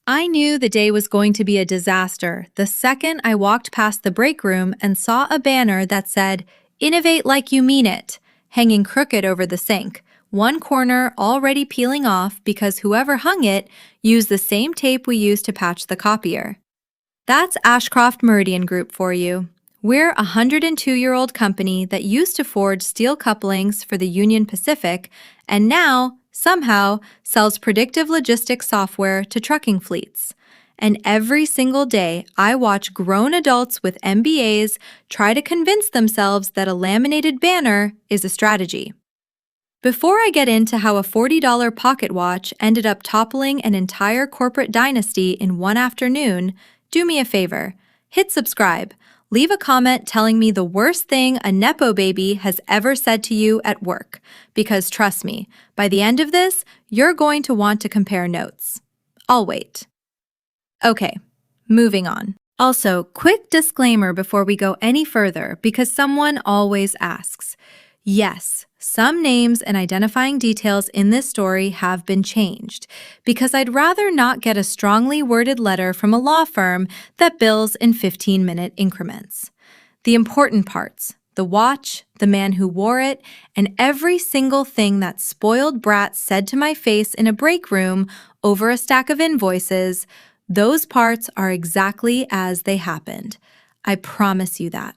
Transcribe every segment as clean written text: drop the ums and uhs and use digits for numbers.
I knew the day was going to be a disaster the second I walked past the break room and saw a banner that said, "Innovate like you mean it," hanging crooked over the sink, one corner already peeling off because whoever hung it used the same tape we used to patch the copier. That's Ashcroft Meridian Group for you. We're a 102-year-old company that used to forge steel couplings for the Union Pacific and now, somehow, sells predictive logistics software to trucking fleets. And every single day, I watch grown adults with MBAs try to convince themselves that a laminated banner is a strategy. Before I get into how a $40 pocket watch ended up toppling an entire corporate dynasty in one afternoon, do me a favor. Hit subscribe. Leave a comment telling me the worst thing a Nepo baby has ever said to you at work. Because trust me, by the end of this, you're going to want to compare notes. I'll wait. Okay, moving on. Also, quick disclaimer before we go any further because someone always asks. Yes, some names and identifying details in this story have been changed because I'd rather not get a strongly worded letter from a law firm that bills in 15-minute increments. The important parts, the watch, the man who wore it, and every single thing that spoiled brat said to my face in a break room over a stack of invoices, those parts are exactly as they happened. I promise you that.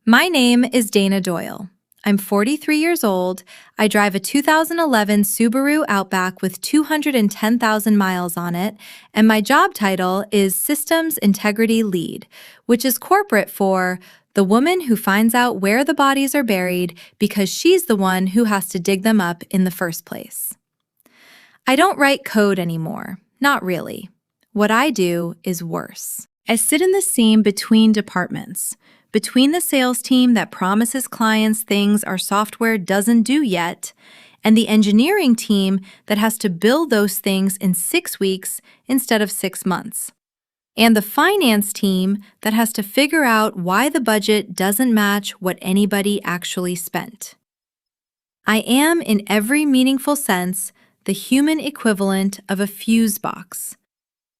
My name is Dana Doyle. I'm 43 years old. I drive a 2011 Subaru Outback with 210,000 miles on it, and my job title is Systems Integrity Lead, which is corporate for the woman who finds out where the bodies are buried because she's the one who has to dig them up in the first place. I don't write code anymore. Not really. What I do is worse. I sit in the seam between departments. Between the sales team that promises clients things our software doesn't do yet, and the engineering team that has to build those things in 6 weeks instead of 6 months, and the finance team that has to figure out why the budget doesn't match what anybody actually spent. I am, in every meaningful sense, the human equivalent of a fuse box.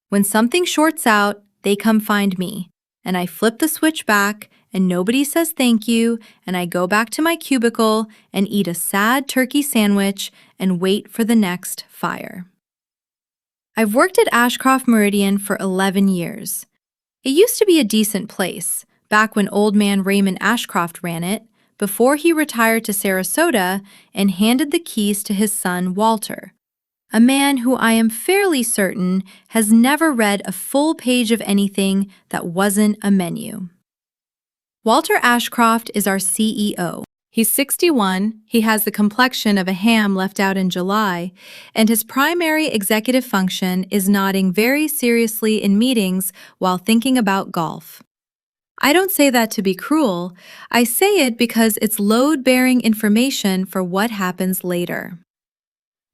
When something shorts out, they come find me, and I flip the switch back, and nobody says thank you, and I go back to my cubicle and eat a sad turkey sandwich and wait for the next fire. I've worked at Ashcroft Meridian for 11 years. It used to be a decent place, back when old man Raymond Ashcroft ran it, before he retired to Sarasota and handed the keys to his son Walter, a man who I am fairly certain has never read a full page of anything that wasn't a menu. Walter Ashcroft is our CEO. He's 61, he has the complexion of a ham left out in July, and his primary executive function is nodding very seriously in meetings while thinking about golf. I don't say that to be cruel, I say it because it's load-bearing information for what happens later.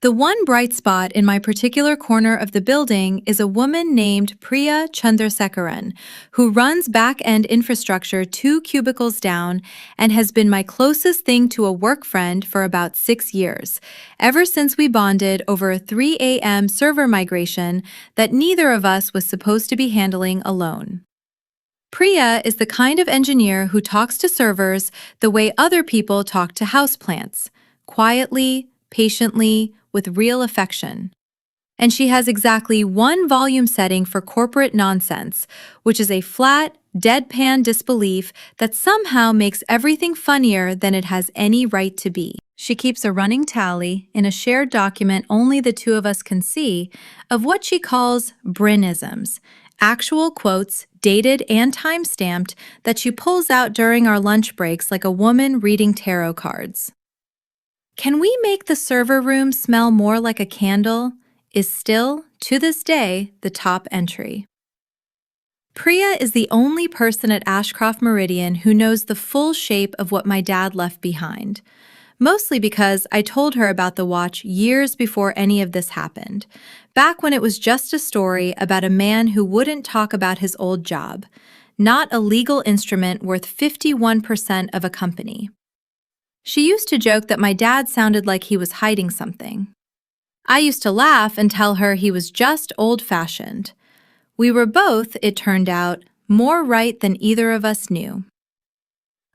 The one bright spot in my particular corner of the building is a woman named Priya Chandrasekaran, who runs back-end infrastructure 2 cubicles down and has been my closest thing to a work friend for about 6 years, ever since we bonded over a 3 a.m. server migration that neither of us was supposed to be handling alone. Priya is the kind of engineer who talks to servers the way other people talk to houseplants, quietly, patiently, with real affection. And she has exactly one volume setting for corporate nonsense, which is a flat, deadpan disbelief that somehow makes everything funnier than it has any right to be. She keeps a running tally in a shared document only the two of us can see of what she calls Brinisms, actual quotes, dated and time-stamped, that she pulls out during our lunch breaks like a woman reading tarot cards. Can we make the server room smell more like a candle? Is still, to this day, the top entry. Priya is the only person at Ashcroft Meridian who knows the full shape of what my dad left behind, mostly because I told her about the watch years before any of this happened, back when it was just a story about a man who wouldn't talk about his old job, not a legal instrument worth 51% of a company. She used to joke that my dad sounded like he was hiding something. I used to laugh and tell her he was just old-fashioned. We were both, it turned out, more right than either of us knew.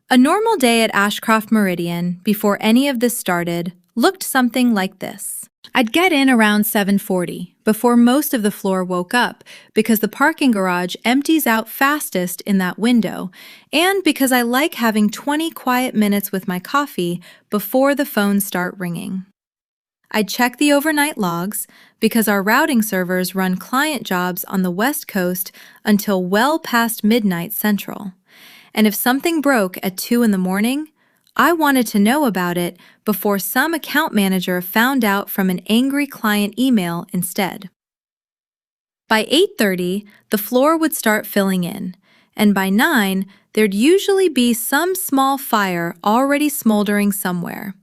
A normal day at Ashcroft Meridian, before any of this started, looked something like this. I'd get in around 7:40, before most of the floor woke up, because the parking garage empties out fastest in that window, and because I like having 20 quiet minutes with my coffee before the phones start ringing. I'd check the overnight logs, because our routing servers run client jobs on the West Coast until well past midnight Central. And if something broke at 2 in the morning, I wanted to know about it before some account manager found out from an angry client email instead. By 8:30, the floor would start filling in, and by 9, there'd usually be some small fire already smoldering somewhere.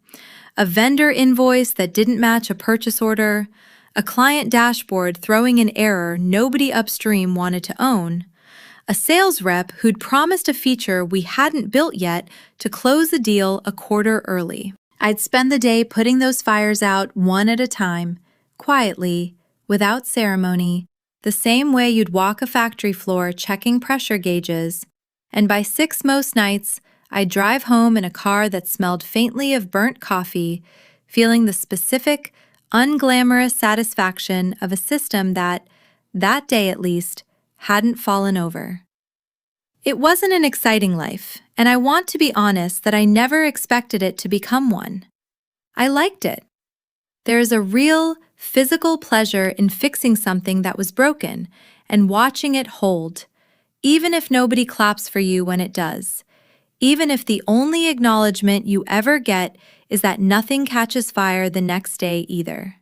A vendor invoice that didn't match a purchase order, a client dashboard throwing an error nobody upstream wanted to own, a sales rep who'd promised a feature we hadn't built yet to close the deal a quarter early. I'd spend the day putting those fires out one at a time, quietly, without ceremony, the same way you'd walk a factory floor checking pressure gauges, and by 6 most nights, I'd drive home in a car that smelled faintly of burnt coffee, feeling the specific, unglamorous satisfaction of a system that day at least, hadn't fallen over. It wasn't an exciting life, and I want to be honest that I never expected it to become one. I liked it. There is a real, physical pleasure in fixing something that was broken and watching it hold, even if nobody claps for you when it does. Even if the only acknowledgement you ever get is that nothing catches fire the next day either.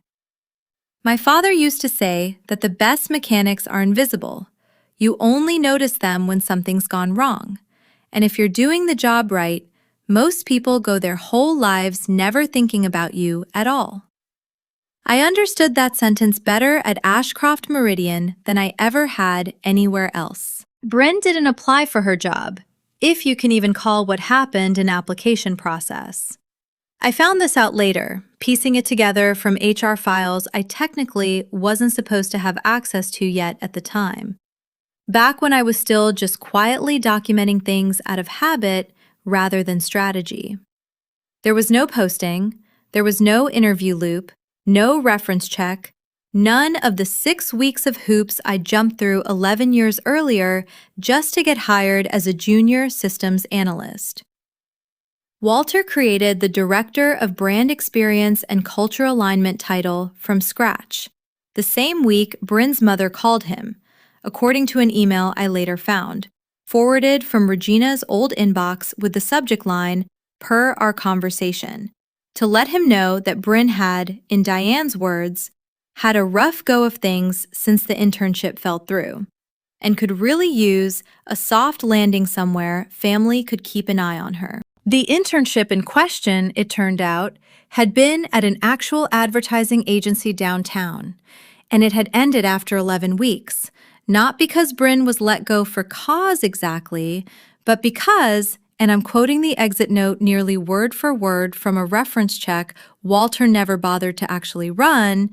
My father used to say that the best mechanics are invisible. You only notice them when something's gone wrong. And if you're doing the job right, most people go their whole lives never thinking about you at all. I understood that sentence better at Ashcroft Meridian than I ever had anywhere else. Bryn didn't apply for her job, if you can even call what happened an application process. I found this out later, piecing it together from HR files I technically wasn't supposed to have access to yet at the time. Back when I was still just quietly documenting things out of habit rather than strategy. There was no posting, there was no interview loop, no reference check, none of the 6 weeks of hoops I jumped through 11 years earlier just to get hired as a junior systems analyst. Walter created the Director of Brand Experience and Culture Alignment title from scratch, the same week Bryn's mother called him, according to an email I later found, forwarded from Regina's old inbox with the subject line, "Per our conversation," to let him know that Bryn had, in Diane's words, had a rough go of things since the internship fell through, and could really use a soft landing somewhere family could keep an eye on her. The internship in question, it turned out, had been at an actual advertising agency downtown, and it had ended after 11 weeks, not because Bryn was let go for cause exactly, but because, and I'm quoting the exit note nearly word for word from a reference check Walter never bothered to actually run,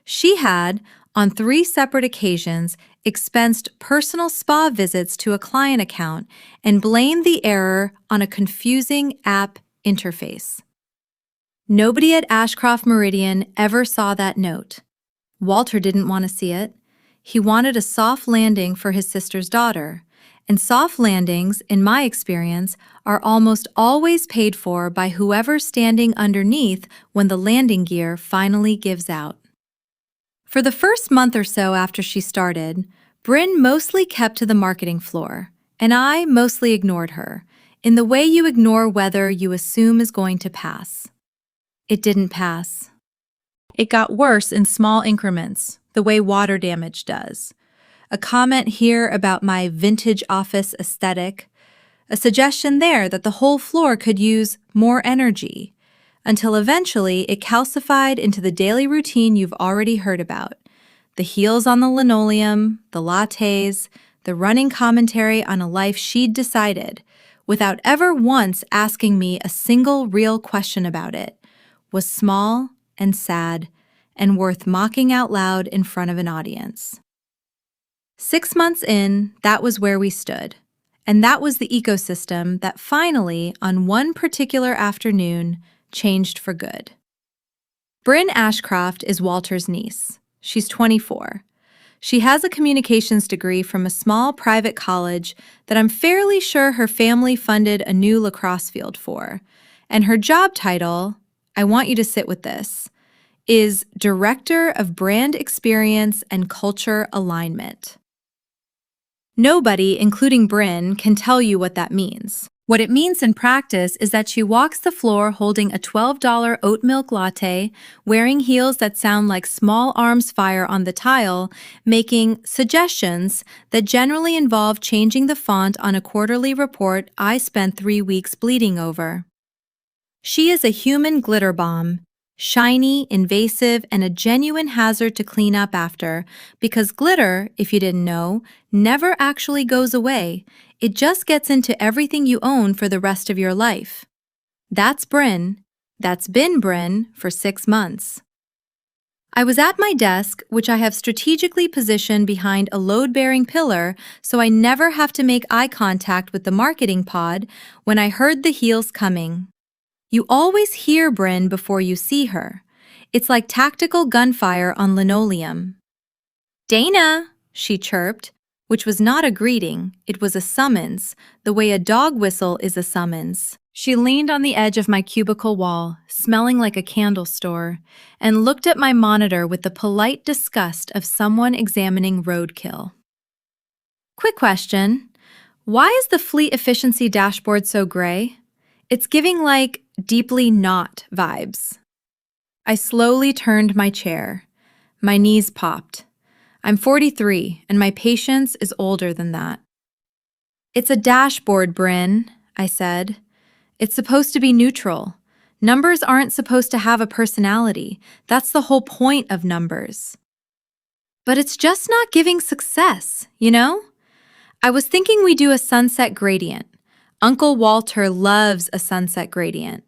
she had, on 3 separate occasions, expensed personal spa visits to a client account and blamed the error on a confusing app interface. Nobody at Ashcroft Meridian ever saw that note. Walter didn't want to see it. He wanted a soft landing for his sister's daughter, and soft landings, in my experience, are almost always paid for by whoever's standing underneath when the landing gear finally gives out. For the first month or so after she started, Bryn mostly kept to the marketing floor, and I mostly ignored her, in the way you ignore weather you assume is going to pass. It didn't pass. It got worse in small increments, the way water damage does. A comment here about my vintage office aesthetic, a suggestion there that the whole floor could use more energy, until eventually it calcified into the daily routine you've already heard about. The heels on the linoleum, the lattes, the running commentary on a life she'd decided, without ever once asking me a single real question about it, was small and sad and worth mocking out loud in front of an audience. 6 months in, that was where we stood. And that was the ecosystem that finally, on one particular afternoon, changed for good. Bryn Ashcroft is Walter's niece. She's 24. She has a communications degree from a small private college that I'm fairly sure her family funded a new lacrosse field for. And her job title, I want you to sit with this, is Director of Brand Experience and Culture Alignment. Nobody, including Bryn, can tell you what that means. What it means in practice is that she walks the floor holding a $12 oat milk latte, wearing heels that sound like small arms fire on the tile, making suggestions that generally involve changing the font on a quarterly report I spent 3 weeks bleeding over. She is a human glitter bomb, shiny, invasive, and a genuine hazard to clean up after, because glitter, if you didn't know, never actually goes away. It just gets into everything you own for the rest of your life. That's Bryn. That's been Bryn for 6 months. I was at my desk, which I have strategically positioned behind a load-bearing pillar so I never have to make eye contact with the marketing pod, when I heard the heels coming. You always hear Bryn before you see her. It's like tactical gunfire on linoleum. "Dana," she chirped, which was not a greeting, it was a summons, the way a dog whistle is a summons. She leaned on the edge of my cubicle wall, smelling like a candle store, and looked at my monitor with the polite disgust of someone examining roadkill. "Quick question. Why is the fleet efficiency dashboard so gray? It's giving like deeply not vibes." I slowly turned my chair. My knees popped. I'm 43, and my patience is older than that. "It's a dashboard, Bryn," I said. "It's supposed to be neutral. Numbers aren't supposed to have a personality. That's the whole point of numbers." "But it's just not giving success, you know? I was thinking we do a sunset gradient. Uncle Walter loves a sunset gradient."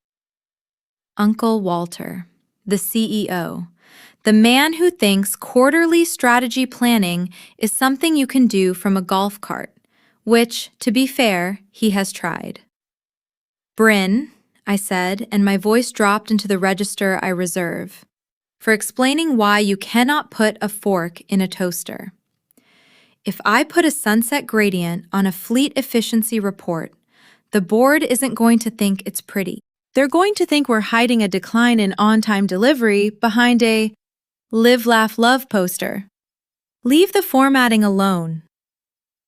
Uncle Walter, the CEO. The man who thinks quarterly strategy planning is something you can do from a golf cart, which, to be fair, he has tried. "Bryn," I said, and my voice dropped into the register I reserve, for explaining why you cannot put a fork in a toaster. If I put a sunset gradient on a fleet efficiency report, the board isn't going to think it's pretty. They're going to think we're hiding a decline in on-time delivery behind a "Live, Laugh, Love" poster. Leave the formatting alone.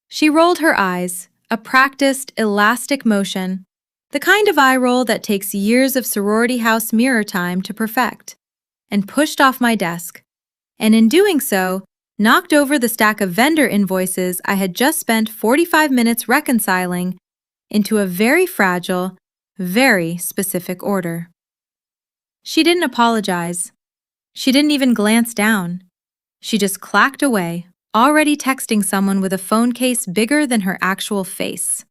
She rolled her eyes, a practiced, elastic motion, the kind of eye roll that takes years of sorority house mirror time to perfect, and pushed off my desk, and in doing so, knocked over the stack of vendor invoices I had just spent 45 minutes reconciling into a very fragile, very specific order. She didn't apologize. She didn't even glance down. She just clacked away, already texting someone with a phone case bigger than her actual face.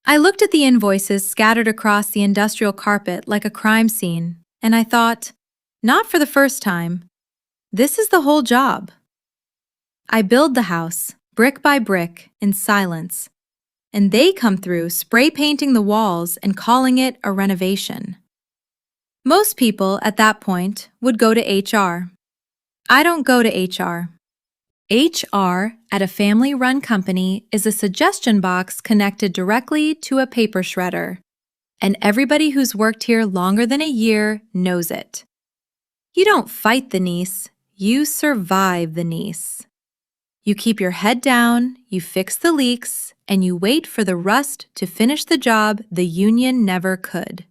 I looked at the invoices scattered across the industrial carpet like a crime scene, and I thought, not for the first time, this is the whole job. I build the house, brick by brick, in silence, and they come through spray painting the walls and calling it a renovation. Most people at that point would go to HR. I don't go to HR. HR at a family-run company is a suggestion box connected directly to a paper shredder, and everybody who's worked here longer than a year knows it. You don't fight the niece, you survive the niece. You keep your head down, you fix the leaks, and you wait for the rust to finish the job the union never could.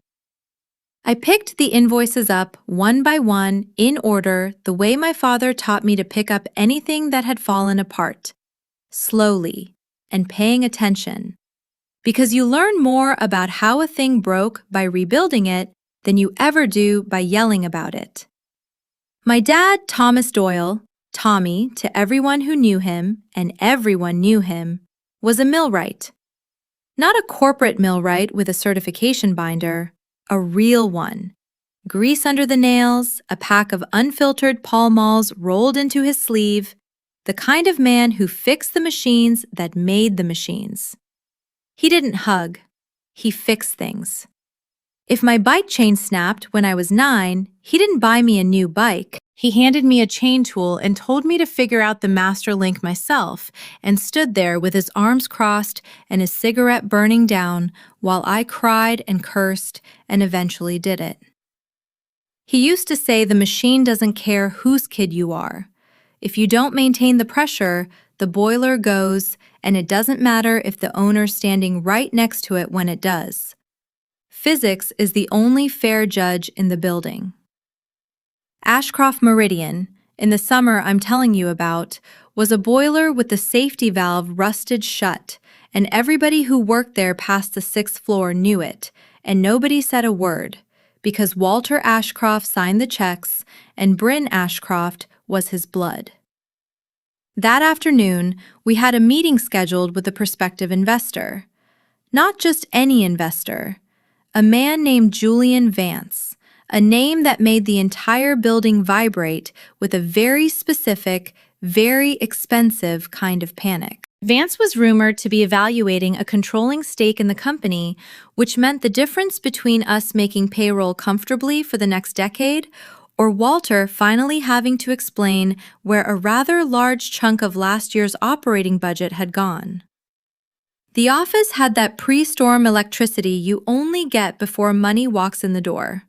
I picked the invoices up one by one in order the way my father taught me to pick up anything that had fallen apart, slowly and paying attention, because you learn more about how a thing broke by rebuilding it than you ever do by yelling about it. My dad, Thomas Doyle, Tommy to everyone who knew him, and everyone knew him, was a millwright. Not a corporate millwright with a certification binder, a real one. Grease under the nails, a pack of unfiltered Pall Malls rolled into his sleeve, the kind of man who fixed the machines that made the machines. He didn't hug, he fixed things. If my bike chain snapped when I was 9, he didn't buy me a new bike. He handed me a chain tool and told me to figure out the master link myself, and stood there with his arms crossed and his cigarette burning down while I cried and cursed and eventually did it. He used to say the machine doesn't care whose kid you are. If you don't maintain the pressure, the boiler goes, and it doesn't matter if the owner's standing right next to it when it does. Physics is the only fair judge in the building. Ashcroft Meridian, in the summer I'm telling you about, was a boiler with the safety valve rusted shut, and everybody who worked there past the 6th floor knew it, and nobody said a word, because Walter Ashcroft signed the checks and Bryn Ashcroft was his blood. That afternoon, we had a meeting scheduled with a prospective investor. Not just any investor, a man named Julian Vance, a name that made the entire building vibrate with a very specific, very expensive kind of panic. Vance was rumored to be evaluating a controlling stake in the company, which meant the difference between us making payroll comfortably for the next decade or Walter finally having to explain where a rather large chunk of last year's operating budget had gone. The office had that pre-storm electricity you only get before money walks in the door.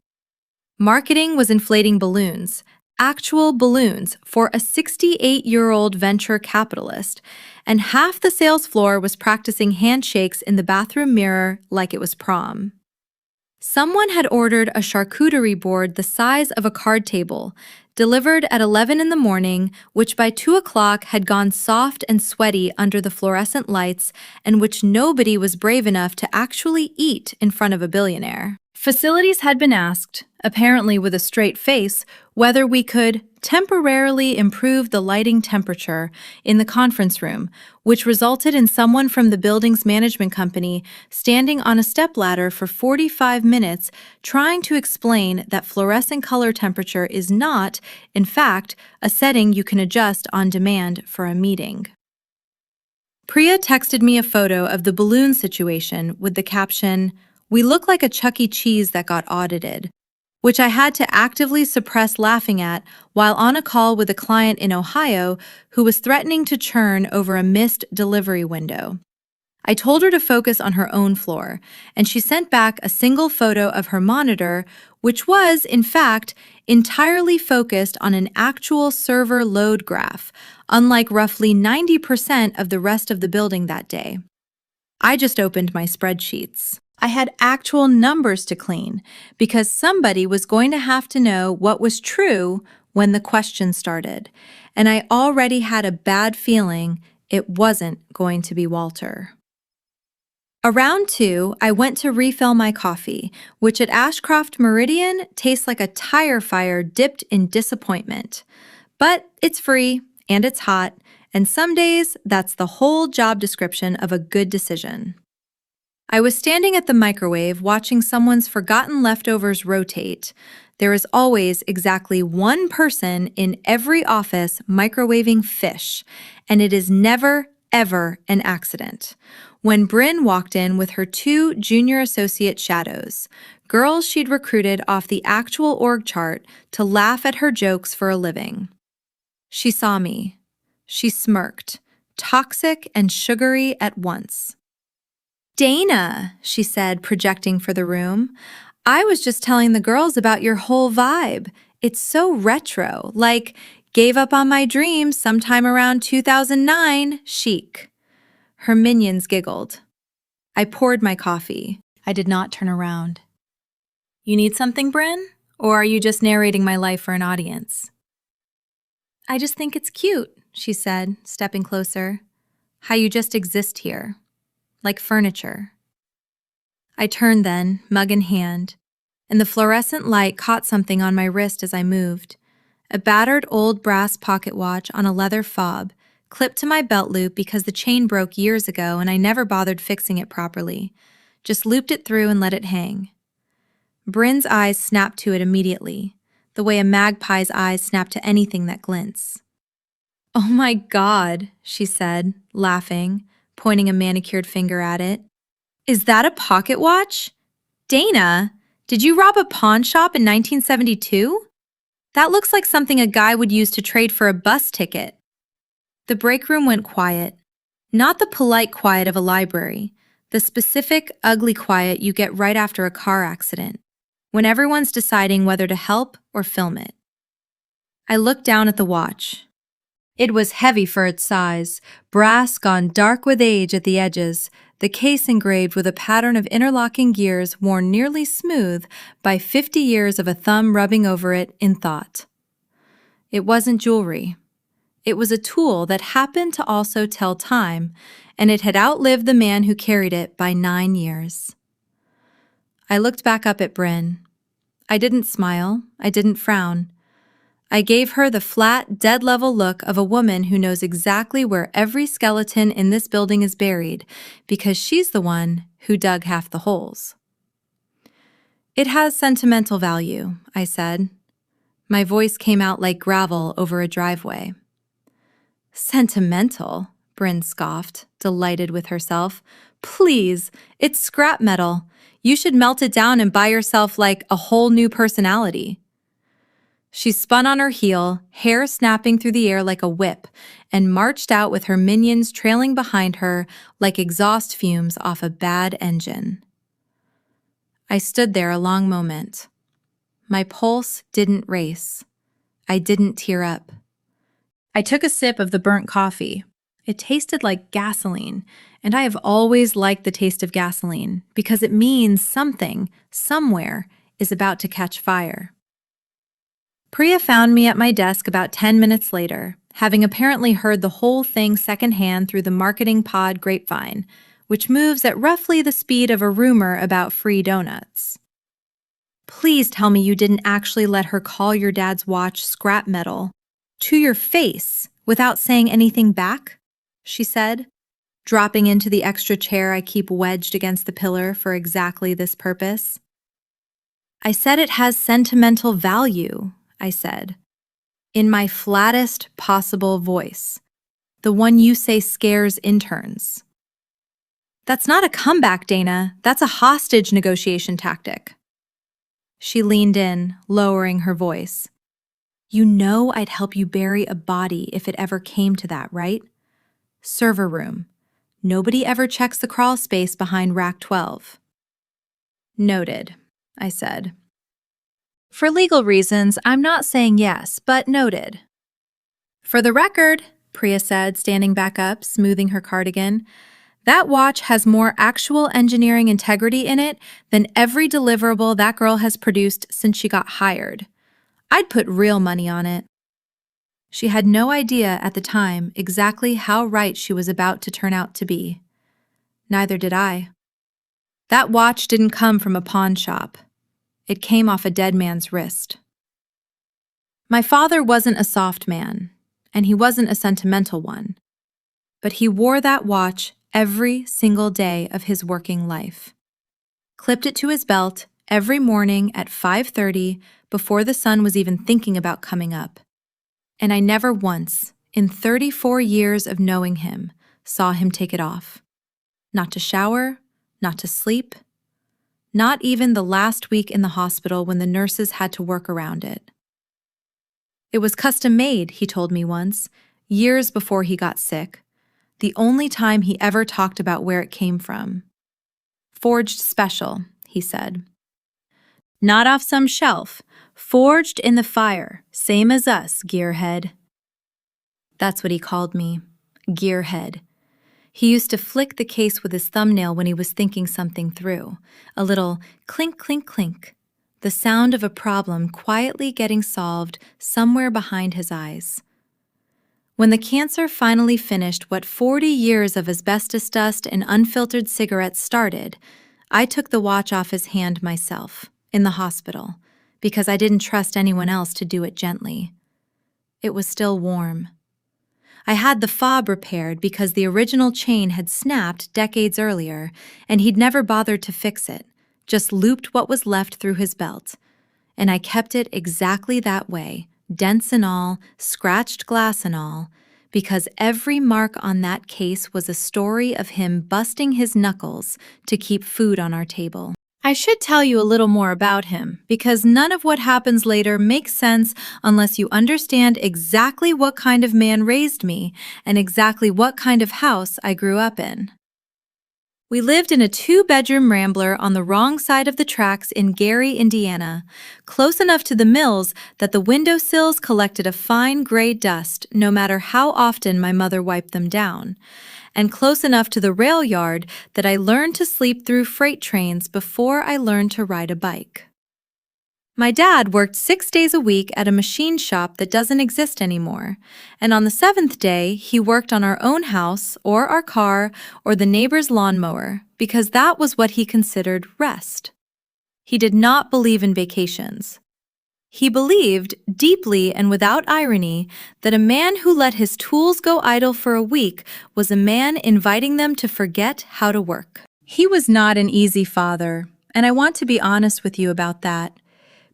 Marketing was inflating balloons, actual balloons for a 68-year-old venture capitalist, and half the sales floor was practicing handshakes in the bathroom mirror like it was prom. Someone had ordered a charcuterie board the size of a card table, delivered at 11 in the morning, which by 2 o'clock had gone soft and sweaty under the fluorescent lights, and which nobody was brave enough to actually eat in front of a billionaire. Facilities had been asked, apparently with a straight face, whether we could temporarily improve the lighting temperature in the conference room, which resulted in someone from the building's management company standing on a stepladder for 45 minutes trying to explain that fluorescent color temperature is not, in fact, a setting you can adjust on demand for a meeting. Priya texted me a photo of the balloon situation with the caption, "We look like a Chuck E. Cheese that got audited," which I had to actively suppress laughing at while on a call with a client in Ohio who was threatening to churn over a missed delivery window. I told her to focus on her own floor, and she sent back a single photo of her monitor, which was, in fact, entirely focused on an actual server load graph, unlike roughly 90% of the rest of the building that day. I just opened my spreadsheets. I had actual numbers to clean because somebody was going to have to know what was true when the question started, and I already had a bad feeling it wasn't going to be Walter. Around 2, I went to refill my coffee, which at Ashcroft Meridian tastes like a tire fire dipped in disappointment. But it's free, and it's hot, and some days that's the whole job description of a good decision. I was standing at the microwave watching someone's forgotten leftovers rotate. There is always exactly one person in every office microwaving fish, and it is never, ever an accident. When Bryn walked in with her 2 junior associate shadows, girls she'd recruited off the actual org chart to laugh at her jokes for a living. She saw me. She smirked, toxic and sugary at once. "Dana," she said, projecting for the room, "I was just telling the girls about your whole vibe. It's so retro, like gave up on my dreams sometime around 2009 chic." Her minions giggled. I poured my coffee. I did not turn around. "You need something, Bryn? Or are you just narrating my life for an audience?" "I just think it's cute," she said, stepping closer. "How you just exist here. Like furniture." I turned then, mug in hand, and the fluorescent light caught something on my wrist as I moved. A battered old brass pocket watch on a leather fob, clipped to my belt loop because the chain broke years ago and I never bothered fixing it properly. Just looped it through and let it hang. Bryn's eyes snapped to it immediately, the way a magpie's eyes snap to anything that glints. "Oh my God," she said, laughing, pointing a manicured finger at it. "Is that a pocket watch? Dana, did you rob a pawn shop in 1972? That looks like something a guy would use to trade for a bus ticket." The break room went quiet. Not the polite quiet of a library, the specific, ugly quiet you get right after a car accident, when everyone's deciding whether to help or film it. I looked down at the watch. It was heavy for its size, brass gone dark with age at the edges, the case engraved with a pattern of interlocking gears worn nearly smooth by 50 years of a thumb rubbing over it in thought. It wasn't jewelry. It was a tool that happened to also tell time, and it had outlived the man who carried it by 9 years. I looked back up at Bryn. I didn't smile. I didn't frown. I gave her the flat, dead-level look of a woman who knows exactly where every skeleton in this building is buried because she's the one who dug half the holes. "It has sentimental value," I said. My voice came out like gravel over a driveway. "Sentimental?" Bryn scoffed, delighted with herself. "Please, it's scrap metal. You should melt it down and buy yourself like a whole new personality." She spun on her heel, hair snapping through the air like a whip, and marched out with her minions trailing behind her like exhaust fumes off a bad engine. I stood there a long moment. My pulse didn't race. I didn't tear up. I took a sip of the burnt coffee. It tasted like gasoline, and I have always liked the taste of gasoline because it means something, somewhere, is about to catch fire. Priya found me at my desk about 10 minutes later, having apparently heard the whole thing secondhand through the marketing pod grapevine, which moves at roughly the speed of a rumor about free donuts. "Please tell me you didn't actually let her call your dad's watch scrap metal to your face without saying anything back," she said, dropping into the extra chair I keep wedged against the pillar for exactly this purpose. "I said it has sentimental value," I said, in my flattest possible voice, the one you say scares interns. "That's not a comeback, Dana. That's a hostage negotiation tactic." She leaned in, lowering her voice. "You know I'd help you bury a body if it ever came to that, right? Server room. Nobody ever checks the crawl space behind rack 12. "Noted," I said. "For legal reasons, I'm not saying yes, but noted." "For the record," Priya said, standing back up, smoothing her cardigan, "that watch has more actual engineering integrity in it than every deliverable that girl has produced since she got hired. I'd put real money on it." She had no idea at the time exactly how right she was about to turn out to be. Neither did I. That watch didn't come from a pawn shop. It came off a dead man's wrist. My father wasn't a soft man, and he wasn't a sentimental one, but he wore that watch every single day of his working life. Clipped it to his belt every morning at 5:30 before the sun was even thinking about coming up. And I never once, in 34 years of knowing him, saw him take it off. Not to shower, not to sleep, not even the last week in the hospital when the nurses had to work around it. It was custom made, he told me once, years before he got sick, the only time he ever talked about where it came from. "Forged special," he said. "Not off some shelf, forged in the fire, same as us, gearhead." That's what he called me, gearhead. He used to flick the case with his thumbnail when he was thinking something through, a little clink, clink, clink, the sound of a problem quietly getting solved somewhere behind his eyes. When the cancer finally finished what 40 years of asbestos dust and unfiltered cigarettes started, I took the watch off his hand myself, in the hospital, because I didn't trust anyone else to do it gently. It was still warm. I had the fob repaired because the original chain had snapped decades earlier, and he'd never bothered to fix it, just looped what was left through his belt. And I kept it exactly that way, dents and all, scratched glass and all, because every mark on that case was a story of him busting his knuckles to keep food on our table. I should tell you a little more about him, because none of what happens later makes sense unless you understand exactly what kind of man raised me and exactly what kind of house I grew up in. We lived in a 2-bedroom rambler on the wrong side of the tracks in Gary, Indiana, close enough to the mills that the windowsills collected a fine gray dust no matter how often my mother wiped them down, and close enough to the rail yard that I learned to sleep through freight trains before I learned to ride a bike. My dad worked 6 days a week at a machine shop that doesn't exist anymore, and on the 7th day, he worked on our own house or our car or the neighbor's lawnmower because that was what he considered rest. He did not believe in vacations. He believed, deeply and without irony, that a man who let his tools go idle for a week was a man inviting them to forget how to work. He was not an easy father, and I want to be honest with you about that.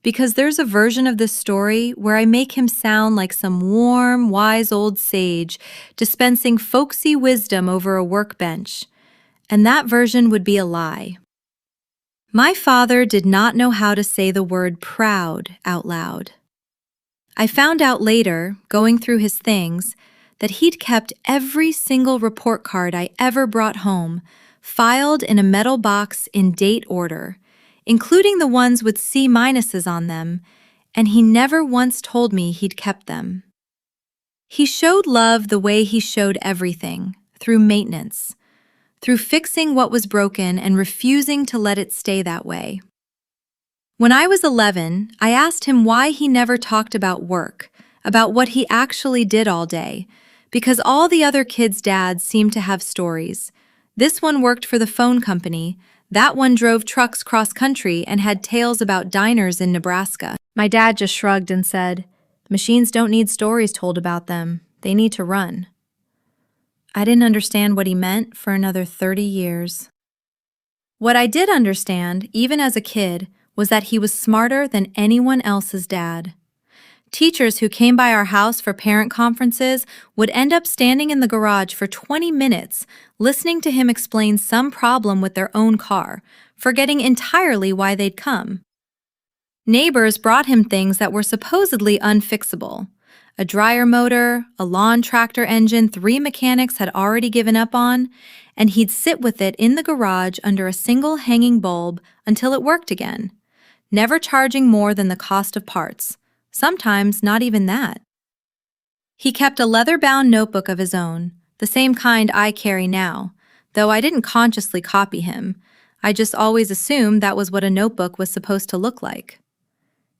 Because there's a version of this story where I make him sound like some warm, wise old sage dispensing folksy wisdom over a workbench, and that version would be a lie. My father did not know how to say the word proud out loud. I found out later, going through his things, that he'd kept every single report card I ever brought home, filed in a metal box in date order, including the ones with C-minuses on them, and he never once told me he'd kept them. He showed love the way he showed everything, through maintenance, through fixing what was broken and refusing to let it stay that way. When I was 11, I asked him why he never talked about work, about what he actually did all day, because all the other kids' dads seemed to have stories. This one worked for the phone company. That one drove trucks cross-country and had tales about diners in Nebraska. My dad just shrugged and said, "Machines don't need stories told about them. They need to run." I didn't understand what he meant for another 30 years. What I did understand, even as a kid, was that he was smarter than anyone else's dad. Teachers who came by our house for parent conferences would end up standing in the garage for 20 minutes listening to him explain some problem with their own car, forgetting entirely why they'd come. Neighbors brought him things that were supposedly unfixable. A dryer motor, a lawn tractor engine 3 mechanics had already given up on, and he'd sit with it in the garage under a single hanging bulb until it worked again, never charging more than the cost of parts. Sometimes not even that. He kept a leather-bound notebook of his own, the same kind I carry now, though I didn't consciously copy him. I just always assumed that was what a notebook was supposed to look like.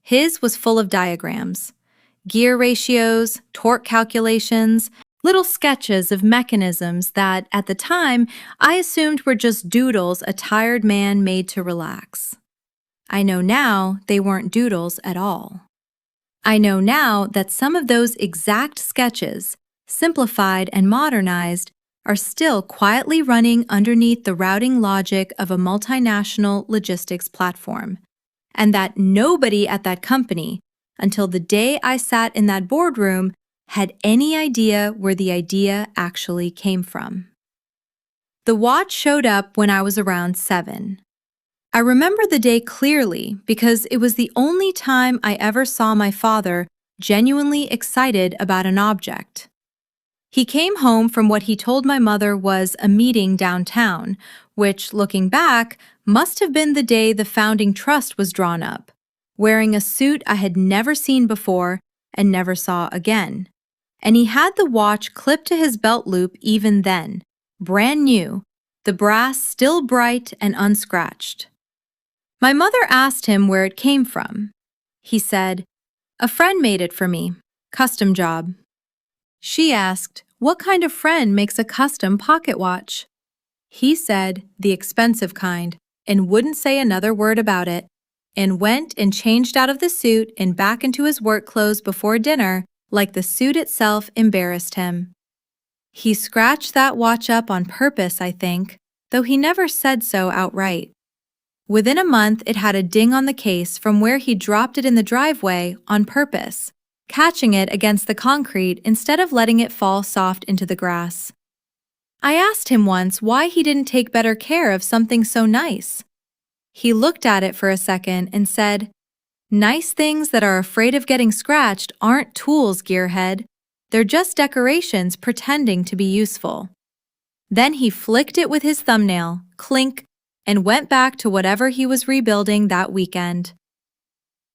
His was full of diagrams, gear ratios, torque calculations, little sketches of mechanisms that, at the time, I assumed were just doodles a tired man made to relax. I know now they weren't doodles at all. I know now that some of those exact sketches, simplified and modernized, are still quietly running underneath the routing logic of a multinational logistics platform, and that nobody at that company, until the day I sat in that boardroom, had any idea where the idea actually came from. The watch showed up when I was around 7. I remember the day clearly because it was the only time I ever saw my father genuinely excited about an object. He came home from what he told my mother was a meeting downtown, which, looking back, must have been the day the founding trust was drawn up, wearing a suit I had never seen before and never saw again. And he had the watch clipped to his belt loop even then, brand new, the brass still bright and unscratched. My mother asked him where it came from. He said, "A friend made it for me. Custom job." She asked, "What kind of friend makes a custom pocket watch?" He said, "The expensive kind," and wouldn't say another word about it, and went and changed out of the suit and back into his work clothes before dinner, like the suit itself embarrassed him. He scratched that watch up on purpose, I think, though he never said so outright. Within a month, it had a ding on the case from where he dropped it in the driveway on purpose, catching it against the concrete instead of letting it fall soft into the grass. I asked him once why he didn't take better care of something so nice. He looked at it for a second and said, "Nice things that are afraid of getting scratched aren't tools, gearhead. They're just decorations pretending to be useful." Then he flicked it with his thumbnail, clink, and went back to whatever he was rebuilding that weekend.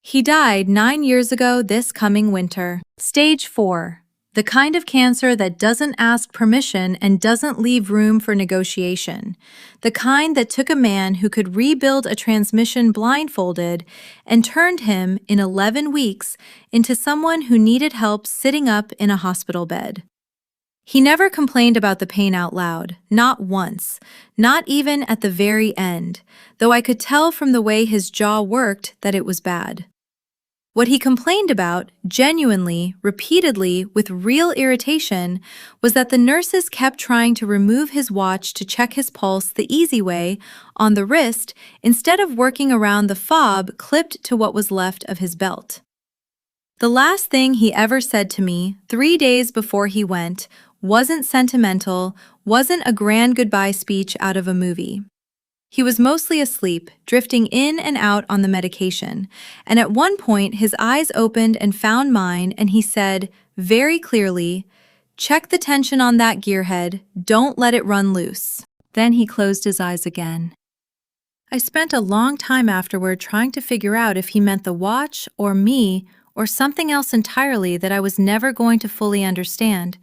He died 9 years ago this coming winter. Stage 4. The kind of cancer that doesn't ask permission and doesn't leave room for negotiation. The kind that took a man who could rebuild a transmission blindfolded and turned him, in 11 weeks, into someone who needed help sitting up in a hospital bed. He never complained about the pain out loud, not once, not even at the very end, though I could tell from the way his jaw worked that it was bad. What he complained about, genuinely, repeatedly, with real irritation, was that the nurses kept trying to remove his watch to check his pulse the easy way, on the wrist, instead of working around the fob clipped to what was left of his belt. The last thing he ever said to me, 3 days before he went, wasn't sentimental, wasn't a grand goodbye speech out of a movie. He was mostly asleep, drifting in and out on the medication, and at one point his eyes opened and found mine and he said, very clearly, "Check the tension on that gearhead, don't let it run loose." Then he closed his eyes again. I spent a long time afterward trying to figure out if he meant the watch or me or something else entirely that I was never going to fully understand.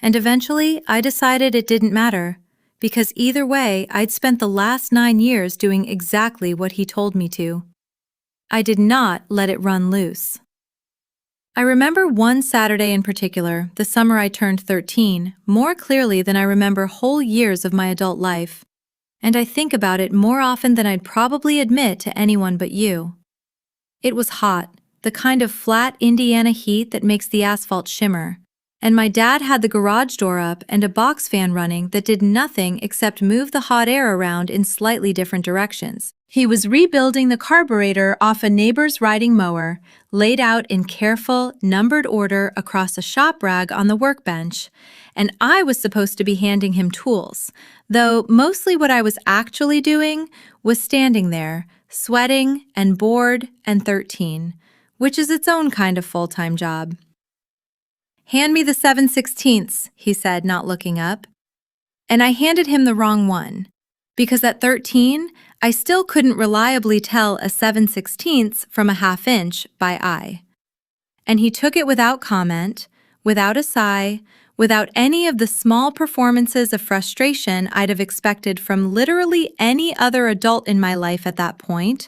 And eventually, I decided it didn't matter, because either way, I'd spent the last 9 years doing exactly what he told me to. I did not let it run loose. I remember one Saturday in particular, the summer I turned 13, more clearly than I remember whole years of my adult life, and I think about it more often than I'd probably admit to anyone but you. It was hot, the kind of flat Indiana heat that makes the asphalt shimmer. And my dad had the garage door up and a box fan running that did nothing except move the hot air around in slightly different directions. He was rebuilding the carburetor off a neighbor's riding mower, laid out in careful, numbered order across a shop rag on the workbench, and I was supposed to be handing him tools, though mostly what I was actually doing was standing there, sweating and bored and 13, which is its own kind of full-time job. "Hand me the 7/16", he said, not looking up. And I handed him the wrong one, because at 13, I still couldn't reliably tell a 7/16 from a half-inch by eye. And he took it without comment, without a sigh, without any of the small performances of frustration I'd have expected from literally any other adult in my life at that point,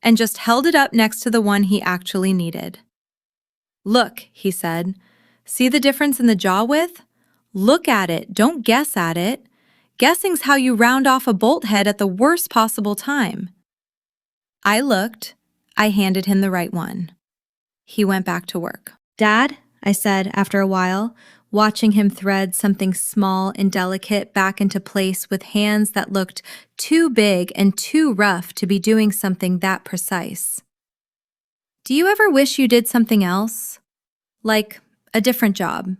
and just held it up next to the one he actually needed. "Look," he said. "See the difference in the jaw width? Look at it, don't guess at it. Guessing's how you round off a bolt head at the worst possible time." I looked. I handed him the right one. He went back to work. "Dad," I said after a while, watching him thread something small and delicate back into place with hands that looked too big and too rough to be doing something that precise. "Do you ever wish you did something else? Like a different job,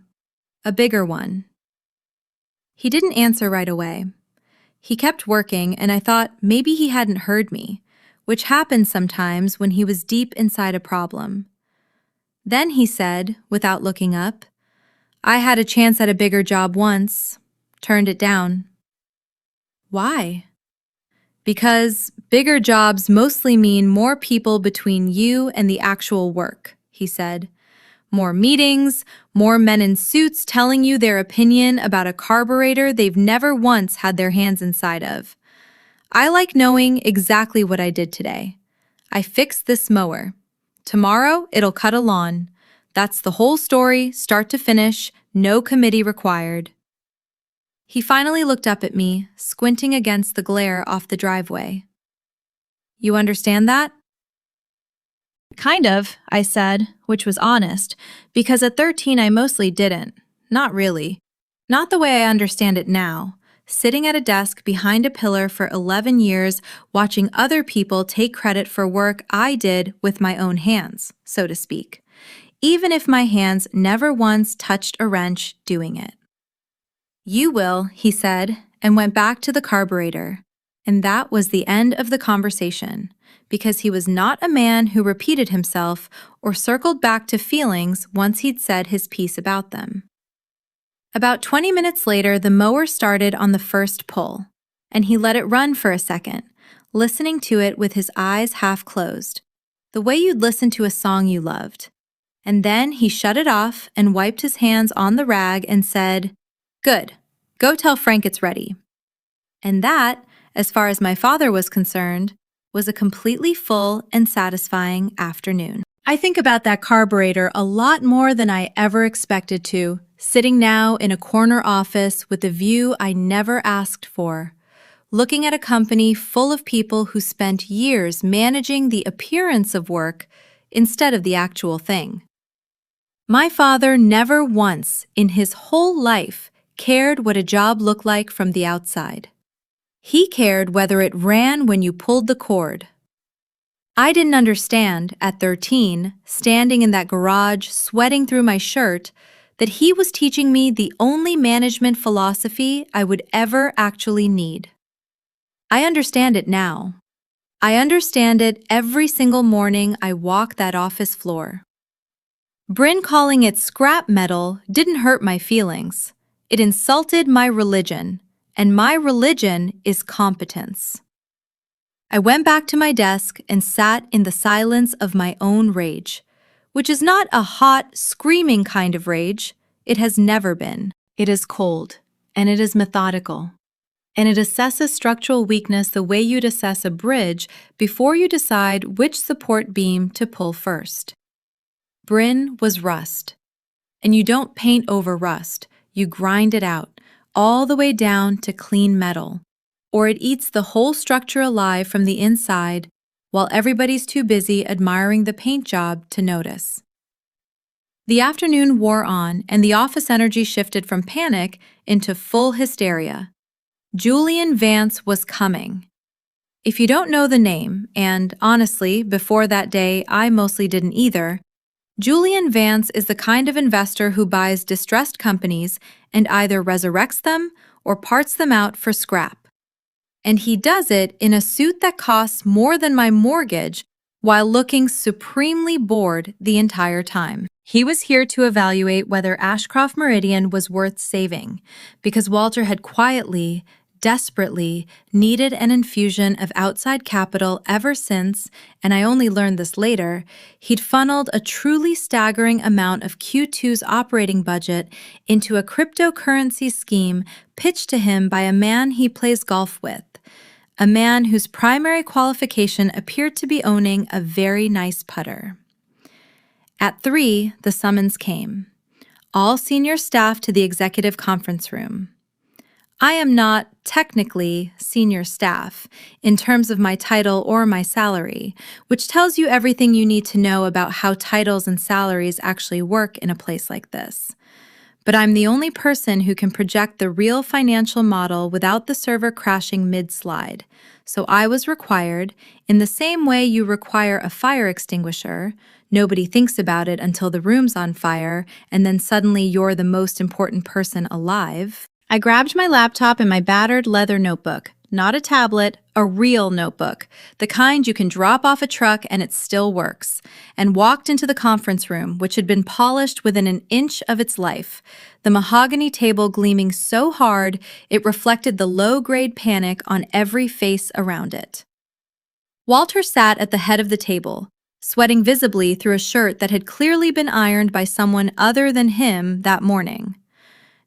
a bigger one?" He didn't answer right away. He kept working, and I thought maybe he hadn't heard me, which happens sometimes when he was deep inside a problem. Then he said, without looking up, "I had a chance at a bigger job once, turned it down." "Why?" "Because bigger jobs mostly mean more people between you and the actual work," he said. "More meetings, more men in suits telling you their opinion about a carburetor they've never once had their hands inside of. I like knowing exactly what I did today. I fixed this mower. Tomorrow, it'll cut a lawn. That's the whole story, start to finish, no committee required." He finally looked up at me, squinting against the glare off the driveway. "You understand that?" "Kind of," I said, which was honest, because at 13 I mostly didn't. Not really. Not the way I understand it now. sitting at a desk behind a pillar for 11 years, watching other people take credit for work I did with my own hands, so to speak, even if my hands never once touched a wrench doing it. "You will," he said, and went back to the carburetor. And that was the end of the conversation, because he was not a man who repeated himself or circled back to feelings once he'd said his piece about them. About 20 minutes later, the mower started on the first pull, and he let it run for a second, listening to it with his eyes half closed, the way you'd listen to a song you loved. And then he shut it off and wiped his hands on the rag and said, "Good. Go tell Frank it's ready." And that, as far as my father was concerned, was a completely full and satisfying afternoon. I think about that carburetor a lot more than I ever expected to, sitting now in a corner office with a view I never asked for, looking at a company full of people who spent years managing the appearance of work instead of the actual thing. My father never once in his whole life cared what a job looked like from the outside. He cared whether it ran when you pulled the cord. I didn't understand, at 13, standing in that garage sweating through my shirt, that he was teaching me the only management philosophy I would ever actually need. I understand it now. I understand it every single morning I walk that office floor. Bryn calling it scrap metal didn't hurt my feelings. It insulted my religion, and my religion is competence. I went back to my desk and sat in the silence of my own rage, which is not a hot, screaming kind of rage. It has never been. It is cold, and it is methodical, and it assesses structural weakness the way you'd assess a bridge before you decide which support beam to pull first. Bryn was rust, and you don't paint over rust, you grind it out, all the way down to clean metal, or it eats the whole structure alive from the inside while everybody's too busy admiring the paint job to notice. The afternoon wore on, and the office energy shifted from panic into full hysteria. Julian Vance was coming. If you don't know the name, and honestly, before that day, I mostly didn't either, Julian Vance is the kind of investor who buys distressed companies and either resurrects them or parts them out for scrap. And he does it in a suit that costs more than my mortgage while looking supremely bored the entire time. He was here to evaluate whether Ashcroft Meridian was worth saving, because Walter had quietly, desperately needed an infusion of outside capital ever since, and I only learned this later, he'd funneled a truly staggering amount of Q2's operating budget into a cryptocurrency scheme pitched to him by a man he plays golf with, a man whose primary qualification appeared to be owning a very nice putter. At 3, the summons came. All senior staff to the executive conference room. I am not technically senior staff in terms of my title or my salary, which tells you everything you need to know about how titles and salaries actually work in a place like this. But I'm the only person who can project the real financial model without the server crashing mid-slide. So I was required, in the same way you require a fire extinguisher, nobody thinks about it until the room's on fire, and then suddenly you're the most important person alive. I grabbed my laptop and my battered leather notebook, not a tablet, a real notebook, the kind you can drop off a truck and it still works, and walked into the conference room, which had been polished within an inch of its life, the mahogany table gleaming so hard it reflected the low-grade panic on every face around it. Walter sat at the head of the table, sweating visibly through a shirt that had clearly been ironed by someone other than him that morning.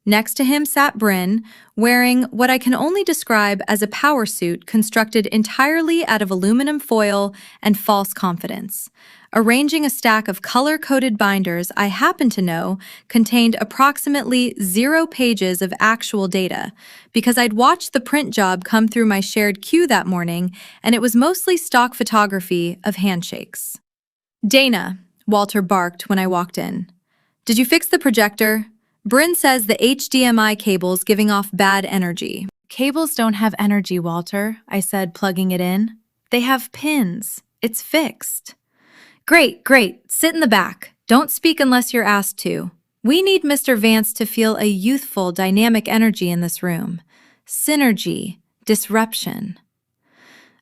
Next to him sat Bryn, wearing what I can only describe as a power suit constructed entirely out of aluminum foil and false confidence, arranging a stack of color-coded binders I happen to know contained approximately 0 pages of actual data, because I'd watched the print job come through my shared queue that morning, and it was mostly stock photography of handshakes. "Dana," Walter barked when I walked in. "Did you fix the projector? Bryn says the HDMI cable's giving off bad energy." Cables don't have energy, Walter, I said, plugging it in. They have pins. It's fixed. Great, great. Sit in the back. Don't speak unless you're asked to. We need Mr. Vance to feel a youthful, dynamic energy in this room. Synergy, disruption.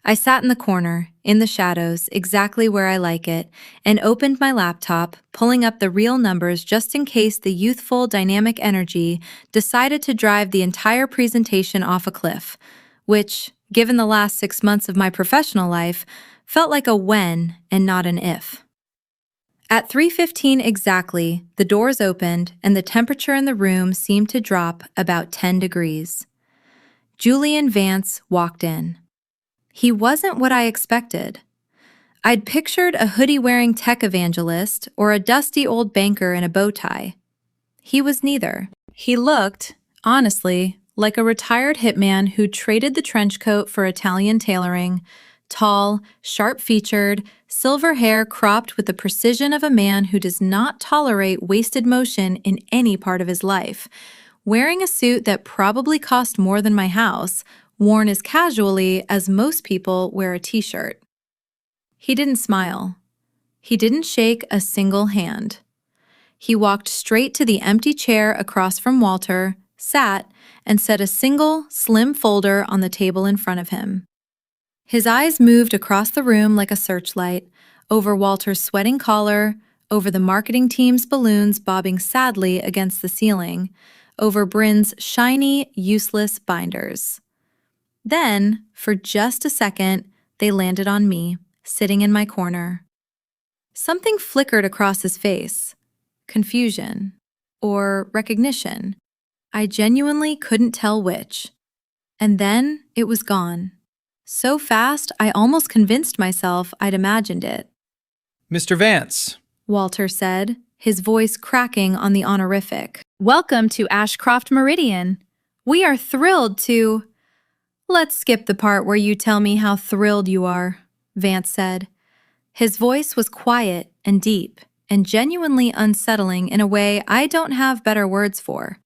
I sat in the corner, in the shadows, exactly where I like it, and opened my laptop, pulling up the real numbers just in case the youthful, dynamic energy decided to drive the entire presentation off a cliff, which, given the last 6 months of my professional life, felt like a when and not an if. At 3:15 exactly, the doors opened and the temperature in the room seemed to drop about 10 degrees. Julian Vance walked in. He wasn't what I expected. I'd pictured a hoodie-wearing tech evangelist or a dusty old banker in a bow tie. He was neither. He looked, honestly, like a retired hitman who traded the trench coat for Italian tailoring, tall, sharp-featured, silver hair cropped with the precision of a man who does not tolerate wasted motion in any part of his life, wearing a suit that probably cost more than my house, worn as casually as most people wear a t-shirt. He didn't smile. He didn't shake a single hand. He walked straight to the empty chair across from Walter, sat, and set a single, slim folder on the table in front of him. His eyes moved across the room like a searchlight, over Walter's sweating collar, over the marketing team's balloons bobbing sadly against the ceiling, over Bryn's shiny, useless binders. Then, for just a second, they landed on me, sitting in my corner. Something flickered across his face. Confusion. Or recognition. I genuinely couldn't tell which. And then it was gone. So fast, I almost convinced myself I'd imagined it. Mr. Vance, Walter said, his voice cracking on the honorific. Welcome to Ashcroft Meridian. We are thrilled to... Let's skip the part where you tell me how thrilled you are, Vance said. His voice was quiet and deep and genuinely unsettling in a way I don't have better words for.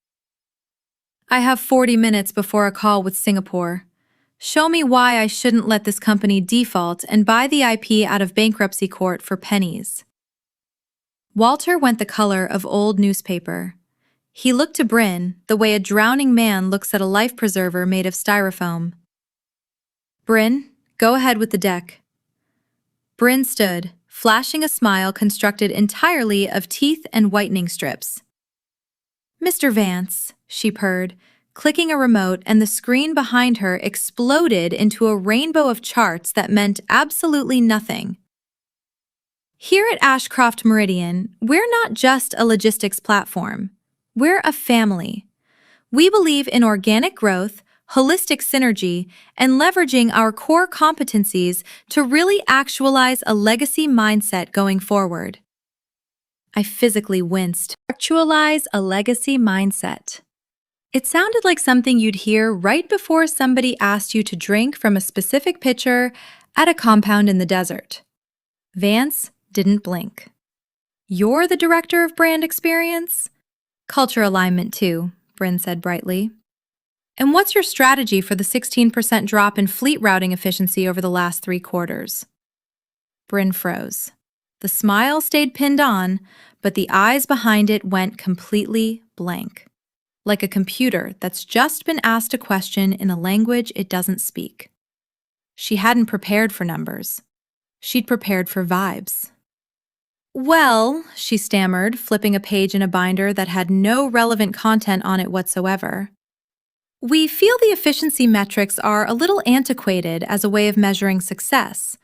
I have 40 minutes before a call with Singapore. Show me why I shouldn't let this company default and buy the IP out of bankruptcy court for pennies. Walter went the color of old newspaper. He looked to Bryn the way a drowning man looks at a life preserver made of styrofoam. Bryn, go ahead with the deck. Bryn stood, flashing a smile constructed entirely of teeth and whitening strips. Mr. Vance, she purred, clicking a remote, and the screen behind her exploded into a rainbow of charts that meant absolutely nothing. Here at Ashcroft Meridian, we're not just a logistics platform. We're a family. We believe in organic growth, holistic synergy, and leveraging our core competencies to really actualize a legacy mindset going forward. I physically winced. Actualize a legacy mindset. It sounded like something you'd hear right before somebody asked you to drink from a specific pitcher at a compound in the desert. Vance didn't blink. You're the director of brand experience? Culture alignment too, Bryn said brightly. And what's your strategy for the 16% drop in fleet routing efficiency over the last 3 quarters? Bryn froze. The smile stayed pinned on, but the eyes behind it went completely blank, like a computer that's just been asked a question in a language it doesn't speak. She hadn't prepared for numbers. She'd prepared for vibes. Well, she stammered, flipping a page in a binder that had no relevant content on it whatsoever. We feel the efficiency metrics are a little antiquated as a way of measuring success.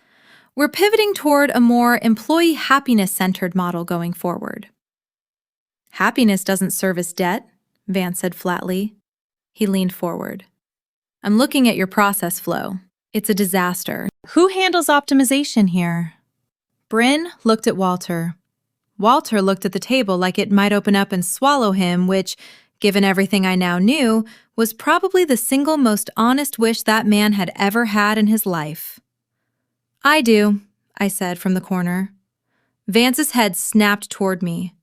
We're pivoting toward a more employee happiness-centered model going forward. Happiness doesn't service debt, Vance said flatly. He leaned forward. I'm looking at your process flow. It's a disaster. Who handles optimization here? Bryn looked at Walter. Walter looked at the table like it might open up and swallow him, which, given everything I now knew, was probably the single most honest wish that man had ever had in his life. I do, I said from the corner. Vance's head snapped toward me.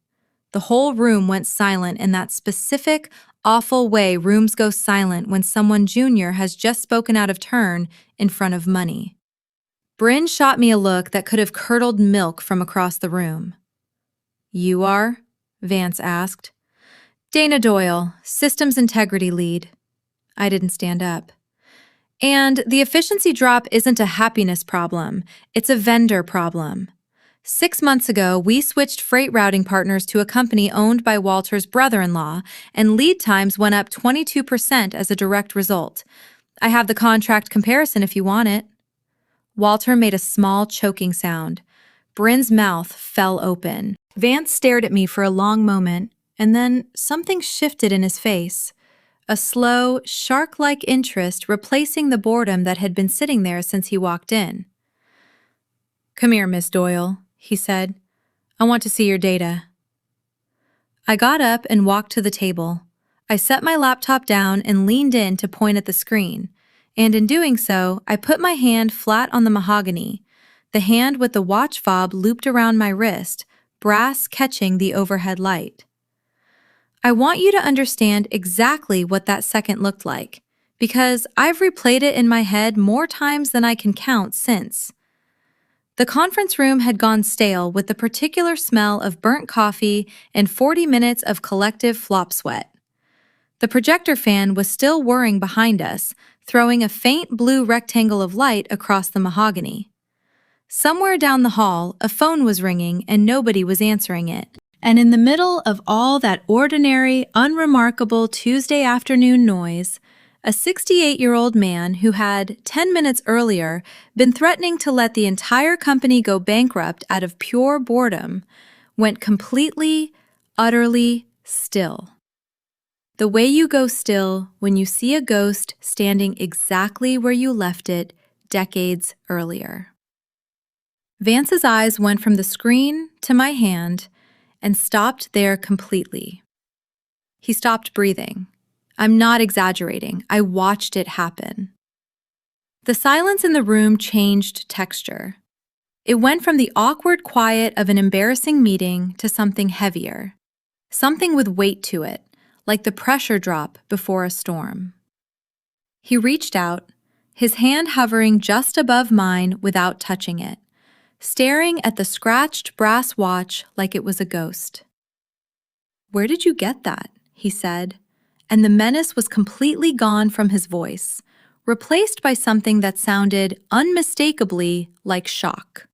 The whole room went silent in that specific, awful way rooms go silent when someone junior has just spoken out of turn in front of money. Bryn shot me a look that could have curdled milk from across the room. "You are?" Vance asked. "Dana Doyle, Systems Integrity Lead." I didn't stand up. "And the efficiency drop isn't a happiness problem, it's a vendor problem. 6 months ago, we switched freight routing partners to a company owned by Walter's brother-in-law, and lead times went up 22% as a direct result. I have the contract comparison if you want it." Walter made a small choking sound. Bryn's mouth fell open. Vance stared at me for a long moment, and then something shifted in his face. A slow, shark-like interest replacing the boredom that had been sitting there since he walked in. "Come here, Miss Doyle," he said. "I want to see your data." I got up and walked to the table. I set my laptop down and leaned in to point at the screen, and in doing so, I put my hand flat on the mahogany, the hand with the watch fob looped around my wrist, brass catching the overhead light. I want you to understand exactly what that second looked like, because I've replayed it in my head more times than I can count since. The conference room had gone stale with the particular smell of burnt coffee and 40 minutes of collective flop sweat. The projector fan was still whirring behind us, throwing a faint blue rectangle of light across the mahogany. Somewhere down the hall, a phone was ringing and nobody was answering it. And in the middle of all that ordinary, unremarkable Tuesday afternoon noise, a 68-year-old man who had, 10 minutes earlier, been threatening to let the entire company go bankrupt out of pure boredom, went completely, utterly still. The way you go still when you see a ghost standing exactly where you left it decades earlier. Vance's eyes went from the screen to my hand and stopped there completely. He stopped breathing. I'm not exaggerating. I watched it happen. The silence in the room changed texture. It went from the awkward quiet of an embarrassing meeting to something heavier, something with weight to it, like the pressure drop before a storm. He reached out, his hand hovering just above mine without touching it, staring at the scratched brass watch like it was a ghost. "Where did you get that?" he said, and the menace was completely gone from his voice, replaced by something that sounded unmistakably like shock.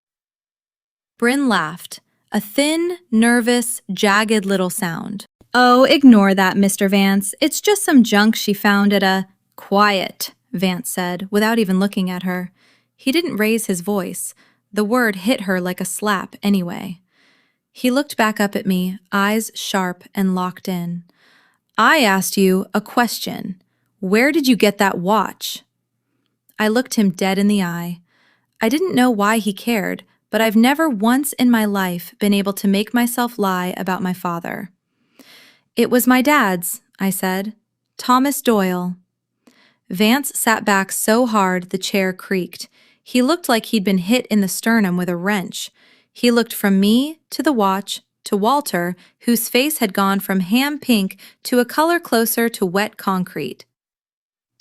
Bryn laughed, a thin, nervous, jagged little sound. "Oh, ignore that, Mr. Vance. It's just some junk she found at a—" "Quiet," Vance said, without even looking at her. He didn't raise his voice. The word hit her like a slap anyway. He looked back up at me, eyes sharp and locked in. "I asked you a question. Where did you get that watch?" I looked him dead in the eye. I didn't know why he cared, but I've never once in my life been able to make myself lie about my father. "It was my dad's," I said. "Thomas Doyle." Vance sat back so hard the chair creaked. He looked like he'd been hit in the sternum with a wrench. He looked from me to the watch to Walter, whose face had gone from ham pink to a color closer to wet concrete.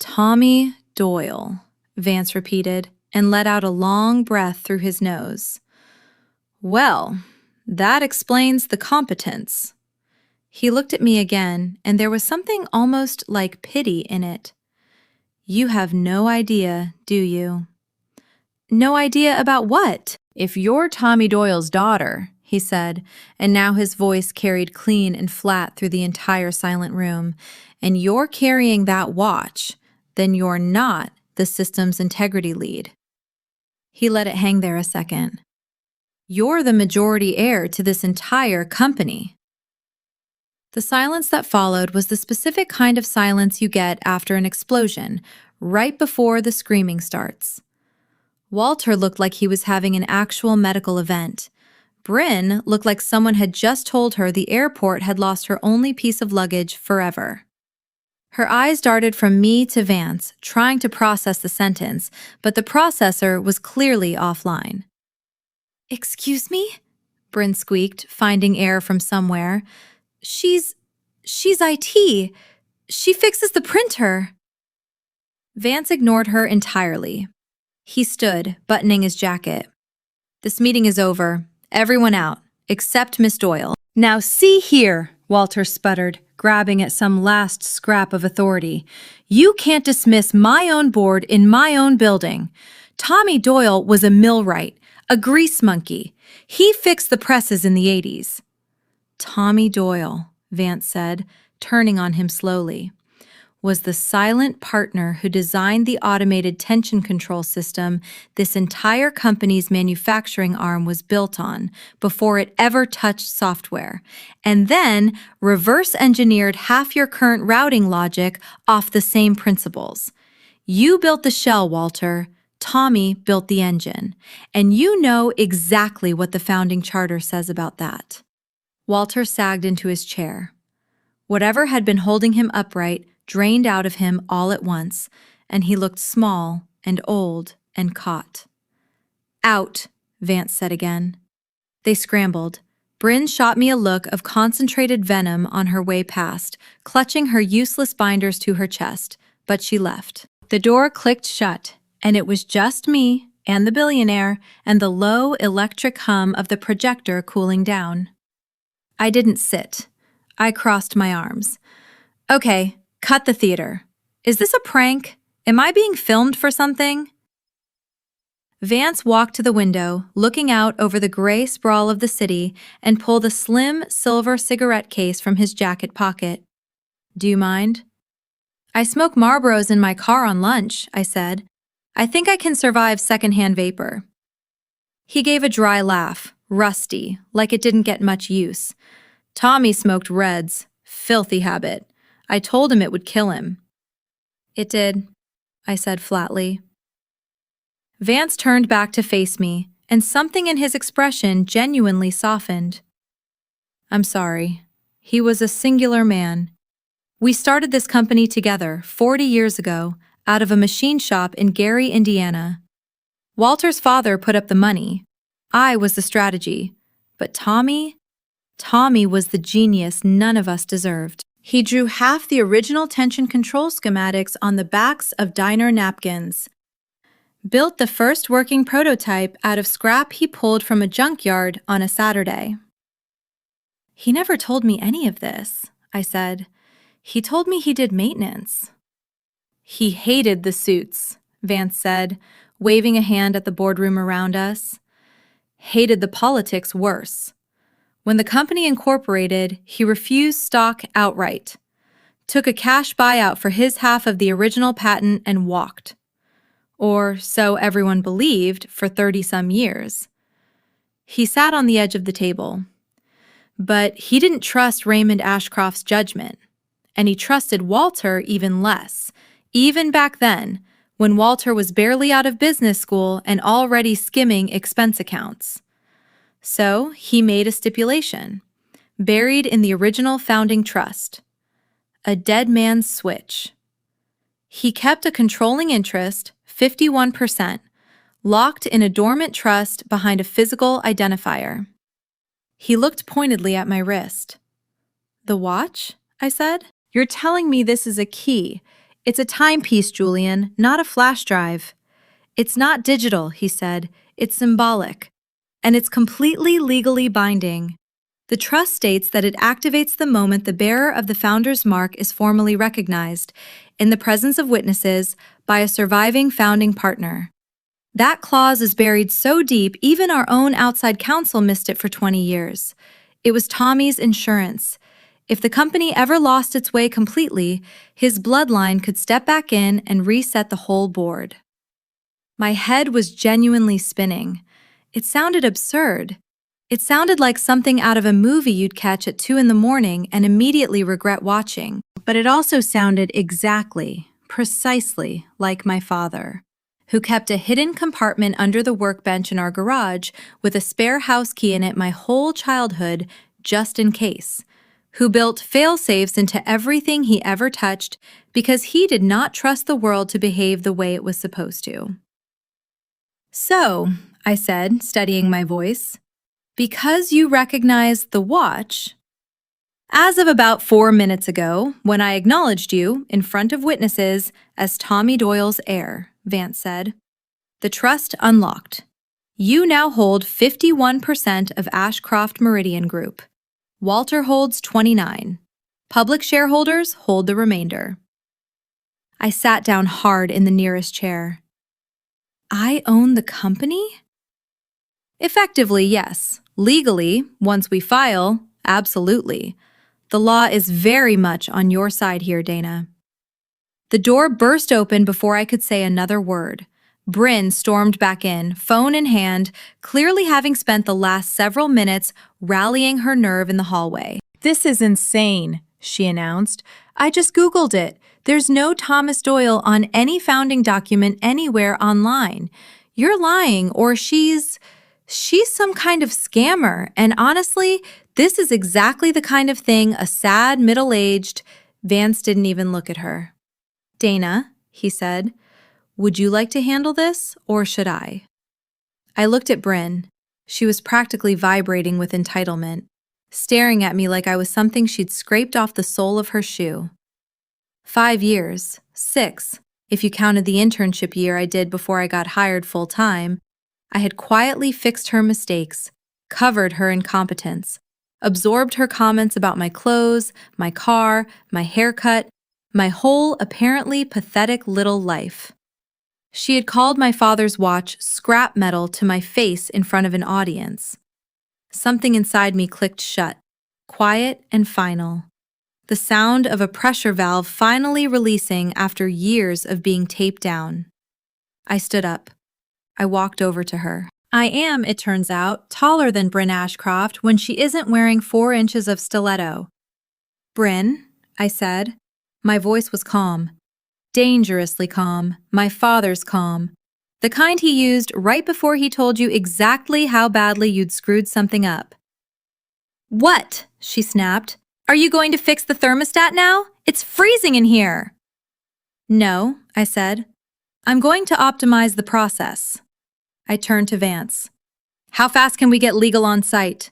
"Tommy Doyle," Vance repeated, and let out a long breath through his nose. "Well, that explains the competence." He looked at me again, and there was something almost like pity in it. "You have no idea, do you?" "No idea about what?" "If you're Tommy Doyle's daughter," he said, and now his voice carried clean and flat through the entire silent room, "and you're carrying that watch, then you're not the systems integrity lead." He let it hang there a second. "You're the majority heir to this entire company." The silence that followed was the specific kind of silence you get after an explosion, right before the screaming starts. Walter looked like he was having an actual medical event. Bryn looked like someone had just told her the airport had lost her only piece of luggage forever. Her eyes darted from me to Vance, trying to process the sentence, but the processor was clearly offline. "Excuse me?" Bryn squeaked, finding air from somewhere. She's IT. She fixes the printer. Vance ignored her entirely. He stood, buttoning his jacket. This meeting is over. Everyone out, except Miss Doyle. Now see here, Walter sputtered, grabbing at some last scrap of authority. You can't dismiss my own board in my own building. Tommy Doyle was a millwright, a grease monkey. He fixed the presses in the 80s. Tommy Doyle, Vance said, turning on him slowly, was the silent partner who designed the automated tension control system this entire company's manufacturing arm was built on before it ever touched software, and then reverse-engineered half your current routing logic off the same principles. You built the shell, Walter. Tommy built the engine. And you know exactly what the founding charter says about that. Walter sagged into his chair. Whatever had been holding him upright drained out of him all at once, and he looked small and old and caught. Out, Vance said again. They scrambled. Bryn shot me a look of concentrated venom on her way past, clutching her useless binders to her chest, but she left. The door clicked shut, and it was just me and the billionaire and the low electric hum of the projector cooling down. I didn't sit. I crossed my arms. Okay, cut the theater. Is this a prank? Am I being filmed for something? Vance walked to the window, looking out over the gray sprawl of the city, and pulled a slim silver cigarette case from his jacket pocket. Do you mind? I smoke Marlboros in my car on lunch, I said. I think I can survive secondhand vapor. He gave a dry laugh, rusty, like it didn't get much use. Tommy smoked Reds. Filthy habit. I told him it would kill him. It did, I said flatly. Vance turned back to face me, and something in his expression genuinely softened. I'm sorry. He was a singular man. We started this company together 40 years ago out of a machine shop in Gary, Indiana. Walter's father put up the money. I was the strategy. But Tommy was the genius none of us deserved. He drew half the original tension control schematics on the backs of diner napkins. Built the first working prototype out of scrap he pulled from a junkyard on a Saturday. He never told me any of this, I said. He told me he did maintenance. He hated the suits, Vance said, waving a hand at the boardroom around us. Hated the politics worse. When the company incorporated, he refused stock outright, took a cash buyout for his half of the original patent and walked. Or so everyone believed for 30-some years. He sat on the edge of the table. But he didn't trust Raymond Ashcroft's judgment, and he trusted Walter even less, even back then, when Walter was barely out of business school and already skimming expense accounts. So he made a stipulation, buried in the original founding trust. A dead man's switch. He kept a controlling interest, 51%, locked in a dormant trust behind a physical identifier. He looked pointedly at my wrist. The watch? I said. You're telling me this is a key. It's a timepiece, Julian, not a flash drive. It's not digital, he said. It's symbolic. And it's completely legally binding. The trust states that it activates the moment the bearer of the founder's mark is formally recognized, in the presence of witnesses, by a surviving founding partner. That clause is buried so deep even our own outside counsel missed it for 20 years. It was Tommy's insurance. If the company ever lost its way completely, his bloodline could step back in and reset the whole board. My head was genuinely spinning. It sounded absurd. It sounded like something out of a movie you'd catch at 2 a.m. and immediately regret watching. But it also sounded exactly, precisely like my father, who kept a hidden compartment under the workbench in our garage with a spare house key in it my whole childhood, just in case, who built fail-safes into everything he ever touched because he did not trust the world to behave the way it was supposed to. So, I said, steadying my voice, because you recognize the watch, As of about 4 minutes ago, when I acknowledged you in front of witnesses as Tommy Doyle's heir, Vance said. The trust unlocked. You now hold 51% of Ashcroft Meridian Group. Walter holds 29. Public shareholders hold the remainder. I sat down hard in the nearest chair. I own the company? Effectively, yes. Legally, once we file, absolutely. The law is very much on your side here, Dana. The door burst open before I could say another word. Bryn stormed back in, phone in hand, clearly having spent the last several minutes rallying her nerve in the hallway. This is insane, she announced. I just Googled it. There's no Thomas Doyle on any founding document anywhere online. You're lying, or she's some kind of scammer. And honestly, this is exactly the kind of thing a sad, middle-aged— Vance didn't even look at her. Dana, he said, would you like to handle this, or should I? I looked at Bryn. She was practically vibrating with entitlement, staring at me like I was something she'd scraped off the sole of her shoe. 5 years, 6, if you counted the internship year I did before I got hired full-time, I had quietly fixed her mistakes, covered her incompetence, absorbed her comments about my clothes, my car, my haircut, my whole apparently pathetic little life. She had called my father's watch scrap metal to my face in front of an audience. Something inside me clicked shut, quiet and final. The sound of a pressure valve finally releasing after years of being taped down. I stood up. I walked over to her. I am, it turns out, taller than Bryn Ashcroft when she isn't wearing 4 inches of stiletto. Bryn, I said. My voice was calm. Dangerously calm, my father's calm. The kind he used right before he told you exactly how badly you'd screwed something up. What? She snapped. Are you going to fix the thermostat now? It's freezing in here. No, I said. I'm going to optimize the process. I turned to Vance. How fast can we get legal on site?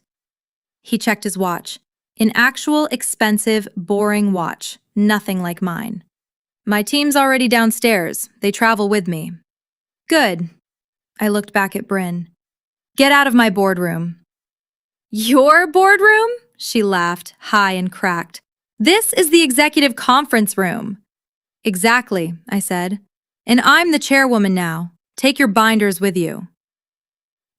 He checked his watch. An actual, expensive, boring watch. Nothing like mine. My team's already downstairs. They travel with me. Good. I looked back at Bryn. Get out of my boardroom. Your boardroom? She laughed, high and cracked. This is the executive conference room. Exactly, I said. And I'm the chairwoman now. Take your binders with you.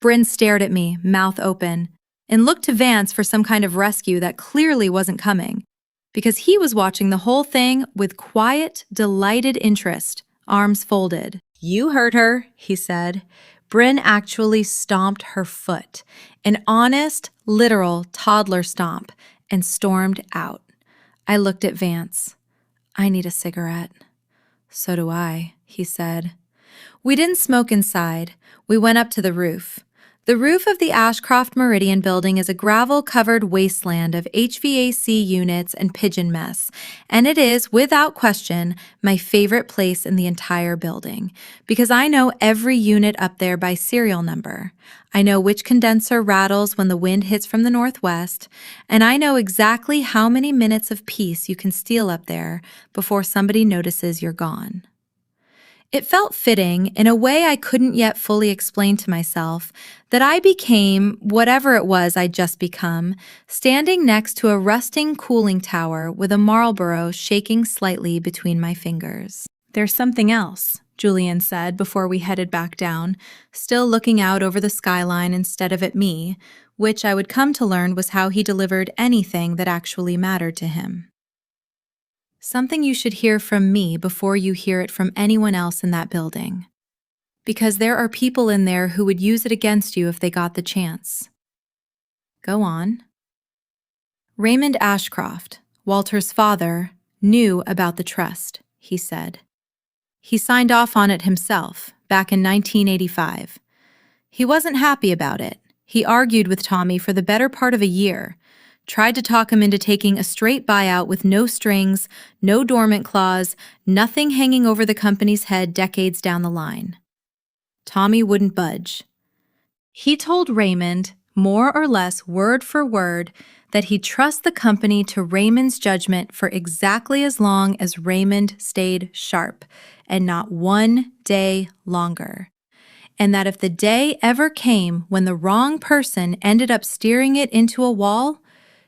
Bryn stared at me, mouth open, and looked to Vance for some kind of rescue that clearly wasn't coming, because he was watching the whole thing with quiet, delighted interest, arms folded. You heard her, he said. Bryn actually stomped her foot, an honest, literal toddler stomp, and stormed out. I looked at Vance. I need a cigarette. So do I, he said. We didn't smoke inside. We went up to the roof. The roof of the Ashcroft Meridian building is a gravel-covered wasteland of HVAC units and pigeon mess, and it is, without question, my favorite place in the entire building, because I know every unit up there by serial number. I know which condenser rattles when the wind hits from the northwest, and I know exactly how many minutes of peace you can steal up there before somebody notices you're gone. It felt fitting, in a way I couldn't yet fully explain to myself, that I became, whatever it was I'd just become, standing next to a rusting cooling tower with a Marlboro shaking slightly between my fingers. There's something else, Julian said before we headed back down, still looking out over the skyline instead of at me, which I would come to learn was how he delivered anything that actually mattered to him. Something you should hear from me before you hear it from anyone else in that building. Because there are people in there who would use it against you if they got the chance. Go on. Raymond Ashcroft, Walter's father, knew about the trust, he said. He signed off on it himself, back in 1985. He wasn't happy about it. He argued with Tommy for the better part of a year, tried to talk him into taking a straight buyout with no strings, no dormant clause, nothing hanging over the company's head decades down the line. Tommy wouldn't budge. He told Raymond, more or less word for word, that he'd trust the company to Raymond's judgment for exactly as long as Raymond stayed sharp, and not 1 day longer. And that if the day ever came when the wrong person ended up steering it into a wall,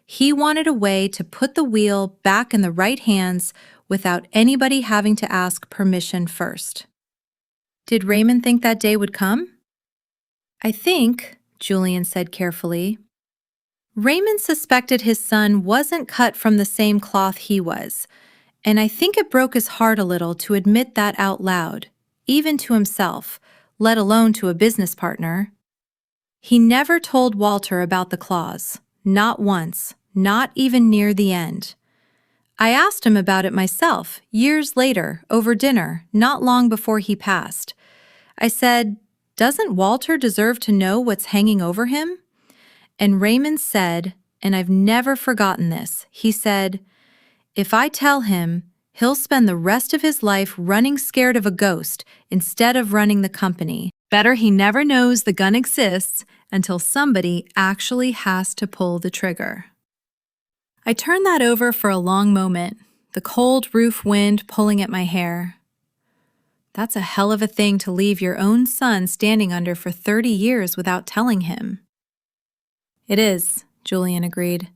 he wanted a way to put the wheel back in the right hands without anybody having to ask permission first. Did Raymond think that day would come? I think, Julian said carefully, Raymond suspected his son wasn't cut from the same cloth he was, and I think it broke his heart a little to admit that out loud, even to himself, let alone to a business partner. He never told Walter about the clause, not once, not even near the end. I asked him about it myself, years later, over dinner, not long before he passed. I said, "Doesn't Walter deserve to know what's hanging over him?" And Raymond said, and I've never forgotten this, he said, "If I tell him, he'll spend the rest of his life running scared of a ghost instead of running the company. Better he never knows the gun exists until somebody actually has to pull the trigger." I turned that over for a long moment, the cold roof wind pulling at my hair. That's a hell of a thing to leave your own son standing under for 30 years without telling him. It is, Julian agreed.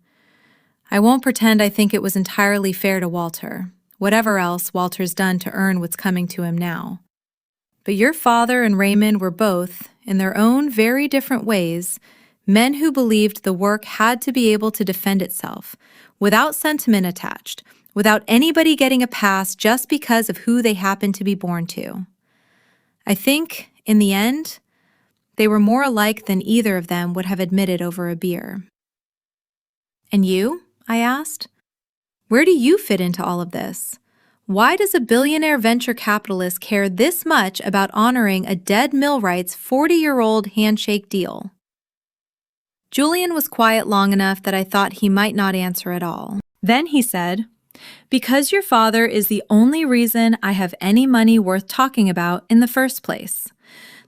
I won't pretend I think it was entirely fair to Walter, whatever else Walter's done to earn what's coming to him now. But your father and Raymond were both, in their own very different ways, men who believed the work had to be able to defend itself, without sentiment attached, without anybody getting a pass just because of who they happened to be born to. I think, in the end, they were more alike than either of them would have admitted over a beer. And you? I asked. Where do you fit into all of this? Why does a billionaire venture capitalist care this much about honoring a dead millwright's 40-year-old handshake deal? Julian was quiet long enough that I thought he might not answer at all. Then he said, "Because your father is the only reason I have any money worth talking about in the first place.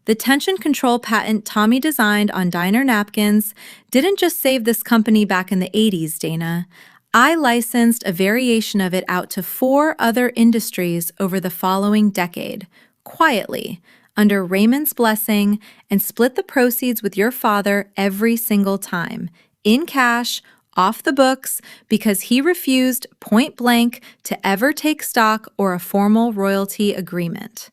The tension control patent Tommy designed on diner napkins didn't just save this company back in the 80s, Dana. I licensed a variation of it out to 4 other industries over the following decade, quietly, under Raymond's blessing, and split the proceeds with your father every single time, in cash, off the books, because he refused point blank to ever take stock or a formal royalty agreement.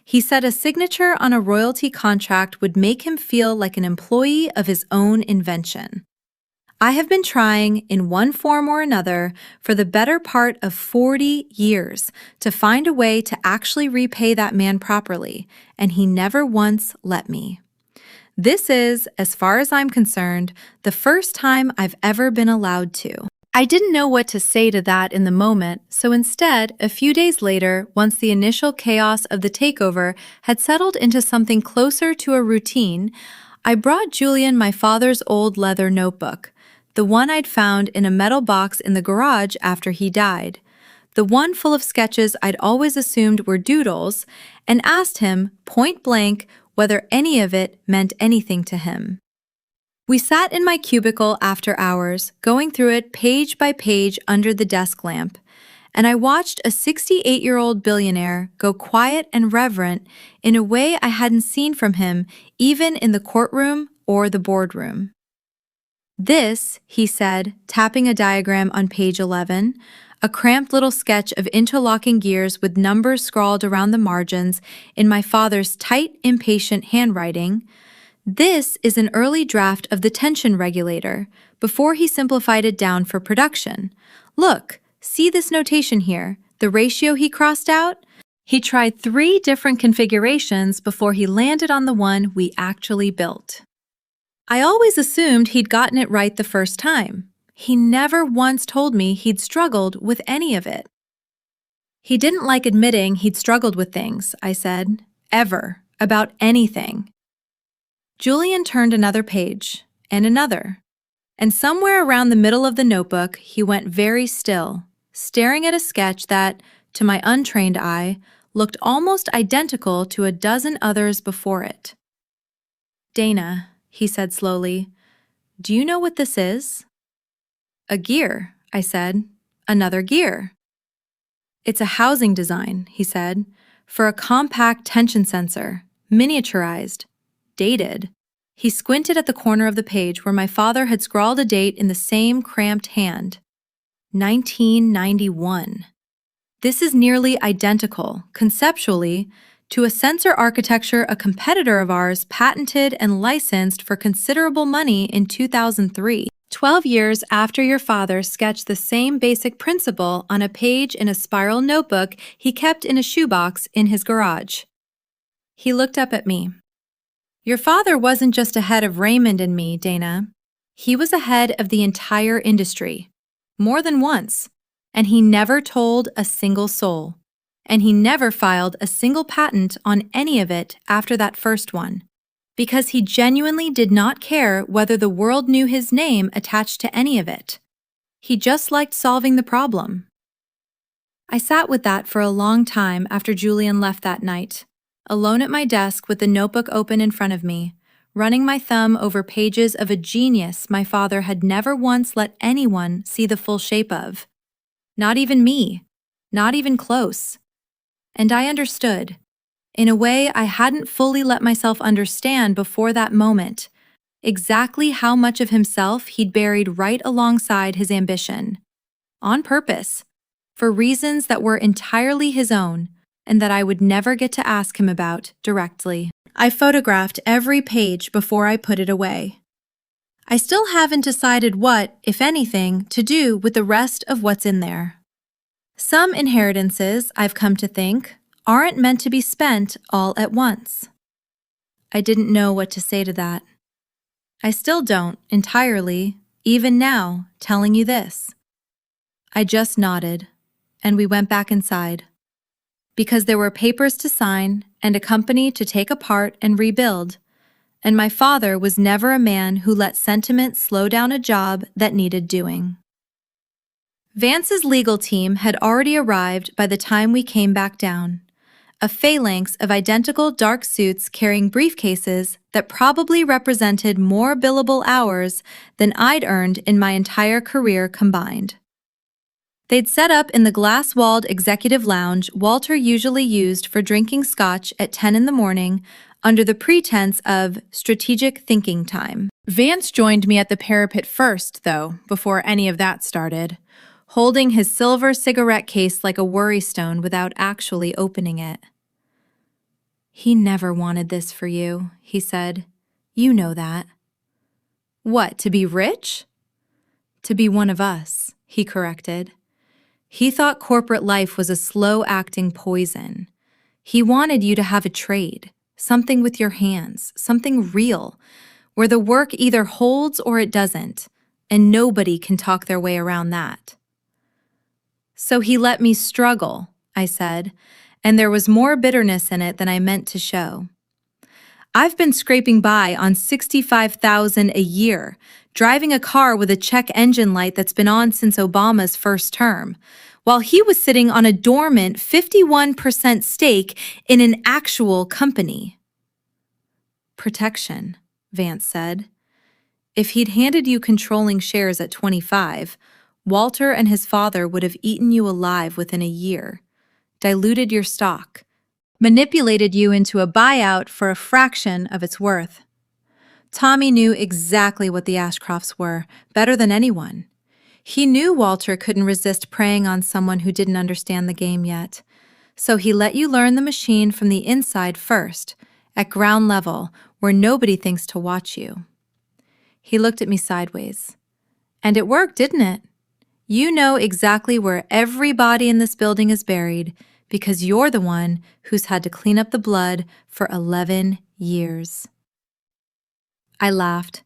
He said a signature on a royalty contract would make him feel like an employee of his own invention. I have been trying, in one form or another, for the better part of 40 years to find a way to actually repay that man properly, and he never once let me. This is, as far as I'm concerned, the first time I've ever been allowed to." I didn't know what to say to that in the moment, so instead, a few days later, once the initial chaos of the takeover had settled into something closer to a routine, I brought Julian my father's old leather notebook, the one I'd found in a metal box in the garage after he died, the one full of sketches I'd always assumed were doodles, and asked him, point blank, whether any of it meant anything to him. We sat in my cubicle after hours, going through it page by page under the desk lamp, and I watched a 68-year-old billionaire go quiet and reverent in a way I hadn't seen from him even in the courtroom or the boardroom. "This," he said, tapping a diagram on page 11, a cramped little sketch of interlocking gears with numbers scrawled around the margins in my father's tight, impatient handwriting, "This is an early draft of the tension regulator, before he simplified it down for production. Look, see this notation here, the ratio he crossed out? He tried 3 different configurations before he landed on the one we actually built. I always assumed he'd gotten it right the first time. He never once told me he'd struggled with any of it." He didn't like admitting he'd struggled with things, I said, ever, about anything. Julian turned another page, and another, and somewhere around the middle of the notebook, he went very still, staring at a sketch that, to my untrained eye, looked almost identical to a dozen others before it. "Dana," he said slowly, "do you know what this is?" A gear, I said. Another gear. It's a housing design, he said, for a compact tension sensor, miniaturized, dated. He squinted at the corner of the page where my father had scrawled a date in the same cramped hand. 1991. This is nearly identical, conceptually, to a sensor architecture a competitor of ours patented and licensed for considerable money in 2003. 12 years after your father sketched the same basic principle on a page in a spiral notebook he kept in a shoebox in his garage. He looked up at me. Your father wasn't just ahead of Raymond and me, Dana. He was ahead of the entire industry. More than once. And he never told a single soul. And he never filed a single patent on any of it after that first one. Because he genuinely did not care whether the world knew his name attached to any of it. He just liked solving the problem. I sat with that for a long time after Julian left that night, alone at my desk with the notebook open in front of me, running my thumb over pages of a genius my father had never once let anyone see the full shape of. Not even me, not even close. And I understood. In a way I hadn't fully let myself understand before that moment, exactly how much of himself he'd buried right alongside his ambition. On purpose, for reasons that were entirely his own and that I would never get to ask him about directly. I photographed every page before I put it away. I still haven't decided what, if anything, to do with the rest of what's in there. Some inheritances, I've come to think, aren't meant to be spent all at once. I didn't know what to say to that. I still don't, entirely, even now, telling you this. I just nodded, and we went back inside. Because there were papers to sign and a company to take apart and rebuild, and my father was never a man who let sentiment slow down a job that needed doing. Vance's legal team had already arrived by the time we came back down. A phalanx of identical dark suits carrying briefcases that probably represented more billable hours than I'd earned in my entire career combined. They'd set up in the glass-walled executive lounge Walter usually used for drinking scotch at 10 in the morning under the pretense of strategic thinking time. Vance joined me at the parapet first, though, before any of that started, holding his silver cigarette case like a worrystone without actually opening it. He never wanted this for you, he said. You know that. What, to be rich? To be one of us, he corrected. He thought corporate life was a slow-acting poison. He wanted you to have a trade, something with your hands, something real, where the work either holds or it doesn't, and nobody can talk their way around that. So he let me struggle, I said, and there was more bitterness in it than I meant to show. I've been scraping by on $65,000 a year, driving a car with a check engine light that's been on since Obama's first term, while he was sitting on a dormant 51% stake in an actual company. Protection, Vance said. If he'd handed you controlling shares at 25, Walter and his father would have eaten you alive within a year, diluted your stock, manipulated you into a buyout for a fraction of its worth. Tommy knew exactly what the Ashcrofts were, better than anyone. He knew Walter couldn't resist preying on someone who didn't understand the game yet. So he let you learn the machine from the inside first, at ground level, where nobody thinks to watch you. He looked at me sideways. And it worked, didn't it? You know exactly where everybody in this building is buried because you're the one who's had to clean up the blood for 11 years. I laughed.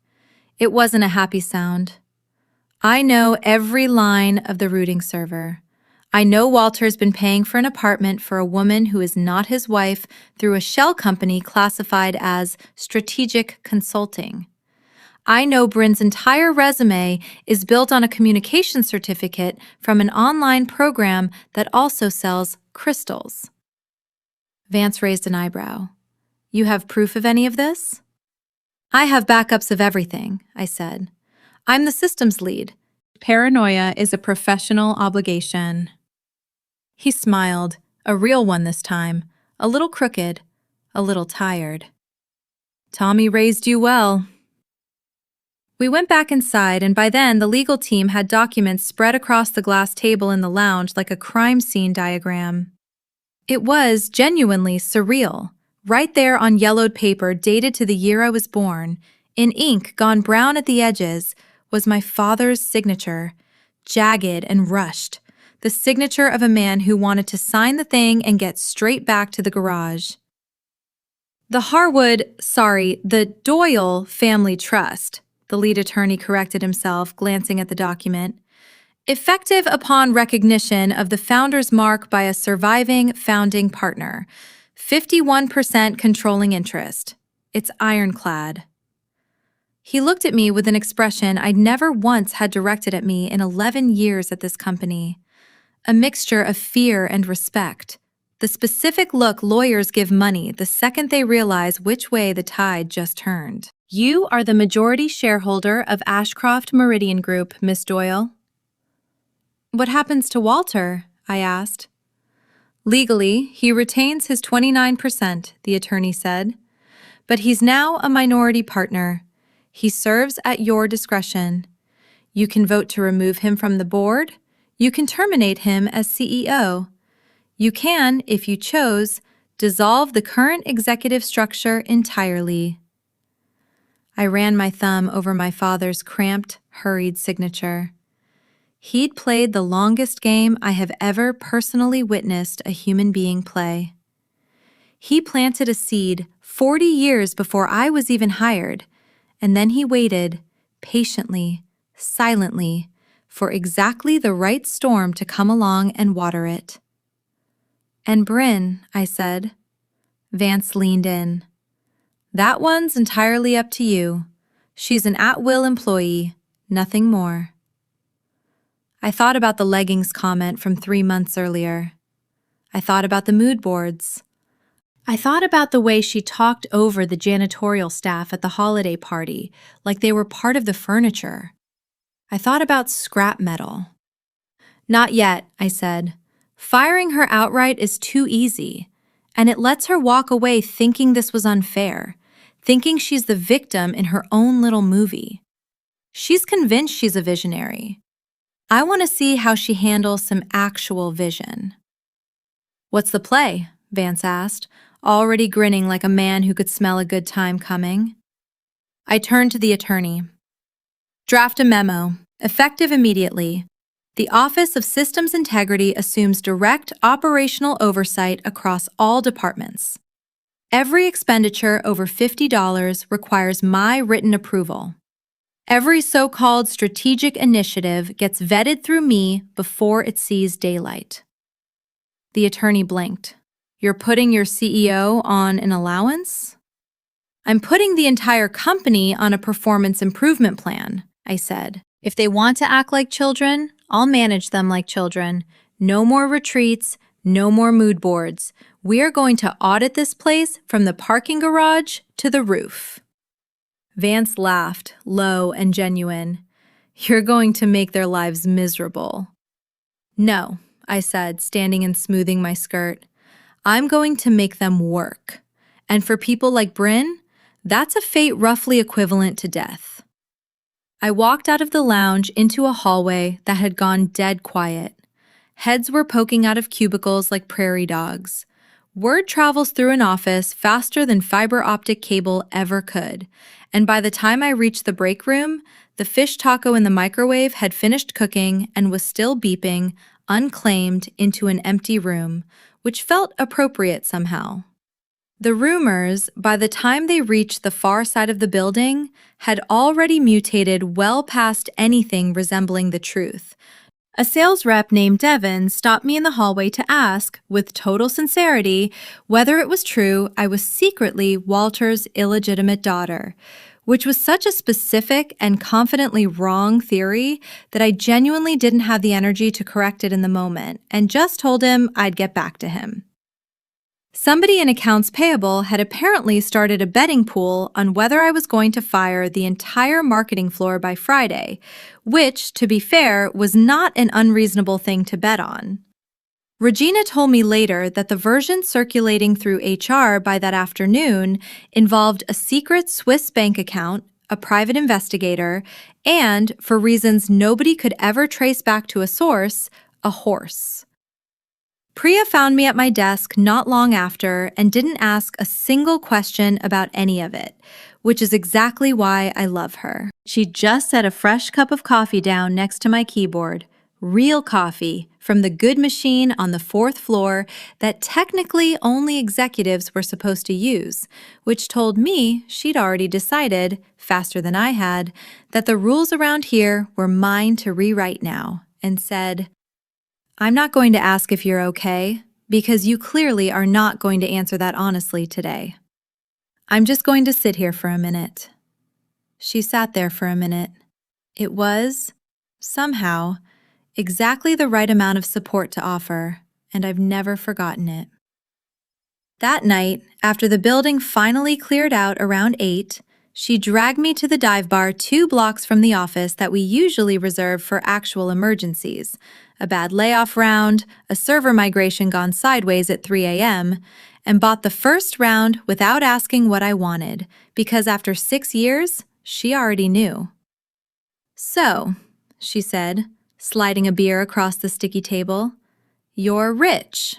It wasn't a happy sound. I know every line of the routing server. I know Walter's been paying for an apartment for a woman who is not his wife through a shell company classified as strategic consulting. I know Bryn's entire resume is built on a communication certificate from an online program that also sells crystals. Vance raised an eyebrow. You have proof of any of this? I have backups of everything, I said. I'm the systems lead. Paranoia is a professional obligation. He smiled, a real one this time, a little crooked, a little tired. Tommy raised you well. We went back inside, and by then the legal team had documents spread across the glass table in the lounge like a crime scene diagram. It was genuinely surreal. Right there on yellowed paper dated to the year I was born, in ink gone brown at the edges, was my father's signature, jagged and rushed, the signature of a man who wanted to sign the thing and get straight back to the garage. The Doyle Family Trust, the lead attorney corrected himself, glancing at the document. Effective upon recognition of the founder's mark by a surviving founding partner. 51% controlling interest. It's ironclad. He looked at me with an expression I'd never once had directed at me in 11 years at this company. A mixture of fear and respect. The specific look lawyers give money the second they realize which way the tide just turned. You are the majority shareholder of Ashcroft Meridian Group, Miss Doyle. What happens to Walter? I asked. Legally, he retains his 29%, the attorney said. But he's now a minority partner. He serves at your discretion. You can vote to remove him from the board. You can terminate him as CEO. You can, if you chose, dissolve the current executive structure entirely. I ran my thumb over my father's cramped, hurried signature. He'd played the longest game I have ever personally witnessed a human being play. He planted a seed 40 years before I was even hired, and then he waited, patiently, silently, for exactly the right storm to come along and water it. And Bryn, I said. Vance leaned in. That one's entirely up to you. She's an at-will employee, nothing more. I thought about the leggings comment from 3 months earlier. I thought about the mood boards. I thought about the way she talked over the janitorial staff at the holiday party, like they were part of the furniture. I thought about scrap metal. Not yet, I said. Firing her outright is too easy, and it lets her walk away thinking this was unfair, thinking she's the victim in her own little movie. She's convinced she's a visionary. I want to see how she handles some actual vision. What's the play? Vance asked, already grinning like a man who could smell a good time coming. I turned to the attorney. Draft a memo, effective immediately. The Office of Systems Integrity assumes direct operational oversight across all departments. Every expenditure over $50 requires my written approval. Every so-called strategic initiative gets vetted through me before it sees daylight. The attorney blinked. You're putting your CEO on an allowance? I'm putting the entire company on a performance improvement plan, I said. If they want to act like children, I'll manage them like children. No more retreats, no more mood boards. We are going to audit this place from the parking garage to the roof. Vance laughed, low and genuine. You're going to make their lives miserable. No, I said, standing and smoothing my skirt. I'm going to make them work. And for people like Bryn, that's a fate roughly equivalent to death. I walked out of the lounge into a hallway that had gone dead quiet. Heads were poking out of cubicles like prairie dogs. Word travels through an office faster than fiber optic cable ever could, and by the time I reached the break room, the fish taco in the microwave had finished cooking and was still beeping, unclaimed, into an empty room, which felt appropriate somehow. The rumors, by the time they reached the far side of the building, had already mutated well past anything resembling the truth. A sales rep named Devin stopped me in the hallway to ask, with total sincerity, whether it was true I was secretly Walter's illegitimate daughter, which was such a specific and confidently wrong theory that I genuinely didn't have the energy to correct it in the moment and just told him I'd get back to him. Somebody in accounts payable had apparently started a betting pool on whether I was going to fire the entire marketing floor by Friday, which, to be fair, was not an unreasonable thing to bet on. Regina told me later that the version circulating through HR by that afternoon involved a secret Swiss bank account, a private investigator, and, for reasons nobody could ever trace back to a source, a horse. Priya found me at my desk not long after and didn't ask a single question about any of it, which is exactly why I love her. She just set a fresh cup of coffee down next to my keyboard. Real coffee from the good machine on the 4th floor that technically only executives were supposed to use, which told me she'd already decided, faster than I had, that the rules around here were mine to rewrite now, and said, "I'm not going to ask if you're okay, because you clearly are not going to answer that honestly today. I'm just going to sit here for a minute." She sat there for a minute. It was, somehow, exactly the right amount of support to offer, and I've never forgotten it. That night, after the building finally cleared out around 8, she dragged me to the dive bar 2 blocks from the office that we usually reserve for actual emergencies, a bad layoff round, a server migration gone sideways at 3 a.m., and bought the first round without asking what I wanted, because after 6 years, she already knew. "So," she said, sliding a beer across the sticky table, "you're rich."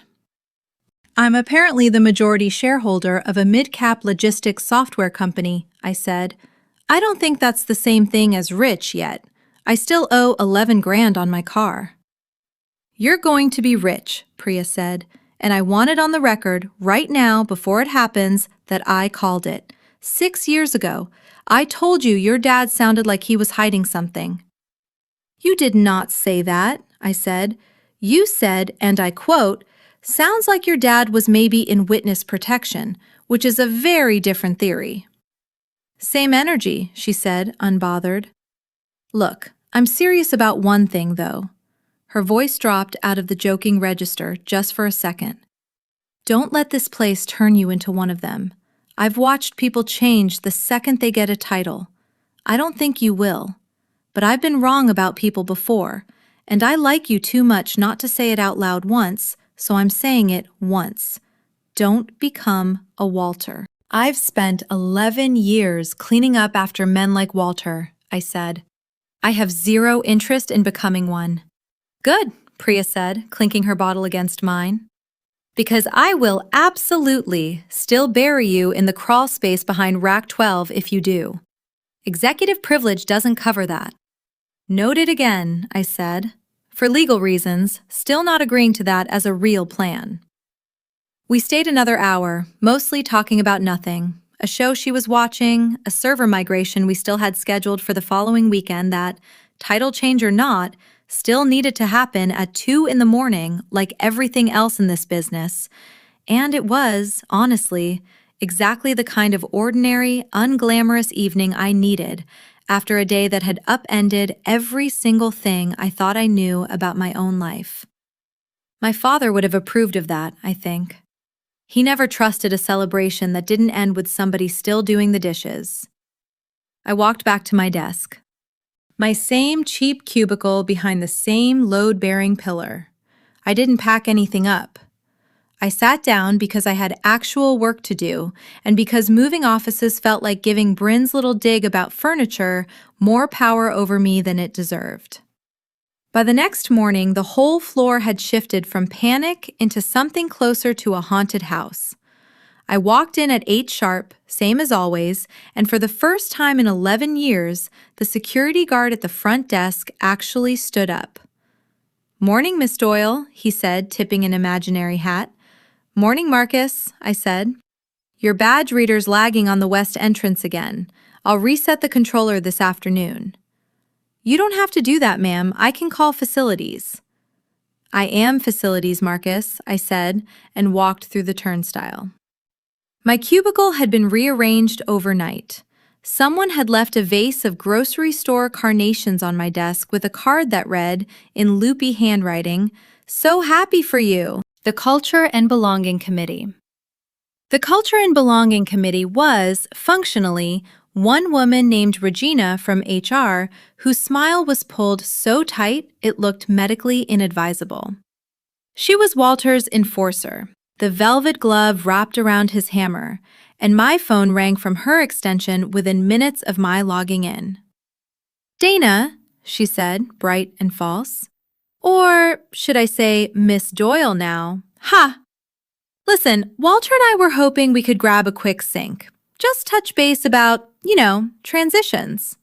"I'm apparently the majority shareholder of a mid-cap logistics software company," I said. "I don't think that's the same thing as rich yet. I still owe 11 grand on my car." "You're going to be rich," Priya said, "and I want it on the record right now before it happens that I called it. 6 years ago, I told you your dad sounded like he was hiding something." "You did not say that," I said. "You said, and I quote, 'Sounds like your dad was maybe in witness protection,' which is a very different theory." "Same energy," she said, unbothered. "Look, I'm serious about one thing, though." Her voice dropped out of the joking register just for a second. "Don't let this place turn you into one of them. I've watched people change the second they get a title. I don't think you will. But I've been wrong about people before, and I like you too much not to say it out loud once, so I'm saying it once. Don't become a Walter." "I've spent 11 years cleaning up after men like Walter," I said. "I have zero interest in becoming one." "Good," Priya said, clinking her bottle against mine. "Because I will absolutely still bury you in the crawl space behind rack 12 if you do. Executive privilege doesn't cover that." "Noted again," I said. For legal reasons, still not agreeing to that as a real plan. We stayed another hour, mostly talking about nothing. A show she was watching, a server migration we still had scheduled for the following weekend that, title change or not, still needed to happen at 2 in the morning like everything else in this business. And it was, honestly, exactly the kind of ordinary, unglamorous evening I needed after a day that had upended every single thing I thought I knew about my own life. My father would have approved of that, I think. He never trusted a celebration that didn't end with somebody still doing the dishes. I walked back to my desk. My same cheap cubicle behind the same load-bearing pillar. I didn't pack anything up. I sat down because I had actual work to do, and because moving offices felt like giving Bryn's little dig about furniture more power over me than it deserved. By the next morning, the whole floor had shifted from panic into something closer to a haunted house. I walked in at 8 sharp, same as always, and for the first time in 11 years, the security guard at the front desk actually stood up. "Morning, Miss Doyle," he said, tipping an imaginary hat. "Morning, Marcus," I said. "Your badge reader's lagging on the west entrance again. I'll reset the controller this afternoon." "You don't have to do that, ma'am. I can call facilities." "I am facilities, Marcus," I said, and walked through the turnstile. My cubicle had been rearranged overnight. Someone had left a vase of grocery store carnations on my desk with a card that read, in loopy handwriting, "So happy for you, the Culture and Belonging Committee." The Culture and Belonging Committee was, functionally, one woman named Regina from HR whose smile was pulled so tight it looked medically inadvisable. She was Walter's enforcer, the velvet glove wrapped around his hammer, and my phone rang from her extension within minutes of my logging in. "Dana," she said, bright and false. Or should I say Miss Doyle now? Ha! Listen, Walter and I were hoping we could grab a quick sync. Just touch base about, transitions.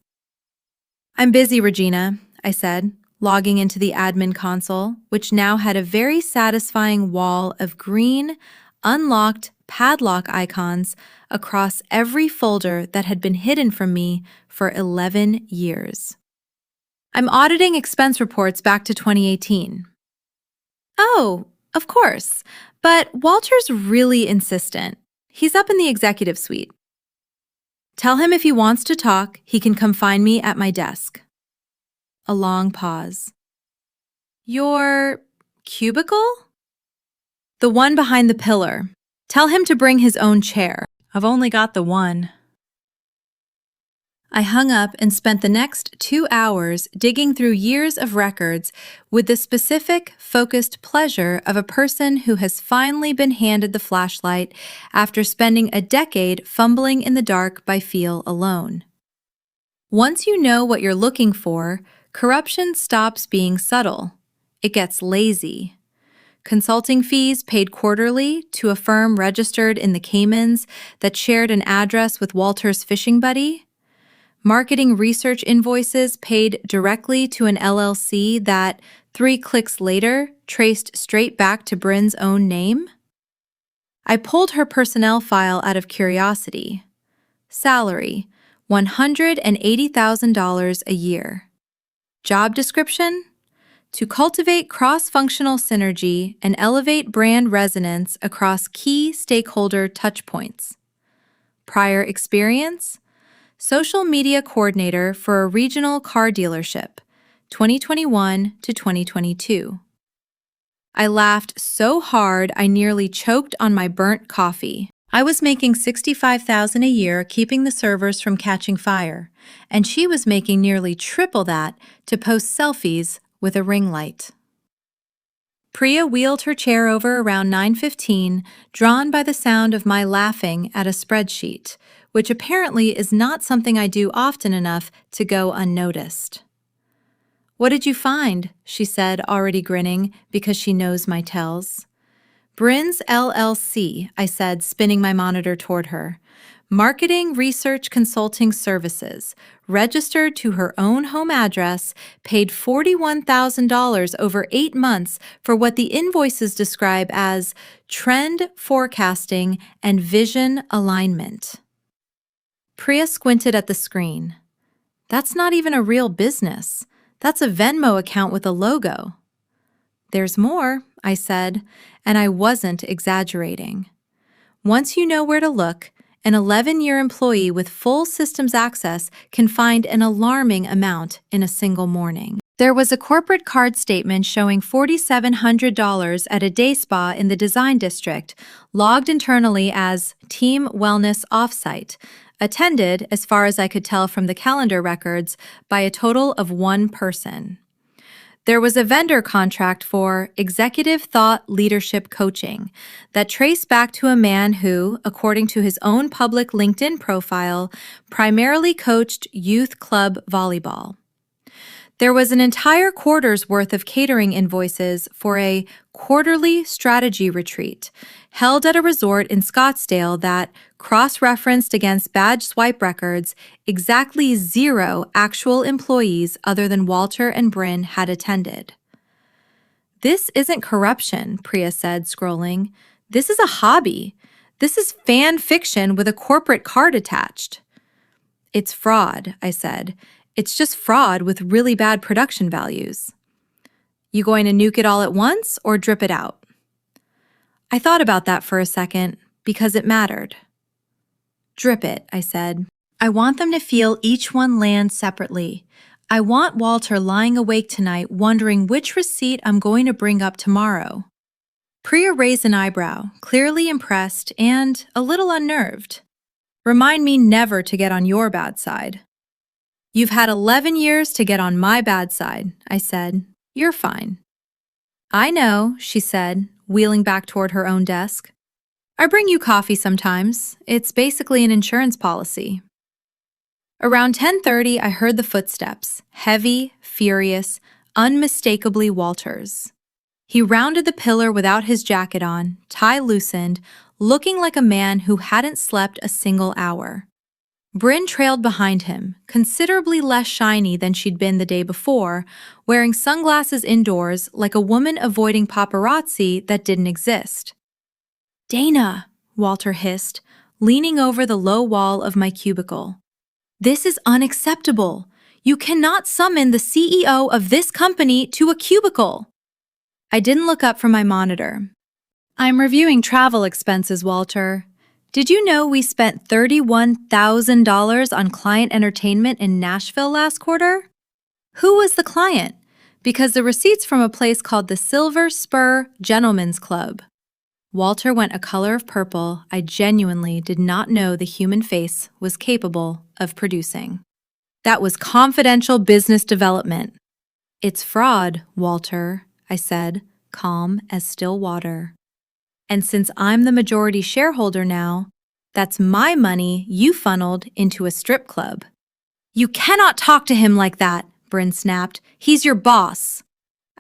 "I'm busy, Regina," I said, logging into the admin console, which now had a very satisfying wall of green, unlocked padlock icons across every folder that had been hidden from me for 11 years. "I'm auditing expense reports back to 2018. "Oh, of course, but Walter's really insistent. He's up in the executive suite. Tell him if he wants to talk, he can come find me at my desk." A long pause. "Your cubicle?" "The one behind the pillar. Tell him to bring his own chair. I've only got the one." I hung up and spent the next 2 hours digging through years of records with the specific, focused pleasure of a person who has finally been handed the flashlight after spending a decade fumbling in the dark by feel alone. Once you know what you're looking for, corruption stops being subtle. It gets lazy. Consulting fees paid quarterly to a firm registered in the Caymans that shared an address with Walter's fishing buddy. Marketing research invoices paid directly to an LLC that, 3 clicks later, traced straight back to Bryn's own name. I pulled her personnel file out of curiosity. Salary, $180,000 a year. Job description? To cultivate cross-functional synergy and elevate brand resonance across key stakeholder touchpoints. Prior experience? Social media coordinator for a regional car dealership, 2021 to 2022. I laughed so hard I nearly choked on my burnt coffee. I was making $65,000 a year keeping the servers from catching fire, and she was making nearly triple that to post selfies with a ring light. Priya wheeled her chair over around 9:15, drawn by the sound of my laughing at a spreadsheet, which apparently is not something I do often enough to go unnoticed. "What did you find?" she said, already grinning because she knows my tells. "Bryn's LLC," I said, spinning my monitor toward her. "Marketing Research Consulting Services, registered to her own home address, paid $41,000 over 8 months for what the invoices describe as trend forecasting and vision alignment." Priya squinted at the screen. "That's not even a real business. That's a Venmo account with a logo." "There's more," I said, and I wasn't exaggerating. Once you know where to look, an 11-year employee with full systems access can find an alarming amount in a single morning. There was a corporate card statement showing $4,700 at a day spa in the design district, logged internally as Team Wellness Offsite, attended, as far as I could tell from the calendar records, by a total of 1 person. There was a vendor contract for executive thought leadership coaching that traced back to a man who, according to his own public LinkedIn profile, primarily coached youth club volleyball. There was an entire quarter's worth of catering invoices for a quarterly strategy retreat held at a resort in Scottsdale that, cross-referenced against badge swipe records, exactly 0 actual employees other than Walter and Bryn had attended. "This isn't corruption," Priya said, scrolling. "This is a hobby. This is fan fiction with a corporate card attached." "It's fraud," I said. "It's just fraud with really bad production values." "You going to nuke it all at once or drip it out?" I thought about that for a second because it mattered. "Drip it," I said. "I want them to feel each one land separately. I want Walter lying awake tonight wondering which receipt I'm going to bring up tomorrow." Priya raised an eyebrow, clearly impressed and a little unnerved. Remind me never to get on your bad side. You've had 11 years to get on my bad side, I said. You're fine. I know, she said, wheeling back toward her own desk. I bring you coffee sometimes. It's basically an insurance policy. Around 10:30, I heard the footsteps, heavy, furious, unmistakably Walter's. He rounded the pillar without his jacket on, tie loosened, looking like a man who hadn't slept a single hour. Bryn trailed behind him, considerably less shiny than she'd been the day before, wearing sunglasses indoors like a woman avoiding paparazzi that didn't exist. Dana, Walter hissed, leaning over the low wall of my cubicle. This is unacceptable. You cannot summon the CEO of this company to a cubicle. I didn't look up from my monitor. I'm reviewing travel expenses, Walter. Did you know we spent $31,000 on client entertainment in Nashville last quarter? Who was the client? Because the receipt's from a place called the Silver Spur Gentlemen's Club. Walter went a color of purple I genuinely did not know the human face was capable of producing. That was confidential business development. It's fraud, Walter, I said, calm as still water. And since I'm the majority shareholder now, that's my money you funneled into a strip club. You cannot talk to him like that, Bryn snapped. He's your boss.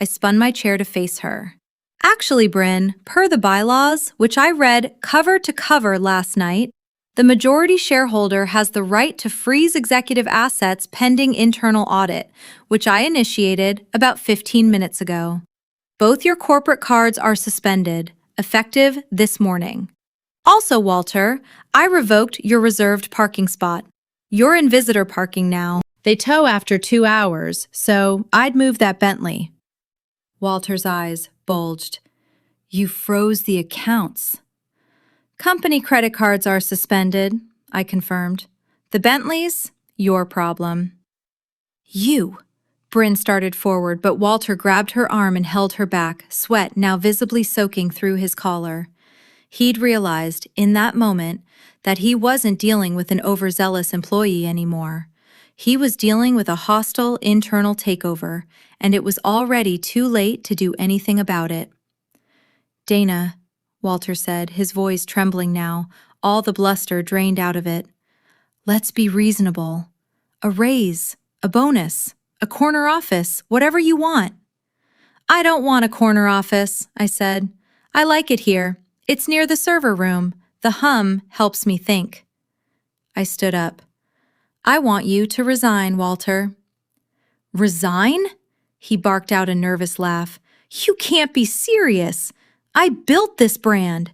I spun my chair to face her. Actually, Bryn, per the bylaws, which I read cover to cover last night, the majority shareholder has the right to freeze executive assets pending internal audit, which I initiated about 15 minutes ago. Both your corporate cards are suspended, effective this morning. Also, Walter, I revoked your reserved parking spot. You're in visitor parking now. They tow after 2 hours, so I'd move that Bentley. Walter's eyes bulged. You froze the accounts. Company credit cards are suspended, I confirmed. The Bentleys, your problem. You. Bryn started forward, but Walter grabbed her arm and held her back, sweat now visibly soaking through his collar. He'd realized, in that moment, that he wasn't dealing with an overzealous employee anymore. He was dealing with a hostile internal takeover, and it was already too late to do anything about it. Dana, Walter said, his voice trembling now, all the bluster drained out of it. Let's be reasonable. A raise, a bonus, a corner office, whatever you want. I don't want a corner office, I said. I like it here. It's near the server room. The hum helps me think. I stood up. I want you to resign, Walter. Resign? He barked out a nervous laugh. You can't be serious. I built this brand.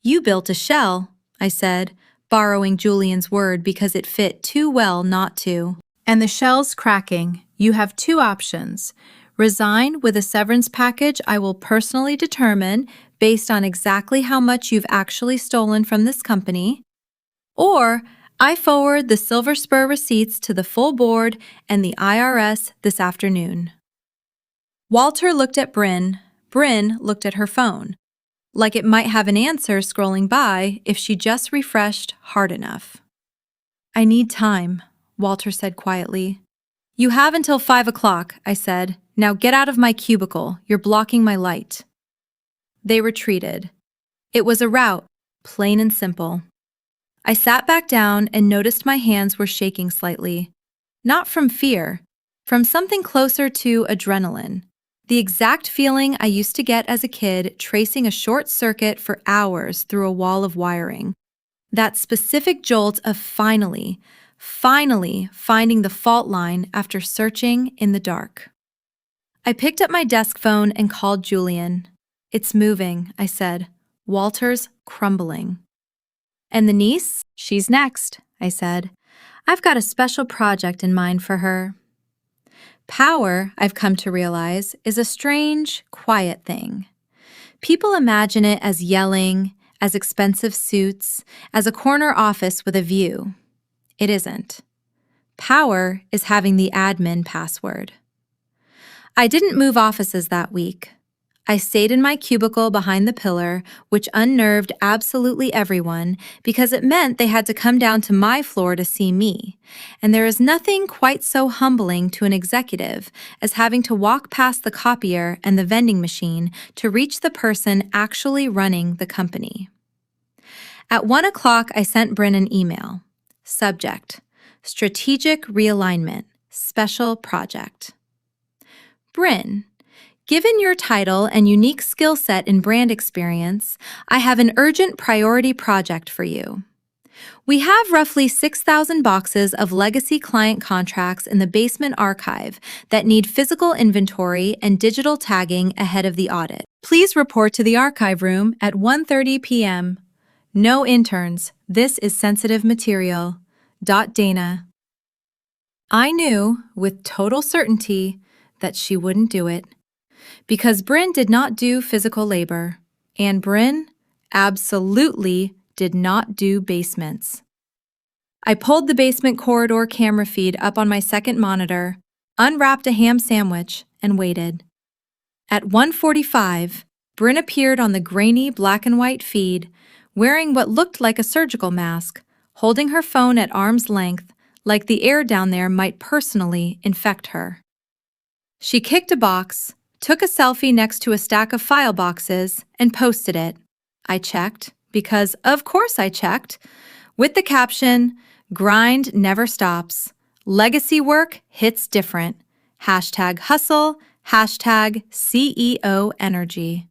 You built a shell, I said, borrowing Julian's word because it fit too well not to. And the shell's cracking. You have 2 options. Resign with a severance package I will personally determine based on exactly how much you've actually stolen from this company, or I forward the Silver Spur receipts to the full board and the IRS this afternoon. Walter looked at Bryn. Bryn looked at her phone, like it might have an answer scrolling by if she just refreshed hard enough. I need time, Walter said quietly. You have until 5 o'clock, I said. Now get out of my cubicle. You're blocking my light. They retreated. It was a rout, plain and simple. I sat back down and noticed my hands were shaking slightly. Not from fear, from something closer to adrenaline. The exact feeling I used to get as a kid tracing a short circuit for hours through a wall of wiring. That specific jolt of finally finding the fault line after searching in the dark. I picked up my desk phone and called Julian. It's moving, I said. Walter's crumbling. And the niece? She's next, I said. I've got a special project in mind for her. Power, I've come to realize, is a strange, quiet thing. People imagine it as yelling, as expensive suits, as a corner office with a view. It isn't. Power is having the admin password. I didn't move offices that week. I stayed in my cubicle behind the pillar, which unnerved absolutely everyone because it meant they had to come down to my floor to see me. And there is nothing quite so humbling to an executive as having to walk past the copier and the vending machine to reach the person actually running the company. At 1 o'clock, I sent Bryn an email. Subject: Strategic Realignment, Special Project. Bryn, given your title and unique skill set in brand experience, I have an urgent priority project for you. We have roughly 6,000 boxes of legacy client contracts in the basement archive that need physical inventory and digital tagging ahead of the audit. Please report to the archive room at 1:30 p.m. No interns. This is sensitive material. Dana. I knew, with total certainty, that she wouldn't do it. Because Bryn did not do physical labor, and Bryn absolutely did not do basements. I pulled the basement corridor camera feed up on my second monitor, unwrapped a ham sandwich, and waited. At 1:45, Bryn appeared on the grainy black and white feed, wearing what looked like a surgical mask, holding her phone at arm's length, like the air down there might personally infect her. She kicked a box, took a selfie next to a stack of file boxes, and posted it. I checked, because of course I checked, with the caption, "Grind never stops. Legacy work hits different. #hustle, #CEO energy."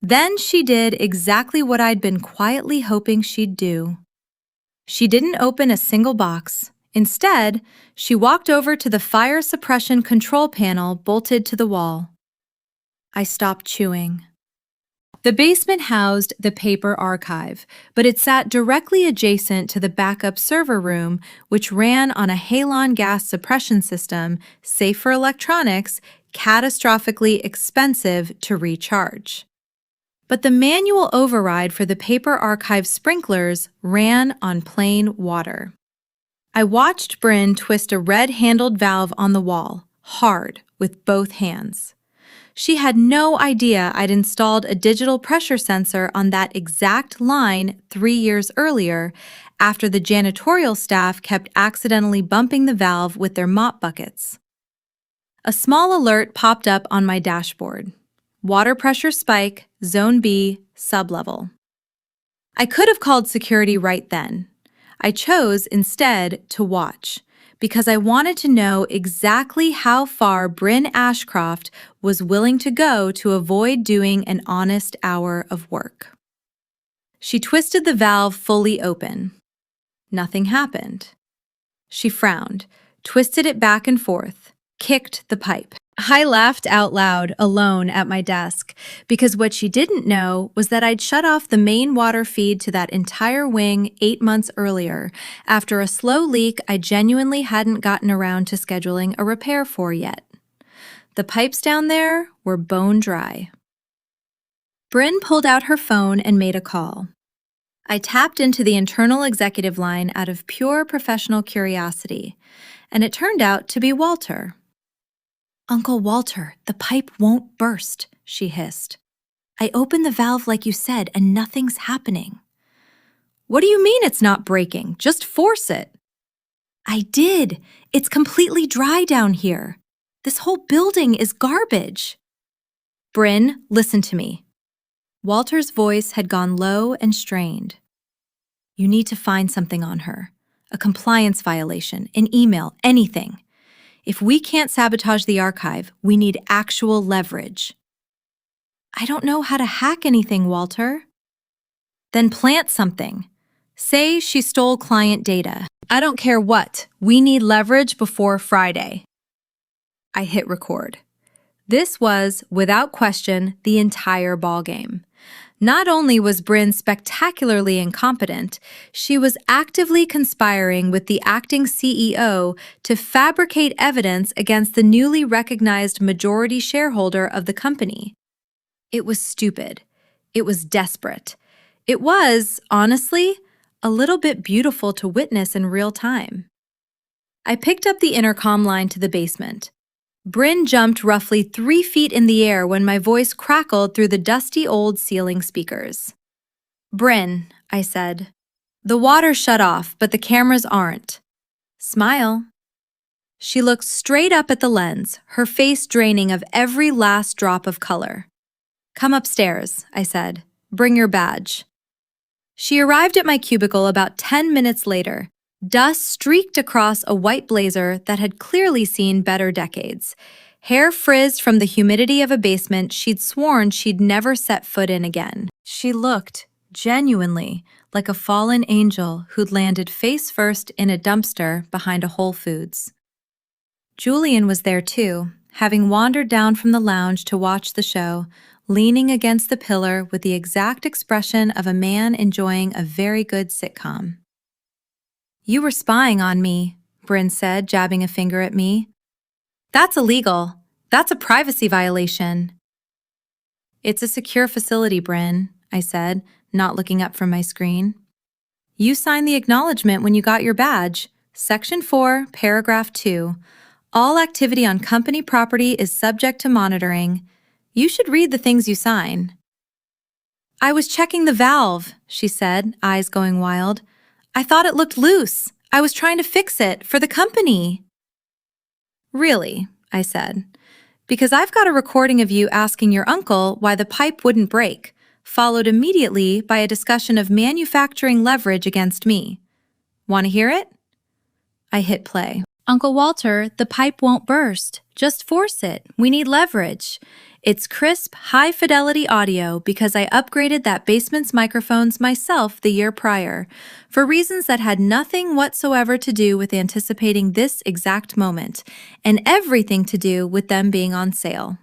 Then she did exactly what I'd been quietly hoping she'd do. She didn't open a single box. Instead, she walked over to the fire suppression control panel bolted to the wall. I stopped chewing. The basement housed the paper archive, but it sat directly adjacent to the backup server room, which ran on a halon gas suppression system, safe for electronics, catastrophically expensive to recharge. But the manual override for the paper archive sprinklers ran on plain water. I watched Bryn twist a red-handled valve on the wall, hard, with both hands. She had no idea I'd installed a digital pressure sensor on that exact line 3 years earlier, after the janitorial staff kept accidentally bumping the valve with their mop buckets. A small alert popped up on my dashboard. Water pressure spike, Zone B, sublevel. I could have called security right then. I chose instead to watch, because I wanted to know exactly how far Bryn Ashcroft was willing to go to avoid doing an honest hour of work. She twisted the valve fully open. Nothing happened. She frowned, twisted it back and forth, kicked the pipe. I laughed out loud, alone at my desk, because what she didn't know was that I'd shut off the main water feed to that entire wing 8 months earlier, after a slow leak I genuinely hadn't gotten around to scheduling a repair for yet. The pipes down there were bone dry. Bryn pulled out her phone and made a call. I tapped into the internal executive line out of pure professional curiosity, and it turned out to be Walter. "Uncle Walter, the pipe won't burst," she hissed. "I opened the valve like you said, and nothing's happening." "What do you mean it's not breaking? Just force it." "I did. It's completely dry down here. This whole building is garbage." "Bryn, listen to me." Walter's voice had gone low and strained. "You need to find something on her. A compliance violation, an email, anything. If we can't sabotage the archive, we need actual leverage." "I don't know how to hack anything, Walter." "Then plant something. Say she stole client data. I don't care what. We need leverage before Friday." I hit record. This was, without question, the entire ballgame. Not only was Bryn spectacularly incompetent, she was actively conspiring with the acting CEO to fabricate evidence against the newly recognized majority shareholder of the company. It was stupid. It was desperate. It was, honestly, a little bit beautiful to witness in real time. I picked up the intercom line to the basement. Bryn jumped roughly 3 feet in the air when my voice crackled through the dusty old ceiling speakers. "Bryn," I said. "The water's shut off, but the cameras aren't. Smile." She looked straight up at the lens, her face draining of every last drop of color. "Come upstairs," I said. "Bring your badge." She arrived at my cubicle about 10 minutes later. Dust streaked across a white blazer that had clearly seen better decades. Hair frizzed from the humidity of a basement she'd sworn she'd never set foot in again. She looked, genuinely, like a fallen angel who'd landed face first in a dumpster behind a Whole Foods. Julian was there too, having wandered down from the lounge to watch the show, leaning against the pillar with the exact expression of a man enjoying a very good sitcom. "You were spying on me," Bryn said, jabbing a finger at me. "That's illegal. That's a privacy violation." "It's a secure facility, Bryn," I said, not looking up from my screen. "You signed the acknowledgement when you got your badge. Section 4, paragraph 2. All activity on company property is subject to monitoring. You should read the things you sign." "I was checking the valve," she said, eyes going wild. "I thought it looked loose. I was trying to fix it for the company." "Really?" I said. "Because I've got a recording of you asking your uncle why the pipe wouldn't break, followed immediately by a discussion of manufacturing leverage against me. Want to hear it?" I hit play. "Uncle Walter, the pipe won't burst. Just force it. We need leverage. It's crisp, high-fidelity audio because I upgraded that basement's microphones myself the year prior, for reasons that had nothing whatsoever to do with anticipating this exact moment, and everything to do with them being on sale."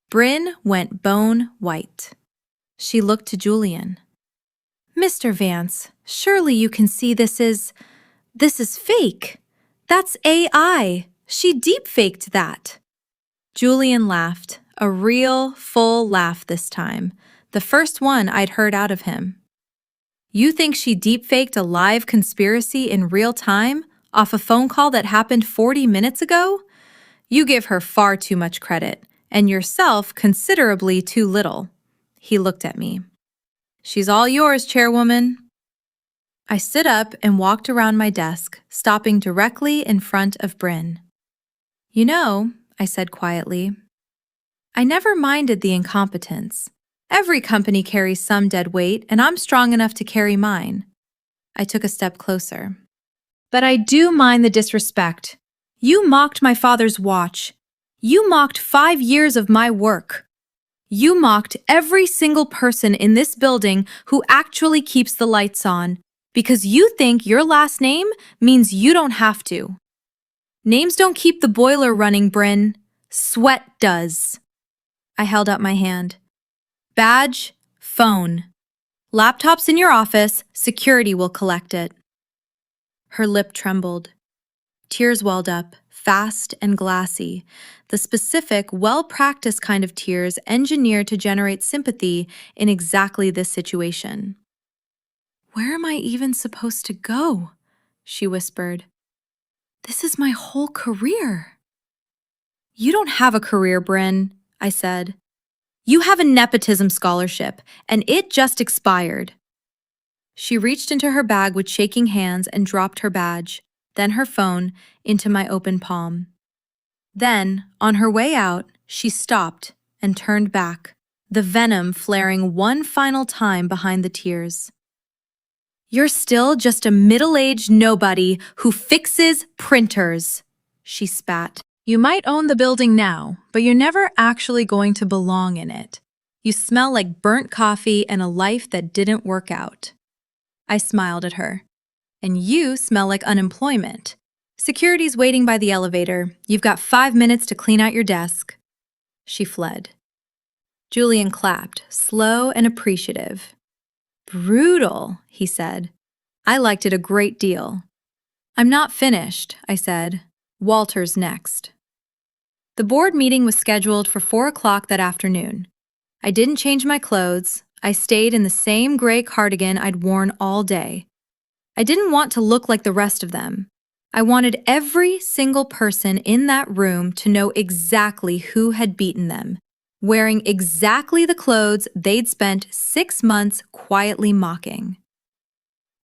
Bryn went bone white. She looked to Julian. "Mr. Vance, surely you can see this is fake. That's AI. She deep-faked that." Julian laughed, a real, full laugh this time, the first one I'd heard out of him. "You think she deep-faked a live conspiracy in real time, off a phone call that happened 40 minutes ago? You give her far too much credit, and yourself considerably too little." He looked at me. "She's all yours, chairwoman." I stood up and walked around my desk, stopping directly in front of Bryn. "You know," I said quietly, "I never minded the incompetence. Every company carries some dead weight, and I'm strong enough to carry mine." I took a step closer. "But I do mind the disrespect. You mocked my father's watch. You mocked 5 years of my work. You mocked every single person in this building who actually keeps the lights on, because you think your last name means you don't have to. Names don't keep the boiler running, Bryn. Sweat does." I held up my hand. "Badge, phone. Laptop's in your office, security will collect it." Her lip trembled. Tears welled up, fast and glassy, the specific, well-practiced kind of tears engineered to generate sympathy in exactly this situation. "Where am I even supposed to go?" she whispered. "This is my whole career." "You don't have a career, Bryn," I said. "You have a nepotism scholarship, and it just expired." She reached into her bag with shaking hands and dropped her badge, then her phone, into my open palm. Then, on her way out, she stopped and turned back, the venom flaring one final time behind the tears. "You're still just a middle-aged nobody who fixes printers," she spat. "You might own the building now, but you're never actually going to belong in it. You smell like burnt coffee and a life that didn't work out." I smiled at her. "And you smell like unemployment. Security's waiting by the elevator. You've got 5 minutes to clean out your desk." She fled. Julian clapped, slow and appreciative. "Brutal," he said. "I liked it a great deal." "I'm not finished," I said. "Walter's next." The board meeting was scheduled for 4 o'clock that afternoon. I didn't change my clothes. I stayed in the same gray cardigan I'd worn all day. I didn't want to look like the rest of them. I wanted every single person in that room to know exactly who had beaten them, wearing exactly the clothes they'd spent 6 months quietly mocking.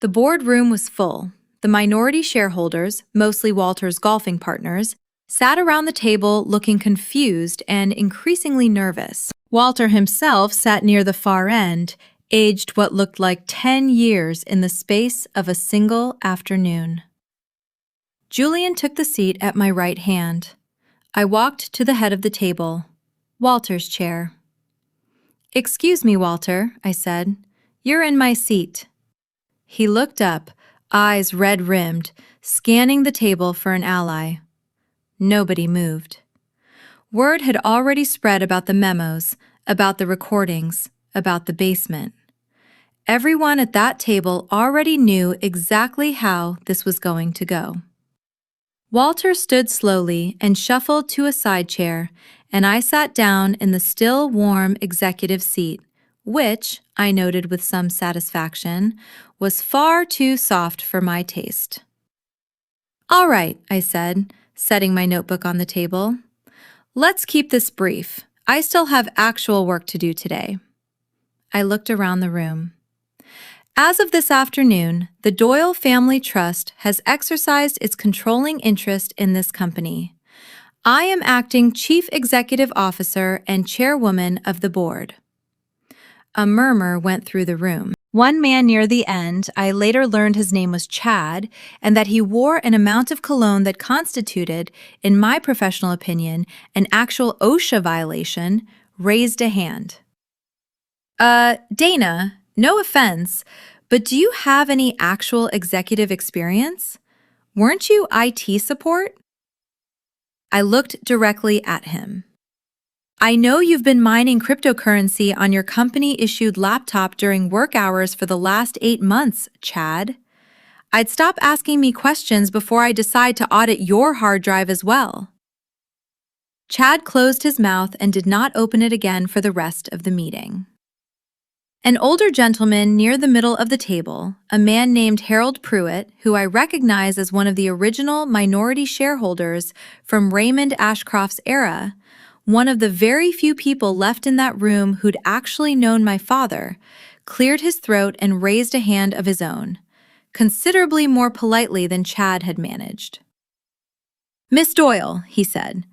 The boardroom was full. The minority shareholders, mostly Walter's golfing partners, sat around the table looking confused and increasingly nervous. Walter himself sat near the far end, aged what looked like 10 years in the space of a single afternoon. Julian took the seat at my right hand. I walked to the head of the table, Walter's chair. "Excuse me, Walter," I said. "You're in my seat." He looked up, eyes red-rimmed, scanning the table for an ally. Nobody moved. Word had already spread about the memos, about the recordings, about the basement. Everyone at that table already knew exactly how this was going to go. Walter stood slowly and shuffled to a side chair, and I sat down in the still warm executive seat, which, I noted with some satisfaction, was far too soft for my taste. "All right," I said, setting my notebook on the table. "Let's keep this brief. I still have actual work to do today." I looked around the room. As of this afternoon, the Doyle Family Trust has exercised its controlling interest in this company. I am acting Chief Executive Officer and Chairwoman of the board. A murmur went through the room. One man near the end, I later learned his name was Chad, and that he wore an amount of cologne that constituted, in my professional opinion, an actual OSHA violation, raised a hand. Dana, no offense, but do you have any actual executive experience? Weren't you IT support?" I looked directly at him. "I know you've been mining cryptocurrency on your company-issued laptop during work hours for the last 8 months, Chad. I'd stop asking me questions before I decide to audit your hard drive as well." Chad closed his mouth and did not open it again for the rest of the meeting. An older gentleman near the middle of the table, a man named Harold Pruitt, who I recognize as one of the original minority shareholders from Raymond Ashcroft's era, one of the very few people left in that room who'd actually known my father, cleared his throat and raised a hand of his own, considerably more politely than Chad had managed. "Miss Doyle," he said,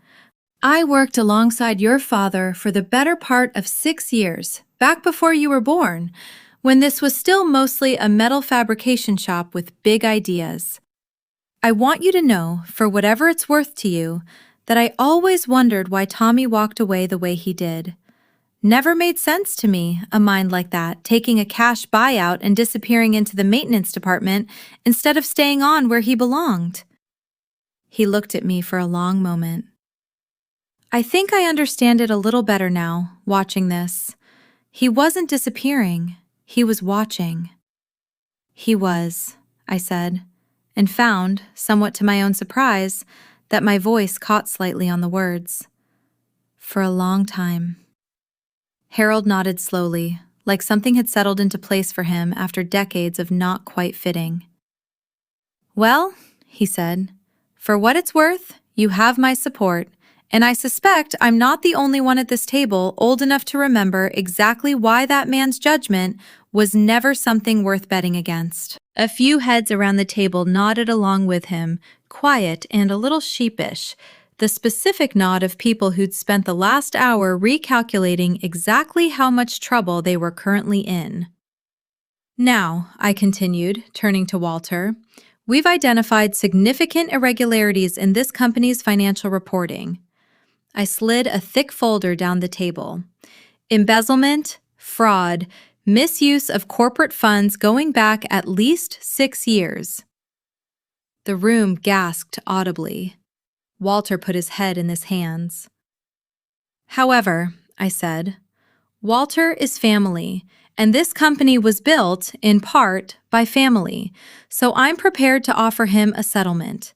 "I worked alongside your father for the better part of 6 years, back before you were born, when this was still mostly a metal fabrication shop with big ideas. I want you to know, for whatever it's worth to you, that I always wondered why Tommy walked away the way he did. Never made sense to me, a mind like that, taking a cash buyout and disappearing into the maintenance department instead of staying on where he belonged." He looked at me for a long moment. "I think I understand it a little better now, watching this. He wasn't disappearing, he was watching." "He was," I said, and found, somewhat to my own surprise, that my voice caught slightly on the words. "For a long time." Harold nodded slowly, like something had settled into place for him after decades of not quite fitting. "Well," he said, "for what it's worth, you have my support, and I suspect I'm not the only one at this table old enough to remember exactly why that man's judgment was never something worth betting against." A few heads around the table nodded along with him, quiet and a little sheepish, the specific nod of people who'd spent the last hour recalculating exactly how much trouble they were currently in. "Now," I continued, turning to Walter, "we've identified significant irregularities in this company's financial reporting." I slid a thick folder down the table. "Embezzlement, fraud, misuse of corporate funds going back at least 6 years." The room gasped audibly. Walter put his head in his hands. "However," I said, "Walter is family, and this company was built, in part, by family, so I'm prepared to offer him a settlement.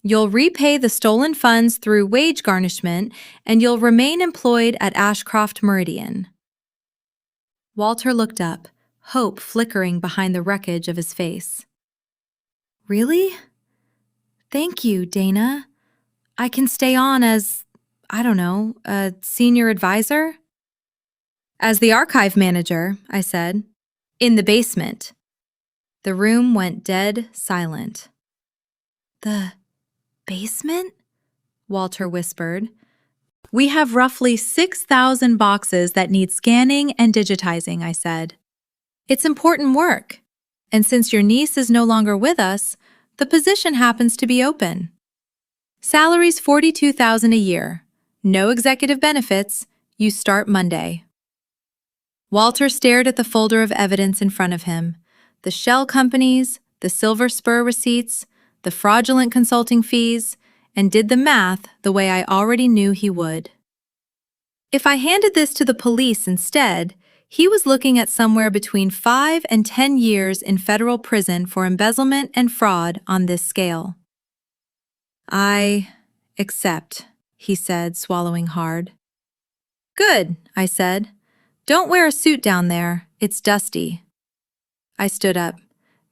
You'll repay the stolen funds through wage garnishment, and you'll remain employed at Ashcroft Meridian." Walter looked up, hope flickering behind the wreckage of his face. "Really? Thank you, Dana. I can stay on as, I don't know, a senior advisor? As the archive manager, I said. In the basement. The room went dead silent. The basement? Walter whispered. We have roughly 6,000 boxes that need scanning and digitizing, I said. It's important work. And since your niece is no longer with us, the position happens to be open. Salary's $42,000 a year. No executive benefits. You start Monday. Walter stared at the folder of evidence in front of him. The shell companies, the silver spur receipts, the fraudulent consulting fees, and did the math the way I already knew he would. If I handed this to the police instead, he was looking at somewhere between 5 and 10 years in federal prison for embezzlement and fraud on this scale. I accept, he said, swallowing hard. Good, I said. Don't wear a suit down there. It's dusty. I stood up.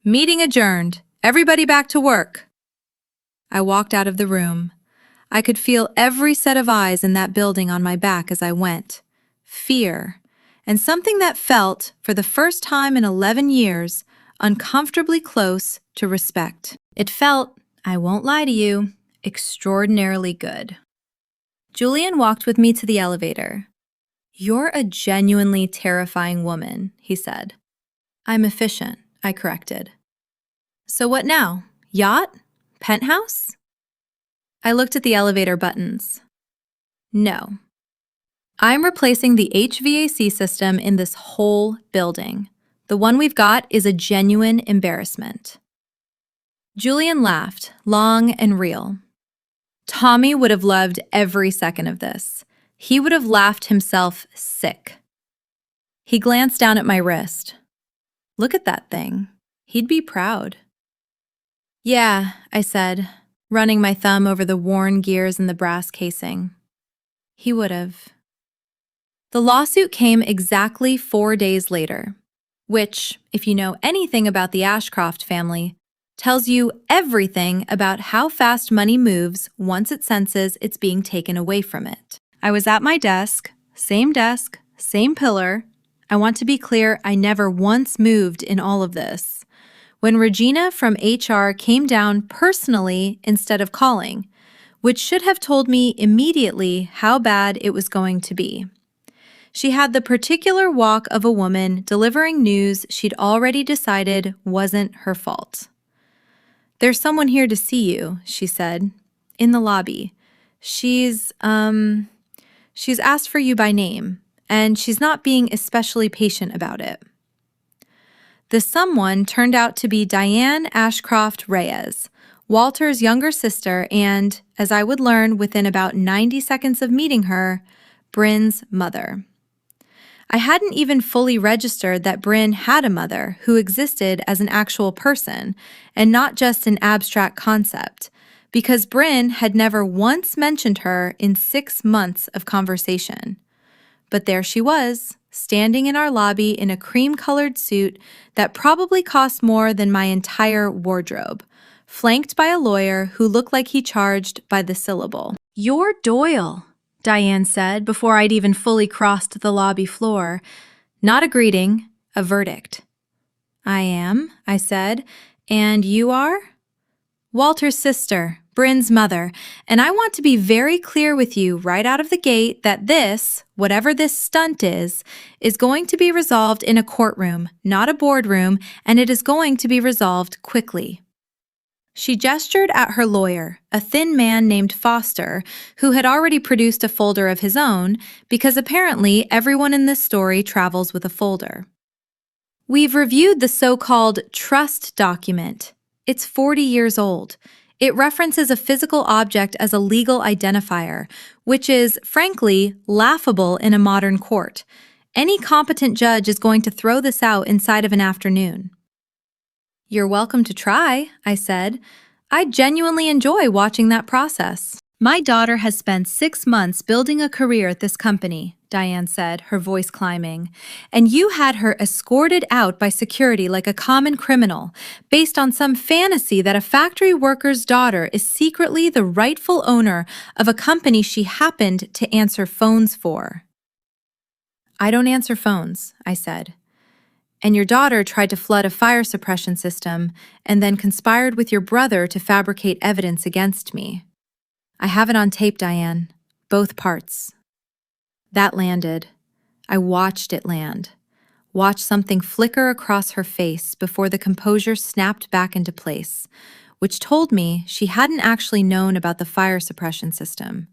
Meeting adjourned. Everybody back to work. I walked out of the room. I could feel every set of eyes in that building on my back as I went. Fear, and something that felt, for the first time in 11 years, uncomfortably close to respect. It felt, I won't lie to you, extraordinarily good. Julian walked with me to the elevator. You're a genuinely terrifying woman, he said. I'm efficient, I corrected. So what now? Yacht? Penthouse? I looked at the elevator buttons. No. I'm replacing the HVAC system in this whole building. The one we've got is a genuine embarrassment. Julian laughed, long and real. Tommy would have loved every second of this. He would have laughed himself sick. He glanced down at my wrist. Look at that thing. He'd be proud. Yeah, I said, running my thumb over the worn gears in the brass casing. He would have. The lawsuit came exactly 4 days later, which, if you know anything about the Ashcroft family, tells you everything about how fast money moves once it senses it's being taken away from it. I was at my desk, same pillar. I want to be clear, I never once moved in all of this. When Regina from HR came down personally instead of calling, which should have told me immediately how bad it was going to be. She had the particular walk of a woman delivering news she'd already decided wasn't her fault. There's someone here to see you, she said, in the lobby. She's asked for you by name, and she's not being especially patient about it. The someone turned out to be Diane Ashcroft Reyes, Walter's younger sister and, as I would learn within about 90 seconds of meeting her, Bryn's mother. I hadn't even fully registered that Bryn had a mother who existed as an actual person and not just an abstract concept, because Bryn had never once mentioned her in 6 months of conversation. But there she was, standing in our lobby in a cream-colored suit that probably cost more than my entire wardrobe, flanked by a lawyer who looked like he charged by the syllable. You're Doyle, Diane said before I'd even fully crossed the lobby floor. Not a greeting, a verdict. I am, I said, and you are? Walter's sister, Bryn's mother, and I want to be very clear with you right out of the gate that this, whatever this stunt is going to be resolved in a courtroom, not a boardroom, and it is going to be resolved quickly. She gestured at her lawyer, a thin man named Foster, who had already produced a folder of his own, because apparently everyone in this story travels with a folder. We've reviewed the so-called trust document. It's 40 years old. It references a physical object as a legal identifier, which is, frankly, laughable in a modern court. Any competent judge is going to throw this out inside of an afternoon. You're welcome to try, I said. I genuinely enjoy watching that process. My daughter has spent 6 months building a career at this company, Diane said, her voice climbing, and you had her escorted out by security like a common criminal, based on some fantasy that a factory worker's daughter is secretly the rightful owner of a company she happened to answer phones for. I don't answer phones, I said. And your daughter tried to flood a fire suppression system and then conspired with your brother to fabricate evidence against me. I have it on tape, Diane. Both parts. That landed. I watched it land. Watched something flicker across her face before the composure snapped back into place, which told me she hadn't actually known about the fire suppression system,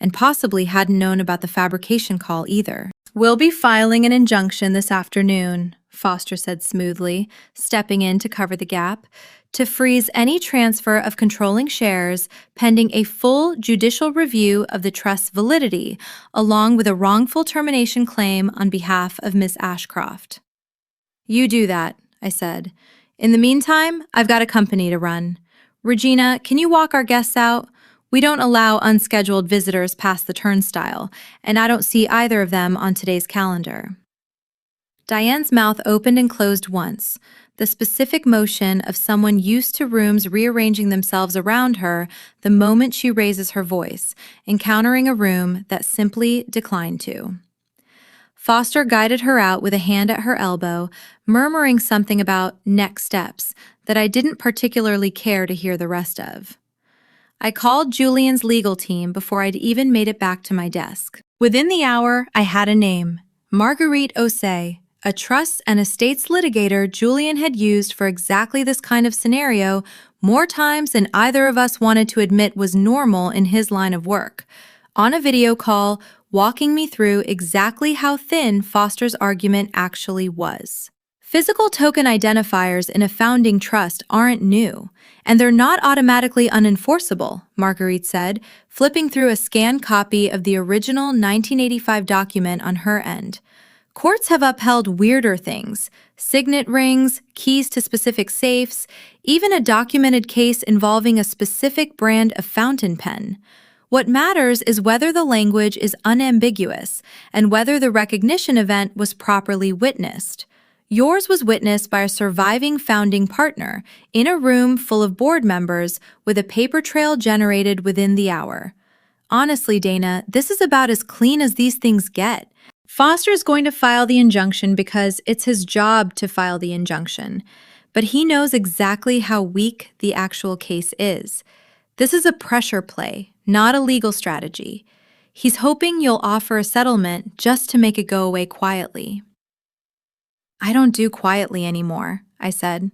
and possibly hadn't known about the fabrication call either. We'll be filing an injunction this afternoon, Foster said smoothly, stepping in to cover the gap, to freeze any transfer of controlling shares pending a full judicial review of the trust's validity, along with a wrongful termination claim on behalf of Miss Ashcroft. You do that, I said. In the meantime, I've got a company to run. Regina, can you walk our guests out? We don't allow unscheduled visitors past the turnstile, and I don't see either of them on today's calendar. Diane's mouth opened and closed once, the specific motion of someone used to rooms rearranging themselves around her the moment she raises her voice, encountering a room that simply declined to. Foster guided her out with a hand at her elbow, murmuring something about next steps that I didn't particularly care to hear the rest of. I called Julian's legal team before I'd even made it back to my desk. Within the hour, I had a name, Marguerite Osei, a trusts and estates litigator Julian had used for exactly this kind of scenario more times than either of us wanted to admit was normal in his line of work, on a video call, walking me through exactly how thin Foster's argument actually was. Physical token identifiers in a founding trust aren't new, and they're not automatically unenforceable, Marguerite said, flipping through a scanned copy of the original 1985 document on her end. Courts have upheld weirder things, signet rings, keys to specific safes, even a documented case involving a specific brand of fountain pen. What matters is whether the language is unambiguous and whether the recognition event was properly witnessed. Yours was witnessed by a surviving founding partner in a room full of board members with a paper trail generated within the hour. Honestly, Dana, this is about as clean as these things get. Foster's going to file the injunction because it's his job to file the injunction, but he knows exactly how weak the actual case is. This is a pressure play, not a legal strategy. He's hoping you'll offer a settlement just to make it go away quietly. I don't do quietly anymore, I said.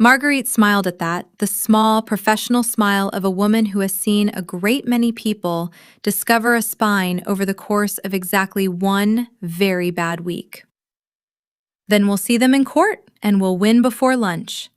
Marguerite smiled at that, the small, professional smile of a woman who has seen a great many people discover a spine over the course of exactly one very bad week. Then we'll see them in court, and we'll win before lunch.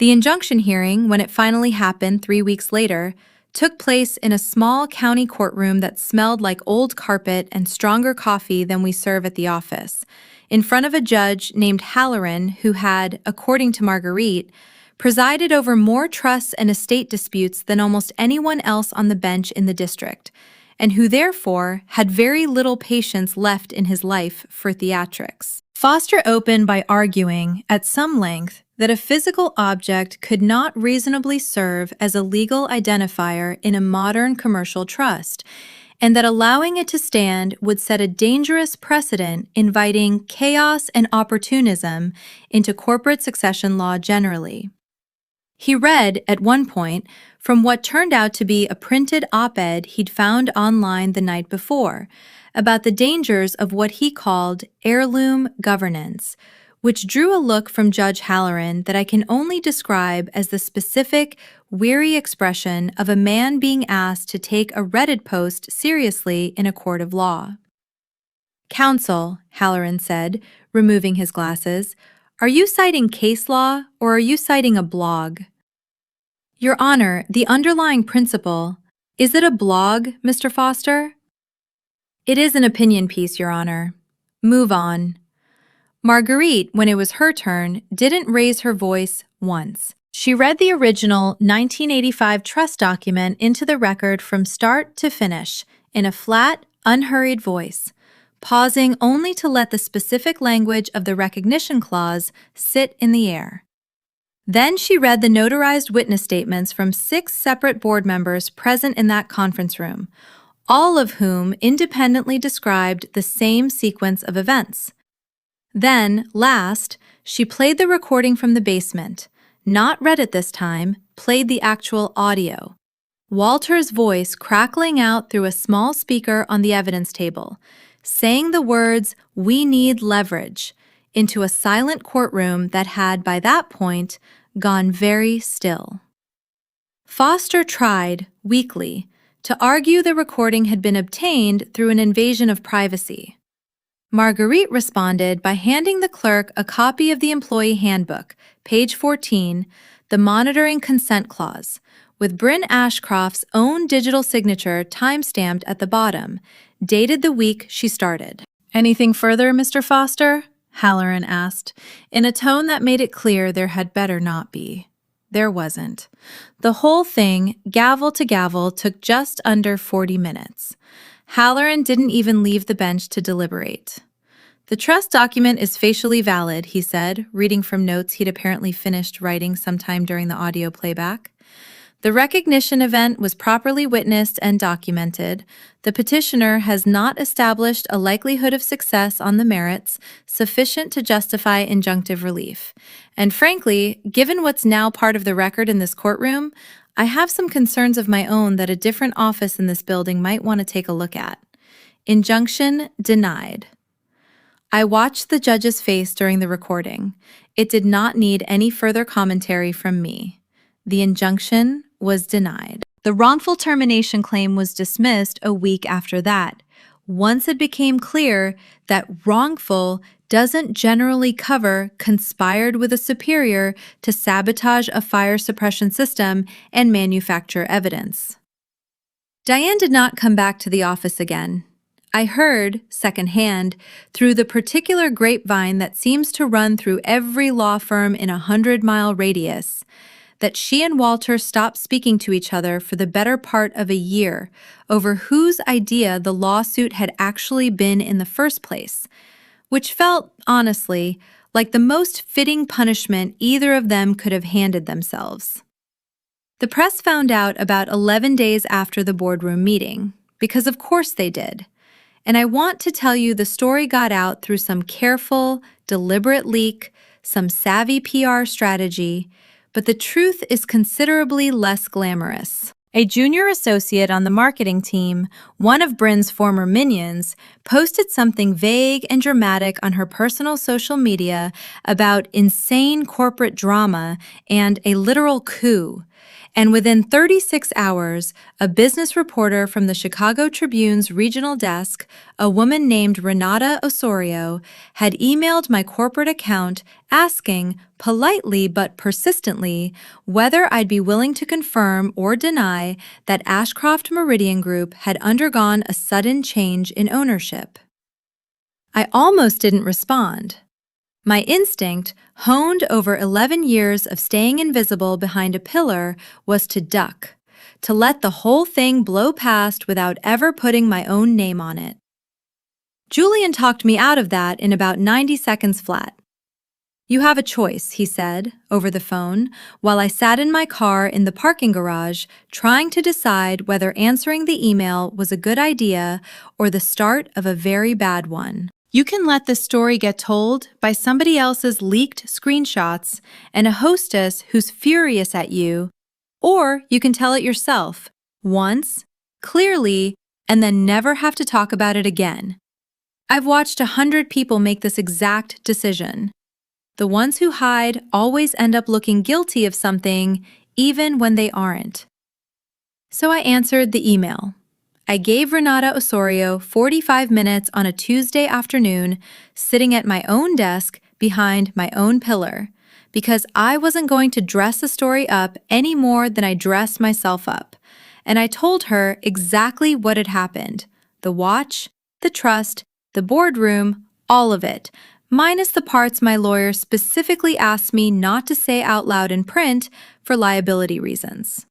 The injunction hearing, when it finally happened 3 weeks later, took place in a small county courtroom that smelled like old carpet and stronger coffee than we serve at the office, in front of a judge named Halloran who had, according to Marguerite, presided over more trusts and estate disputes than almost anyone else on the bench in the district, and who therefore had very little patience left in his life for theatrics. Foster opened by arguing, at some length, that a physical object could not reasonably serve as a legal identifier in a modern commercial trust, and that allowing it to stand would set a dangerous precedent inviting chaos and opportunism into corporate succession law generally. He read, at one point, from what turned out to be a printed op-ed he'd found online the night before, about the dangers of what he called heirloom governance, which drew a look from Judge Halloran that I can only describe as the specific, weary expression of a man being asked to take a Reddit post seriously in a court of law. "Counsel," Halloran said, removing his glasses, "are you citing case law or are you citing a blog?" "Your Honor, the underlying principle—" "Is it a blog, Mr. Foster?" "It is an opinion piece, Your Honor. Move on." Marguerite, when it was her turn, didn't raise her voice once. She read the original 1985 trust document into the record from start to finish in a flat, unhurried voice, pausing only to let the specific language of the recognition clause sit in the air. Then she read the notarized witness statements from 6 separate board members present in that conference room, all of whom independently described the same sequence of events. Then, last, she played the recording from the basement, not read it this time, played the actual audio. Walter's voice crackling out through a small speaker on the evidence table, saying the words, "We need leverage," into a silent courtroom that had, by that point, gone very still. Foster tried, weakly, to argue the recording had been obtained through an invasion of privacy. Marguerite responded by handing the clerk a copy of the employee handbook, page 14, the monitoring consent clause, with Bryn Ashcroft's own digital signature time-stamped at the bottom, dated the week she started. "Anything further, Mr. Foster?" Halloran asked, in a tone that made it clear there had better not be. There wasn't. The whole thing, gavel to gavel, took just under 40 minutes. Halloran didn't even leave the bench to deliberate. "The trust document is facially valid," he said, reading from notes he'd apparently finished writing sometime during the audio playback. "The recognition event was properly witnessed and documented. The petitioner has not established a likelihood of success on the merits sufficient to justify injunctive relief. And frankly, given what's now part of the record in this courtroom, I have some concerns of my own that a different office in this building might want to take a look at. Injunction denied." I watched the judge's face during the recording. It did not need any further commentary from me. The injunction was denied. The wrongful termination claim was dismissed a week after that, once it became clear that wrongful doesn't generally cover conspired with a superior to sabotage a fire suppression system and manufacture evidence. Diane did not come back to the office again. I heard, secondhand, through the particular grapevine that seems to run through every law firm in a 100-mile radius, that she and Walter stopped speaking to each other for the better part of a year over whose idea the lawsuit had actually been in the first place, which felt, honestly, like the most fitting punishment either of them could have handed themselves. The press found out about 11 days after the boardroom meeting, because of course they did. And I want to tell you the story got out through some careful, deliberate leak, some savvy PR strategy, but the truth is considerably less glamorous. A junior associate on the marketing team, one of Bryn's former minions, posted something vague and dramatic on her personal social media about insane corporate drama and a literal coup. And within 36 hours, a business reporter from the Chicago Tribune's regional desk, a woman named Renata Osorio, had emailed my corporate account asking, politely but persistently, whether I'd be willing to confirm or deny that Ashcroft Meridian Group had undergone a sudden change in ownership. I almost didn't respond. My instinct, honed over 11 years of staying invisible behind a pillar, was to duck, to let the whole thing blow past without ever putting my own name on it. Julian talked me out of that in about 90 seconds flat. "You have a choice," he said, over the phone, while I sat in my car in the parking garage, trying to decide whether answering the email was a good idea or the start of a very bad one. "You can let this story get told by somebody else's leaked screenshots and a hostess who's furious at you, or you can tell it yourself, once, clearly, and then never have to talk about it again. I've watched 100 people make this exact decision. The ones who hide always end up looking guilty of something, even when they aren't." So I answered the email. I gave Renata Osorio 45 minutes on a Tuesday afternoon, sitting at my own desk behind my own pillar, because I wasn't going to dress the story up any more than I dressed myself up. And I told her exactly what had happened: the watch, the trust, the boardroom, all of it, minus the parts my lawyer specifically asked me not to say out loud in print for liability reasons.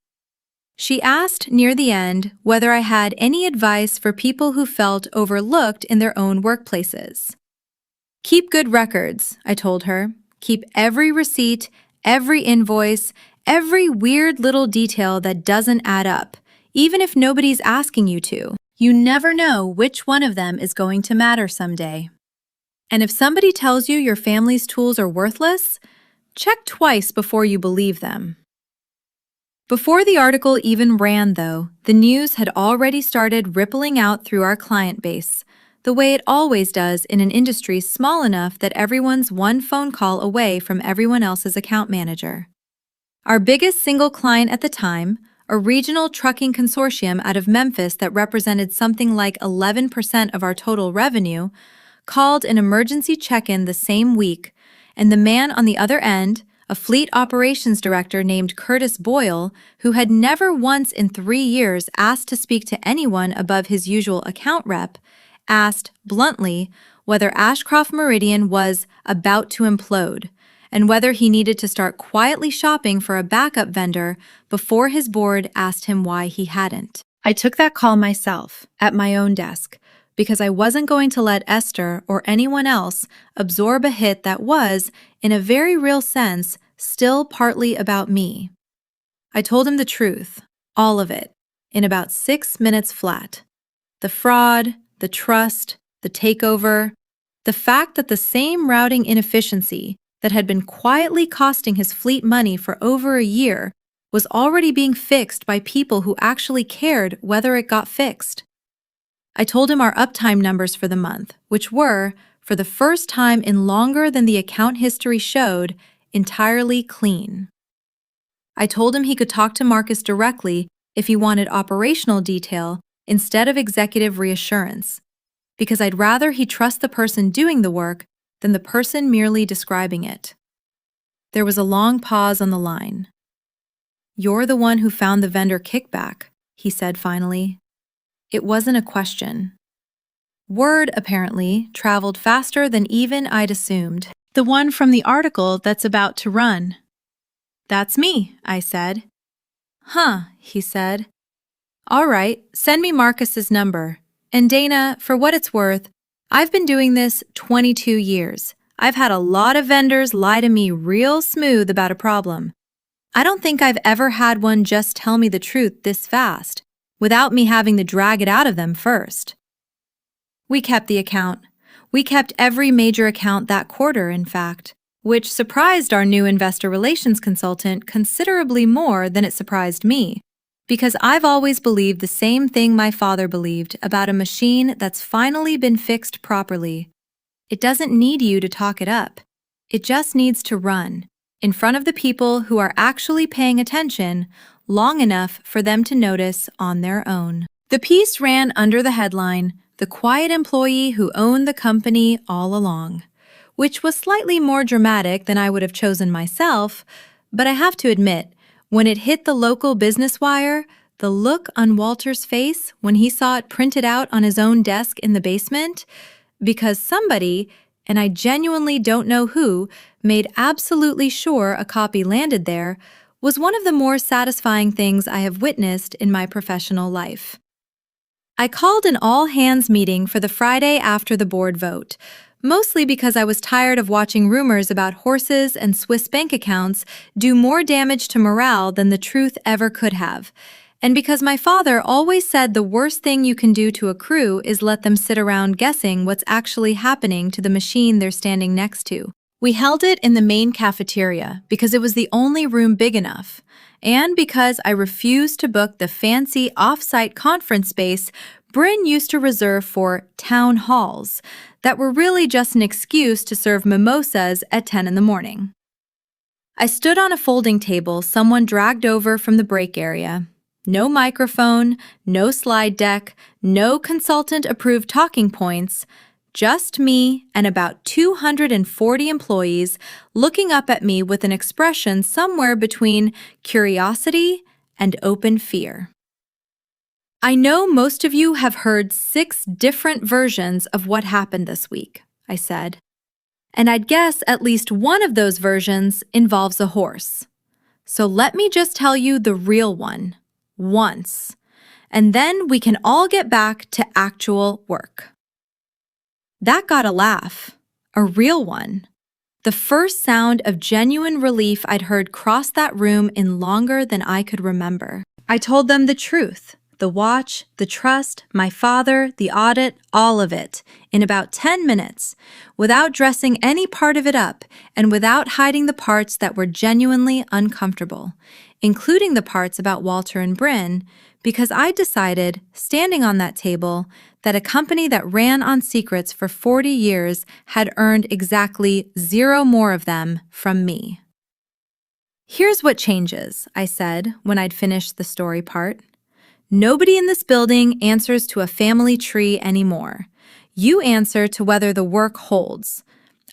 She asked near the end whether I had any advice for people who felt overlooked in their own workplaces. Keep good records, I told her. Keep every receipt, every invoice, every weird little detail that doesn't add up, even if nobody's asking you to. You never know which one of them is going to matter someday. And if somebody tells you your family's tools are worthless, check twice before you believe them. Before the article even ran, though, the news had already started rippling out through our client base, the way it always does in an industry small enough that everyone's one phone call away from everyone else's account manager. Our biggest single client at the time, a regional trucking consortium out of Memphis that represented something like 11% of our total revenue, called an emergency check-in the same week, and the man on the other end, a fleet operations director named Curtis Boyle, who had never once in 3 years asked to speak to anyone above his usual account rep, asked, bluntly, whether Ashcroft Meridian was about to implode, and whether he needed to start quietly shopping for a backup vendor before his board asked him why he hadn't. I took that call myself, at my own desk, because I wasn't going to let Esther or anyone else absorb a hit that was, in a very real sense, still partly about me. I told him the truth, all of it, in about 6 minutes flat. The fraud, the trust, the takeover, the fact that the same routing inefficiency that had been quietly costing his fleet money for over a year was already being fixed by people who actually cared whether it got fixed. I told him our uptime numbers for the month, which were, for the first time in longer than the account history showed, entirely clean. I told him he could talk to Marcus directly if he wanted operational detail instead of executive reassurance, because I'd rather he trust the person doing the work than the person merely describing it. There was a long pause on the line. "You're the one who found the vendor kickback," he said finally. It wasn't a question. Word, apparently, traveled faster than even I'd assumed. "The one from the article that's about to run." "That's me," I said. "Huh," he said. "All right, send me Marcus's number. And Dana, for what it's worth, I've been doing this 22 years. I've had a lot of vendors lie to me real smooth about a problem. I don't think I've ever had one just tell me the truth this fast, without me having to drag it out of them first." We kept the account. We kept every major account that quarter, in fact, which surprised our new investor relations consultant considerably more than it surprised me, because I've always believed the same thing my father believed about a machine that's finally been fixed properly. It doesn't need you to talk it up. It just needs to run, in front of the people who are actually paying attention, long enough for them to notice on their own. The piece ran under the headline, "The Quiet Employee Who Owned the Company All Along," which was slightly more dramatic than I would have chosen myself, but I have to admit, when it hit the local business wire, the look on Walter's face when he saw it printed out on his own desk in the basement, because somebody, and I genuinely don't know who, made absolutely sure a copy landed there, was one of the more satisfying things I have witnessed in my professional life. I called an all-hands meeting for the Friday after the board vote, mostly because I was tired of watching rumors about horses and Swiss bank accounts do more damage to morale than the truth ever could have, and because my father always said the worst thing you can do to a crew is let them sit around guessing what's actually happening to the machine they're standing next to. We held it in the main cafeteria because it was the only room big enough, and because I refused to book the fancy off-site conference space Bryn used to reserve for town halls that were really just an excuse to serve mimosas at 10 in the morning. I stood on a folding table someone dragged over from the break area. No microphone, no slide deck, no consultant-approved talking points, just me and about 240 employees looking up at me with an expression somewhere between curiosity and open fear. "I know most of you have heard 6 different versions of what happened this week," I said. And I'd guess at least one of those versions involves a horse. So let me just tell you the real one, once. And then we can all get back to actual work. That got a laugh, a real one. The first sound of genuine relief I'd heard crossed that room in longer than I could remember. I told them the truth, the watch, the trust, my father, the audit, all of it, in about 10 minutes, without dressing any part of it up and without hiding the parts that were genuinely uncomfortable, including the parts about Walter and Bryn, because I decided, standing on that table, that a company that ran on secrets for 40 years had earned exactly 0 more of them from me. Here's what changes, I said when I'd finished the story part. Nobody in this building answers to a family tree anymore. You answer to whether the work holds.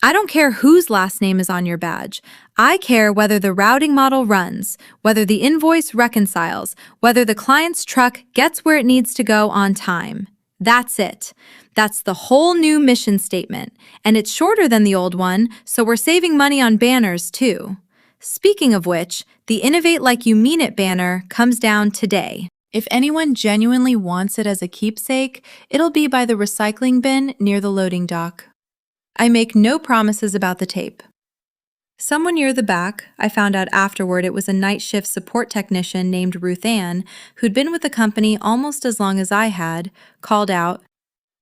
I don't care whose last name is on your badge. I care whether the routing model runs, whether the invoice reconciles, whether the client's truck gets where it needs to go on time. That's it. That's the whole new mission statement, and it's shorter than the old one, so we're saving money on banners too. Speaking of which, the Innovate Like You Mean It banner comes down today. If anyone genuinely wants it as a keepsake, it'll be by the recycling bin near the loading dock. I make no promises about the tape. Someone near the back, I found out afterward it was a night shift support technician named Ruth Ann, who'd been with the company almost as long as I had, called out,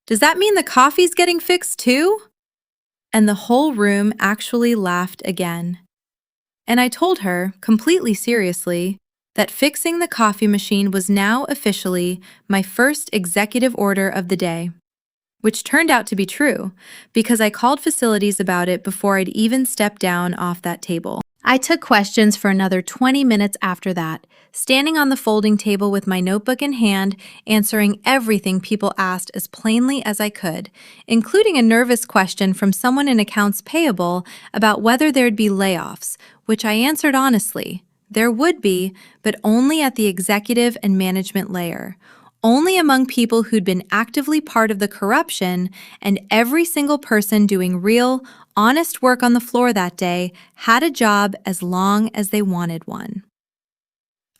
"Does that mean the coffee's getting fixed too?" And the whole room actually laughed again. And I told her, completely seriously, that fixing the coffee machine was now officially my first executive order of the day. Which turned out to be true, because I called facilities about it before I'd even stepped down off that table. I took questions for another 20 minutes after that, standing on the folding table with my notebook in hand, answering everything people asked as plainly as I could, including a nervous question from someone in accounts payable about whether there'd be layoffs, which I answered honestly. There would be, but only at the executive and management layer. Only among people who'd been actively part of the corruption, and every single person doing real, honest work on the floor that day had a job as long as they wanted one.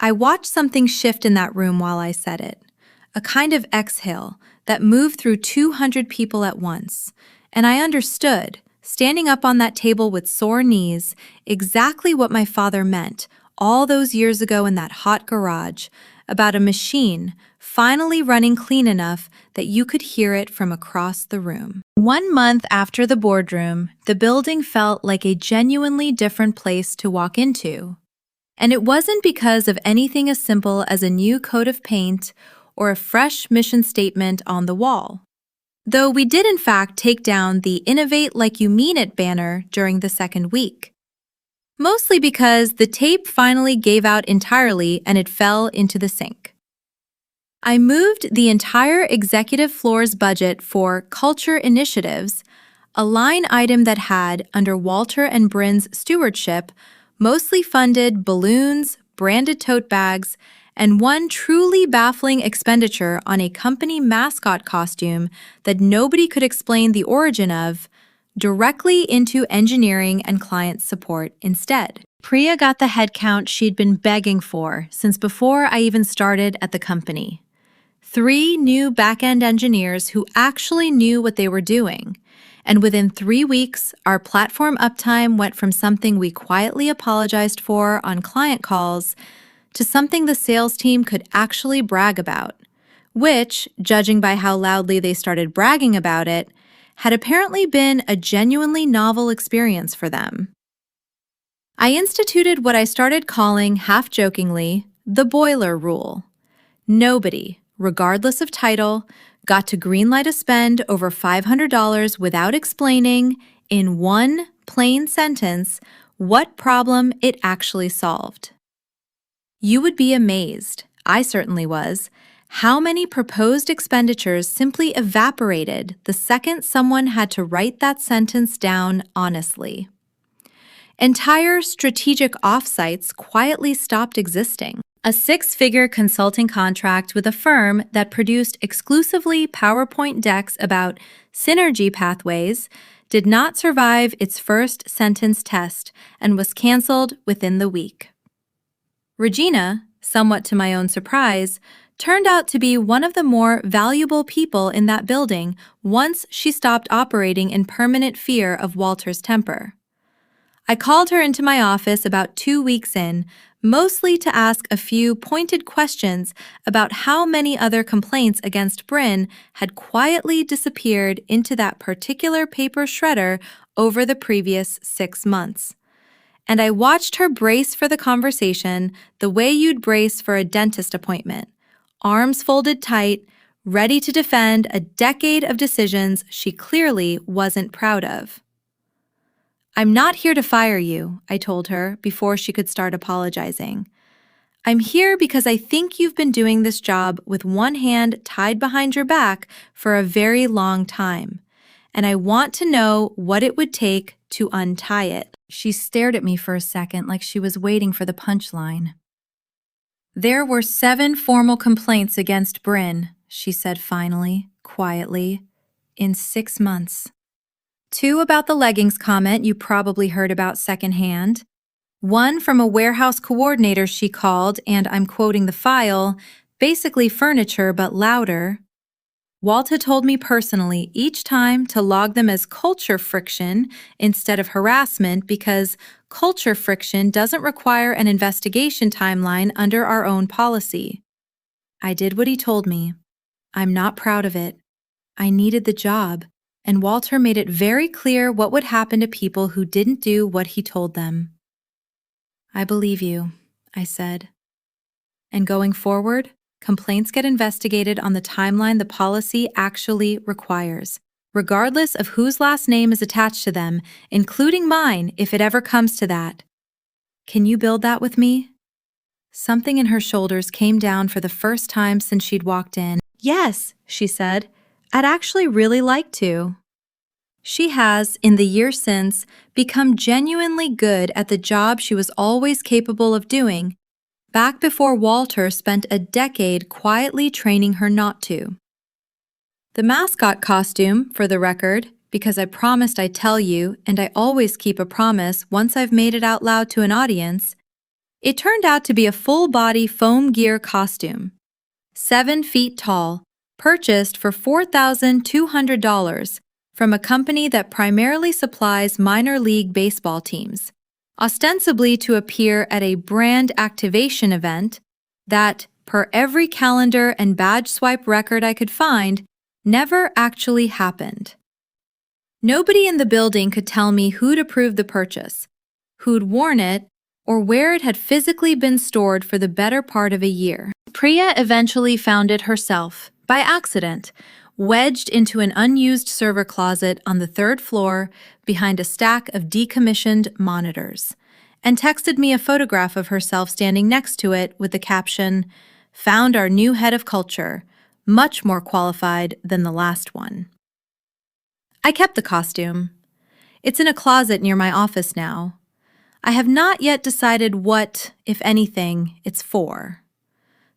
I watched something shift in that room while I said it, a kind of exhale that moved through 200 people at once, and I understood, standing up on that table with sore knees, exactly what my father meant all those years ago in that hot garage, about a machine finally running clean enough that you could hear it from across the room. 1 month after the boardroom, the building felt like a genuinely different place to walk into. And it wasn't because of anything as simple as a new coat of paint or a fresh mission statement on the wall. Though we did in fact take down the Innovate Like You Mean It banner during the second week. Mostly because the tape finally gave out entirely and it fell into the sink. I moved the entire executive floor's budget for culture initiatives, a line item that had, under Walter and Bryn's stewardship, mostly funded balloons, branded tote bags, and one truly baffling expenditure on a company mascot costume that nobody could explain the origin of, directly into engineering and client support instead. Priya got the headcount she'd been begging for since before I even started at the company. 3 new back-end engineers who actually knew what they were doing. And within 3 weeks, our platform uptime went from something we quietly apologized for on client calls to something the sales team could actually brag about, which, judging by how loudly they started bragging about it, had apparently been a genuinely novel experience for them. I instituted what I started calling, half-jokingly, the boiler rule. Nobody, regardless of title, got to greenlight a spend over $500 without explaining, in one plain sentence, what problem it actually solved. You would be amazed, I certainly was, how many proposed expenditures simply evaporated the second someone had to write that sentence down honestly. Entire strategic offsites quietly stopped existing. A 6-figure consulting contract with a firm that produced exclusively PowerPoint decks about synergy pathways did not survive its first sentence test and was canceled within the week. Regina, somewhat to my own surprise, turned out to be one of the more valuable people in that building once she stopped operating in permanent fear of Walter's temper. I called her into my office about 2 weeks in, mostly to ask a few pointed questions about how many other complaints against Bryn had quietly disappeared into that particular paper shredder over the previous 6 months. And I watched her brace for the conversation the way you'd brace for a dentist appointment, arms folded tight, ready to defend a decade of decisions she clearly wasn't proud of. "I'm not here to fire you," I told her before she could start apologizing. "I'm here because I think you've been doing this job with one hand tied behind your back for a very long time, and I want to know what it would take to untie it." She stared at me for a second like she was waiting for the punchline. "There were 7 formal complaints against Bryn," she said finally, quietly, "in 6 months. 2 about the leggings comment you probably heard about secondhand. 1 from a warehouse coordinator she called, and I'm quoting the file, basically furniture but louder. Walter told me personally each time to log them as culture friction instead of harassment because culture friction doesn't require an investigation timeline under our own policy. I did what he told me. I'm not proud of it. I needed the job, and Walter made it very clear what would happen to people who didn't do what he told them." "I believe you," I said. "And going forward, complaints get investigated on the timeline the policy actually requires, regardless of whose last name is attached to them, including mine if it ever comes to that. Can you build that with me?" Something in her shoulders came down for the first time since she'd walked in. "Yes," she said. "I'd actually really like to." She has, in the year since, become genuinely good at the job she was always capable of doing, back before Walter spent a decade quietly training her not to. The mascot costume, for the record, because I promised I'd tell you, and I always keep a promise once I've made it out loud to an audience, it turned out to be a full-body foam gear costume. 7 feet tall, purchased for $4,200 from a company that primarily supplies minor league baseball teams, ostensibly to appear at a brand activation event that, per every calendar and badge swipe record I could find, never actually happened. Nobody in the building could tell me who'd approved the purchase, who'd worn it, or where it had physically been stored for the better part of a year. Priya eventually found it herself, by accident, wedged into an unused server closet on the 3rd floor behind a stack of decommissioned monitors, and texted me a photograph of herself standing next to it with the caption, "Found our new head of culture, much more qualified than the last one." I kept the costume. It's in a closet near my office now. I have not yet decided what, if anything, it's for.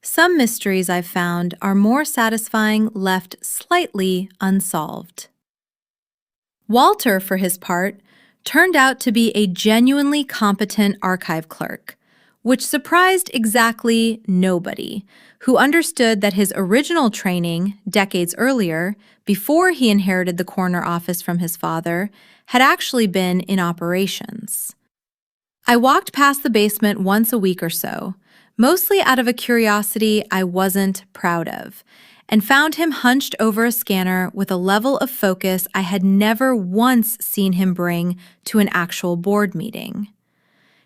Some mysteries I've found are more satisfying left slightly unsolved. Walter, for his part, turned out to be a genuinely competent archive clerk, which surprised exactly nobody, who understood that his original training, decades earlier, before he inherited the corner office from his father, had actually been in operations. I walked past the basement once a week or so, mostly out of a curiosity I wasn't proud of, and found him hunched over a scanner with a level of focus I had never once seen him bring to an actual board meeting.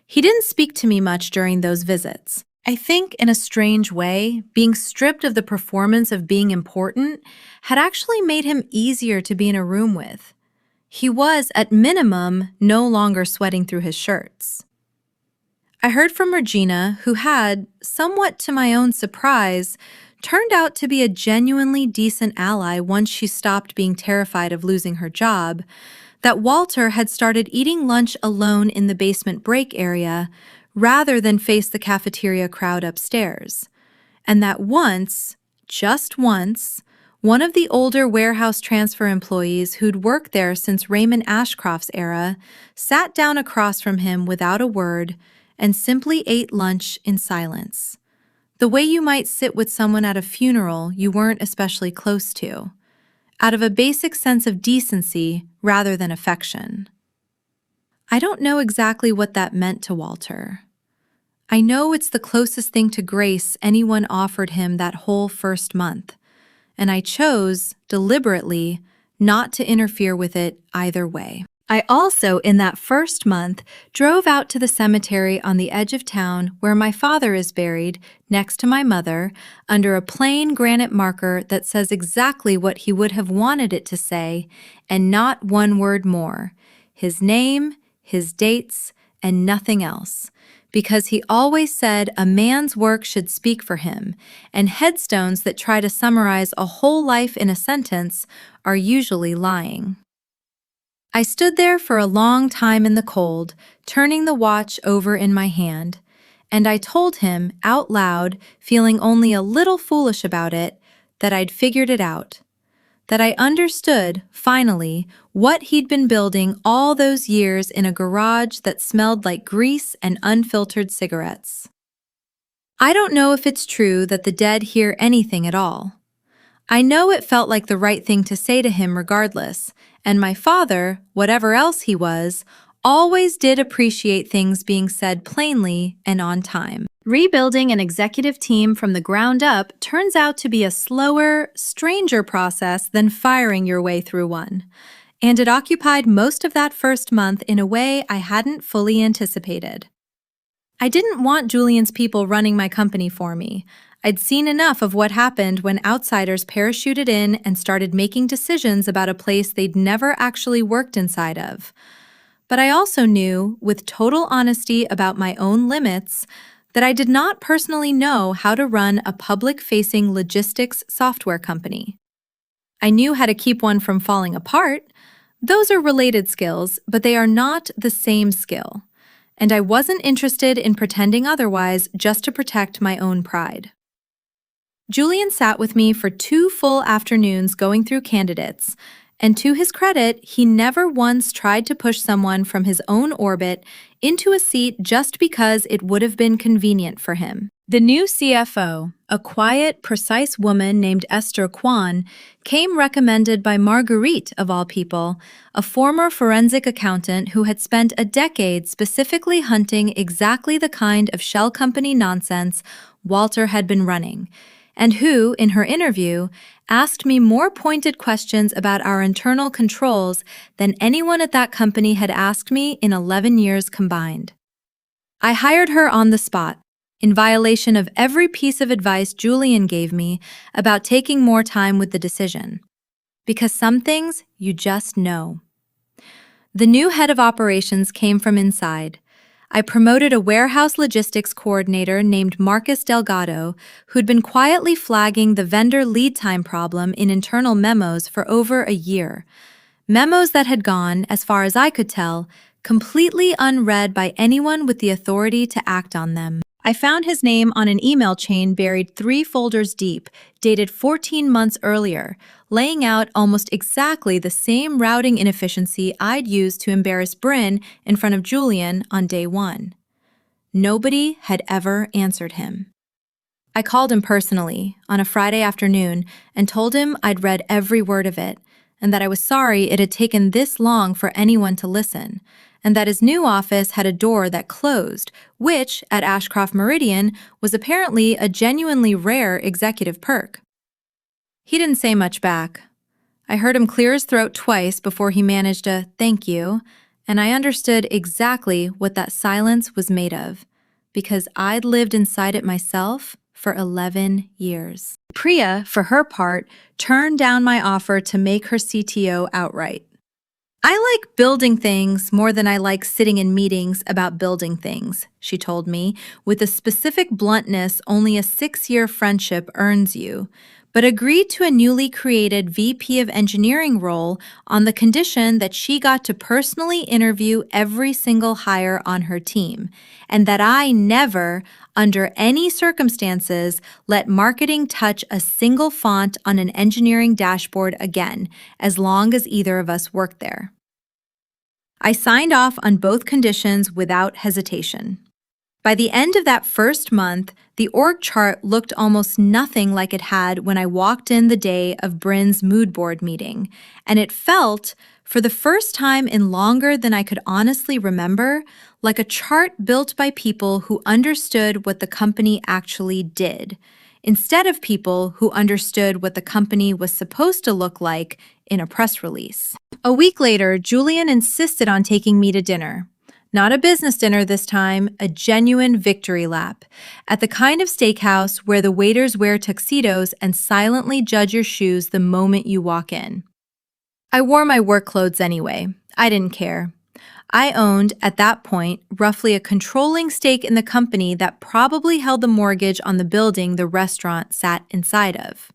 He didn't speak to me much during those visits. I think, in a strange way, being stripped of the performance of being important had actually made him easier to be in a room with. He was, at minimum, no longer sweating through his shirts. I heard from Regina, who had, somewhat to my own surprise, turned out to be a genuinely decent ally once she stopped being terrified of losing her job, that Walter had started eating lunch alone in the basement break area rather than face the cafeteria crowd upstairs, and that once, just once, One of the older warehouse transfer employees who'd worked there since Raymond Ashcroft's era sat down across from him without a word and simply ate lunch in silence. The way you might sit with someone at a funeral you weren't especially close to, out of a basic sense of decency rather than affection. I don't know exactly what that meant to Walter. I know it's the closest thing to grace anyone offered him that whole first month, and I chose, deliberately, not to interfere with it either way. I also, in that first month, drove out to the cemetery on the edge of town where my father is buried, next to my mother, under a plain granite marker that says exactly what he would have wanted it to say, and not one word more. His name, his dates, and nothing else. Because he always said a man's work should speak for him, and headstones that try to summarize a whole life in a sentence are usually lying. I stood there for a long time in the cold, turning the watch over in my hand, and I told him out loud, feeling only a little foolish about it, that I'd figured it out. That I understood, finally, what he'd been building all those years in a garage that smelled like grease and unfiltered cigarettes. I don't know if it's true that the dead hear anything at all. I know it felt like the right thing to say to him regardless, and my father, whatever else he was, always did appreciate things being said plainly and on time. Rebuilding an executive team from the ground up turns out to be a slower, stranger process than firing your way through one. And it occupied most of that first month in a way I hadn't fully anticipated. I didn't want Julian's people running my company for me. I'd seen enough of what happened when outsiders parachuted in and started making decisions about a place they'd never actually worked inside of. But I also knew, with total honesty about my own limits, that I did not personally know how to run a public-facing logistics software company. I knew how to keep one from falling apart. Those are related skills, but they are not the same skill. And I wasn't interested in pretending otherwise just to protect my own pride. Julian sat with me for 2 full afternoons going through candidates, and to his credit, he never once tried to push someone from his own orbit into a seat just because it would have been convenient for him. The new CFO, a quiet, precise woman named Esther Kwan, came recommended by Marguerite, of all people, a former forensic accountant who had spent a decade specifically hunting exactly the kind of shell company nonsense Walter had been running, and who, in her interview, asked me more pointed questions about our internal controls than anyone at that company had asked me in 11 years combined. I hired her on the spot, in violation of every piece of advice Julian gave me about taking more time with the decision. Because some things you just know. The new head of operations came from inside. I promoted a warehouse logistics coordinator named Marcus Delgado, who'd been quietly flagging the vendor lead time problem in internal memos for over a year. Memos that had gone, as far as I could tell, completely unread by anyone with the authority to act on them. I found his name on an email chain buried 3 folders deep, dated 14 months earlier, laying out almost exactly the same routing inefficiency I'd used to embarrass Bryn in front of Julian on day 1. Nobody had ever answered him. I called him personally on a Friday afternoon and told him I'd read every word of it, and that I was sorry it had taken this long for anyone to listen, and that his new office had a door that closed, which, at Ashcroft Meridian, was apparently a genuinely rare executive perk. He didn't say much back. I heard him clear his throat twice before he managed a "thank you," and I understood exactly what that silence was made of, because I'd lived inside it myself for 11 years. Priya, for her part, turned down my offer to make her CTO outright. I like building things more than I like sitting in meetings about building things, she told me, with the specific bluntness only a 6-year friendship earns you. but agreed to a newly created VP of Engineering role on the condition that she got to personally interview every single hire on her team, and that I never, under any circumstances, let marketing touch a single font on an engineering dashboard again, as long as either of us worked there. I signed off on both conditions without hesitation. By the end of that first month, the org chart looked almost nothing like it had when I walked in the day of Bryn's mood board meeting, and it felt, for the first time in longer than I could honestly remember, like a chart built by people who understood what the company actually did, instead of people who understood what the company was supposed to look like in a press release. A week later, Julian insisted on taking me to dinner. Not a business dinner this time, a genuine victory lap, at the kind of steakhouse where the waiters wear tuxedos and silently judge your shoes the moment you walk in. I wore my work clothes anyway. I didn't care. I owned, at that point, roughly a controlling stake in the company that probably held the mortgage on the building the restaurant sat inside of.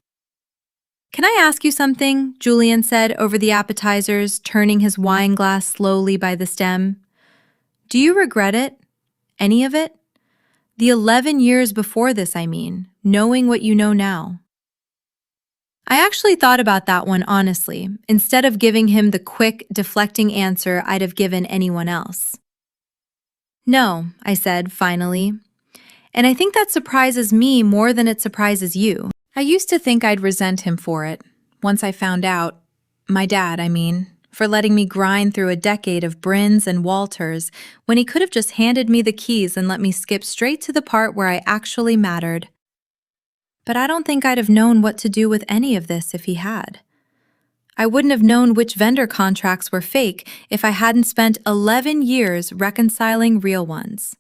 "Can I ask you something?" Julian said over the appetizers, turning his wine glass slowly by the stem. "Do you regret it? Any of it? The 11 years before this, I mean, knowing what you know now." I actually thought about that one honestly, instead of giving him the quick, deflecting answer I'd have given anyone else. "No," I said, finally. "And I think that surprises me more than it surprises you. I used to think I'd resent him for it, once I found out, my dad, I mean, for letting me grind through a decade of Bryns and Walters when he could have just handed me the keys and let me skip straight to the part where I actually mattered. But I don't think I'd have known what to do with any of this if he had. I wouldn't have known which vendor contracts were fake if I hadn't spent 11 years reconciling real ones.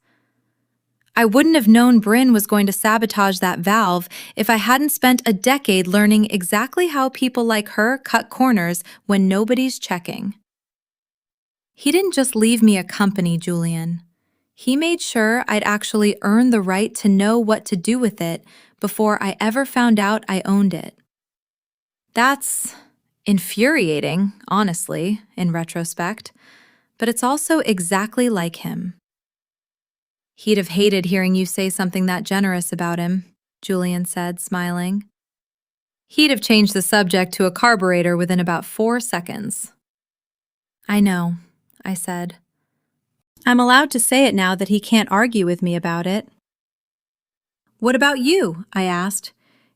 I wouldn't have known Bryn was going to sabotage that valve if I hadn't spent a decade learning exactly how people like her cut corners when nobody's checking. He didn't just leave me a company, Julian. He made sure I'd actually earn the right to know what to do with it before I ever found out I owned it. That's infuriating, honestly, in retrospect, but it's also exactly like him. "He'd have hated hearing you say something that generous about him," Julian said, smiling. "He'd have changed the subject to a carburetor within about 4 seconds. "I know," I said. "I'm allowed to say it now that he can't argue with me about it." "What about you?" I asked.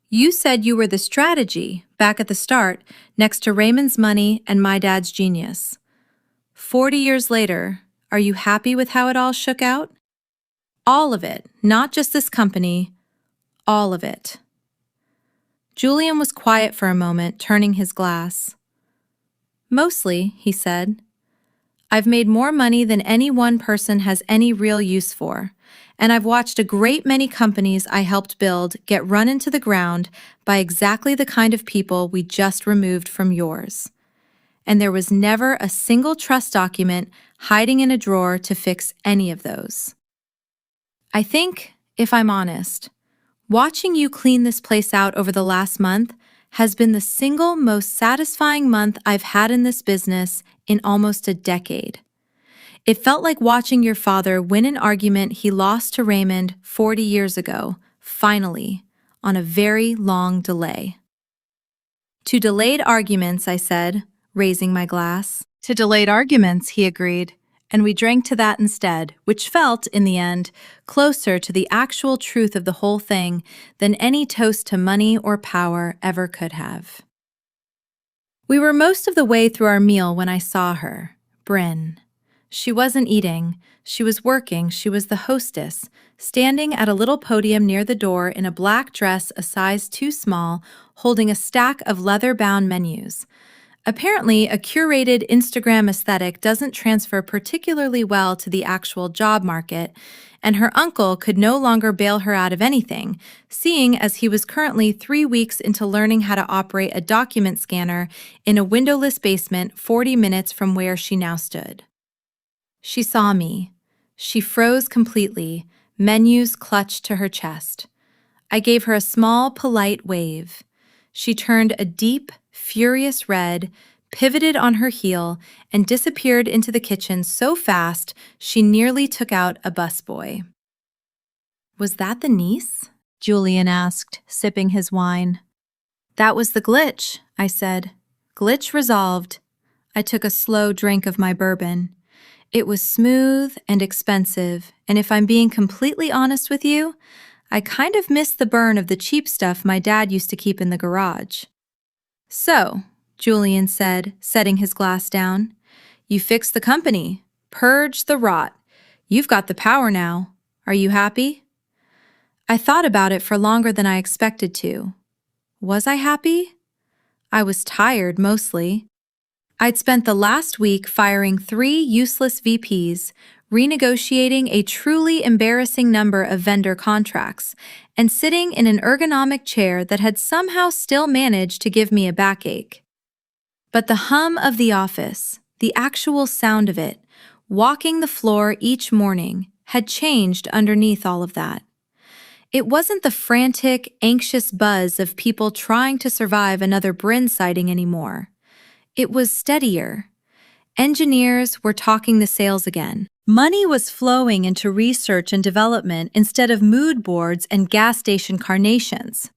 "You said you were the strategy, back at the start, next to Raymond's money and my dad's genius. 40 years later, are you happy with how it all shook out?" "All of it, not just this company. All of it." Julian was quiet for a moment, turning his glass. "Mostly," he said. "I've made more money than any one person has any real use for, and I've watched a great many companies I helped build get run into the ground by exactly the kind of people we just removed from yours. And there was never a single trust document hiding in a drawer to fix any of those. I think, if I'm honest, watching you clean this place out over the last month has been the single most satisfying month I've had in this business in almost a decade. It felt like watching your father win an argument he lost to Raymond 40 years ago, finally, on a very long delay." "To delayed arguments," I said, raising my glass. "To delayed arguments," he agreed, and we drank to that instead, which felt, in the end, closer to the actual truth of the whole thing than any toast to money or power ever could have. We were most of the way through our meal when I saw her, Bryn. She wasn't eating. She was working. She was the hostess, standing at a little podium near the door in a black dress a size too small, holding a stack of leather-bound menus. Apparently, a curated Instagram aesthetic doesn't transfer particularly well to the actual job market, and her uncle could no longer bail her out of anything, seeing as he was currently 3 weeks into learning how to operate a document scanner in a windowless basement 40 minutes from where she now stood. She saw me. She froze completely, menus clutched to her chest. I gave her a small, polite wave. She turned a deep, furious red, pivoted on her heel, and disappeared into the kitchen so fast she nearly took out a busboy. "Was that the niece?" Julian asked, sipping his wine. "That was the glitch," I said. "Glitch resolved." I took a slow drink of my bourbon. It was smooth and expensive, and if I'm being completely honest with you, I kind of missed the burn of the cheap stuff my dad used to keep in the garage. "So," Julian said, setting his glass down, "you fixed the company, purged the rot. You've got the power now. Are you happy?" I thought about it for longer than I expected to. Was I happy? I was tired, mostly. I'd spent the last week firing 3 useless VPs, renegotiating a truly embarrassing number of vendor contracts, and sitting in an ergonomic chair that had somehow still managed to give me a backache. But the hum of the office, the actual sound of it, walking the floor each morning, had changed underneath all of that. It wasn't the frantic, anxious buzz of people trying to survive another Bryn sighting anymore. It was steadier. Engineers were talking the sales again. Money was flowing into research and development instead of mood boards and gas station carnations.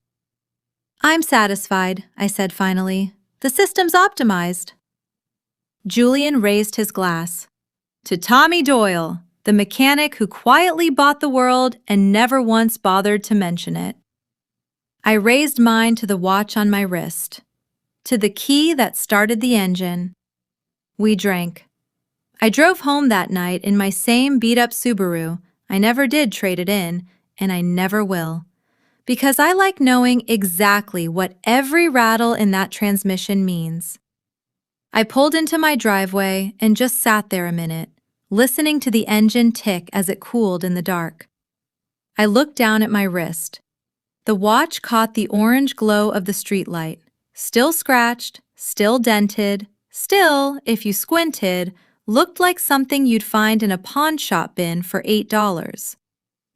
"I'm satisfied," I said finally. "The system's optimized." Julian raised his glass. "To Tommy Doyle, the mechanic who quietly bought the world and never once bothered to mention it." I raised mine to the watch on my wrist. To the key that started the engine. We drank. I drove home that night in my same beat-up Subaru. I never did trade it in, and I never will. Because I like knowing exactly what every rattle in that transmission means. I pulled into my driveway and just sat there a minute, listening to the engine tick as it cooled in the dark. I looked down at my wrist. The watch caught the orange glow of the streetlight. Still scratched, still dented, still, if you squinted, looked like something you'd find in a pawn shop bin for $8.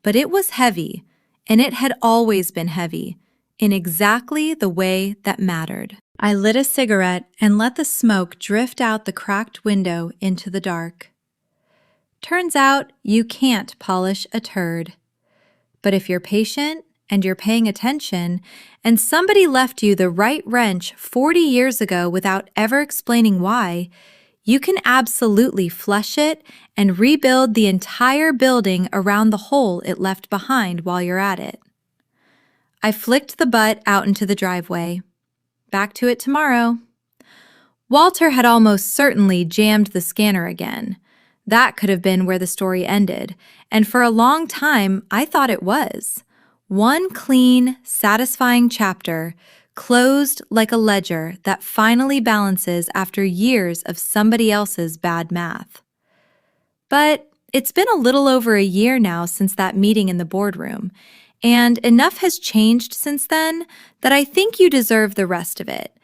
But it was heavy, and it had always been heavy, in exactly the way that mattered. I lit a cigarette and let the smoke drift out the cracked window into the dark. Turns out you can't polish a turd. But if you're patient and you're paying attention, and somebody left you the right wrench 40 years ago without ever explaining why, you can absolutely flush it and rebuild the entire building around the hole it left behind while you're at it. I flicked the butt out into the driveway. Back to it tomorrow. Walter had almost certainly jammed the scanner again. That could have been where the story ended, and for a long time I thought it was. One clean, satisfying chapter, closed like a ledger that finally balances after years of somebody else's bad math. But it's been a little over a year now since that meeting in the boardroom, and enough has changed since then that I think you deserve the rest of it,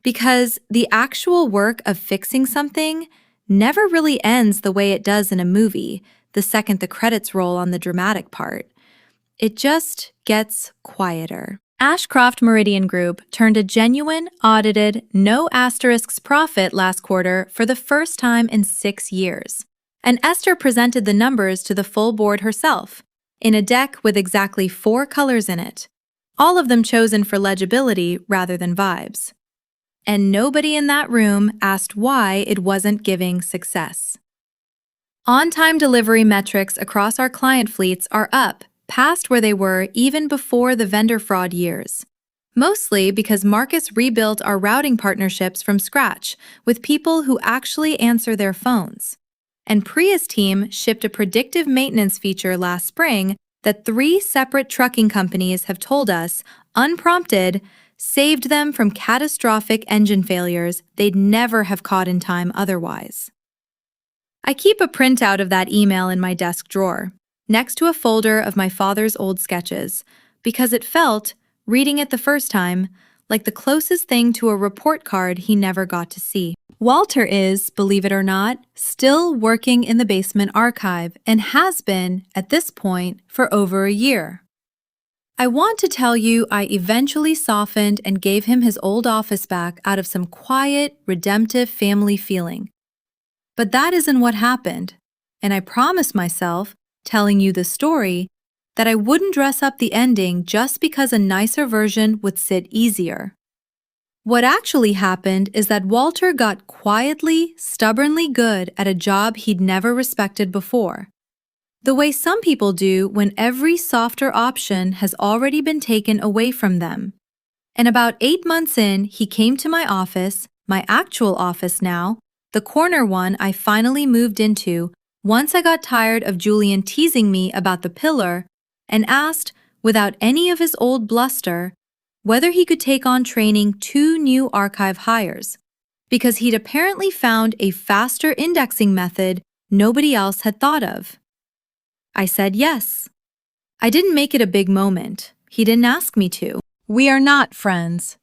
because the actual work of fixing something never really ends the way it does in a movie, the second the credits roll on the dramatic part. It just gets quieter. Ashcroft Meridian Group turned a genuine, audited, no asterisks profit last quarter for the first time in 6 years. And Esther presented the numbers to the full board herself, in a deck with exactly 4 colors in it, all of them chosen for legibility rather than vibes. And nobody in that room asked why it wasn't giving success. On-time delivery metrics across our client fleets are up, past where they were even before the vendor fraud years. Mostly because Marcus rebuilt our routing partnerships from scratch with people who actually answer their phones. And Priya's team shipped a predictive maintenance feature last spring that 3 separate trucking companies have told us, unprompted, saved them from catastrophic engine failures they'd never have caught in time otherwise. I keep a printout of that email in my desk drawer, next to a folder of my father's old sketches, because it felt, reading it the first time, like the closest thing to a report card he never got to see. Walter is, believe it or not, still working in the basement archive and has been, at this point, for over a year. I want to tell you I eventually softened and gave him his old office back out of some quiet, redemptive family feeling. But that isn't what happened, and I promised myself, telling you the story, that I wouldn't dress up the ending just because a nicer version would sit easier. What actually happened is that Walter got quietly, stubbornly good at a job he'd never respected before. The way some people do when every softer option has already been taken away from them. And about 8 months in, he came to my office, my actual office now, the corner one I finally moved into once I got tired of Julian teasing me about the pillar, and asked, without any of his old bluster, whether he could take on training 2 new archive hires, because he'd apparently found a faster indexing method nobody else had thought of. I said yes. I didn't make it a big moment. He didn't ask me to. We are not friends.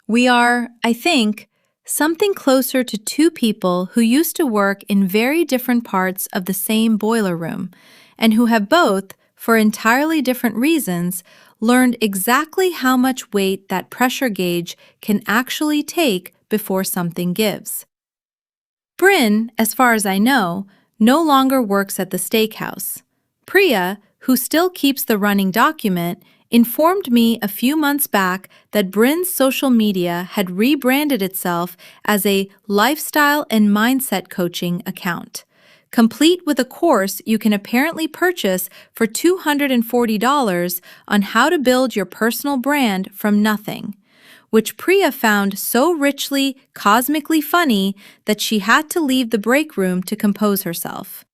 We are, I think, something closer to 2 people who used to work in very different parts of the same boiler room, and who have both, for entirely different reasons, learned exactly how much weight that pressure gauge can actually take before something gives. Bryn, as far as I know, no longer works at the steakhouse. Priya, who still keeps the running document, informed me a few months back that Bryn's social media had rebranded itself as a lifestyle and mindset coaching account, complete with a course you can apparently purchase for $240 on how to build your personal brand from nothing, which Priya found so richly, cosmically funny that she had to leave the break room to compose herself.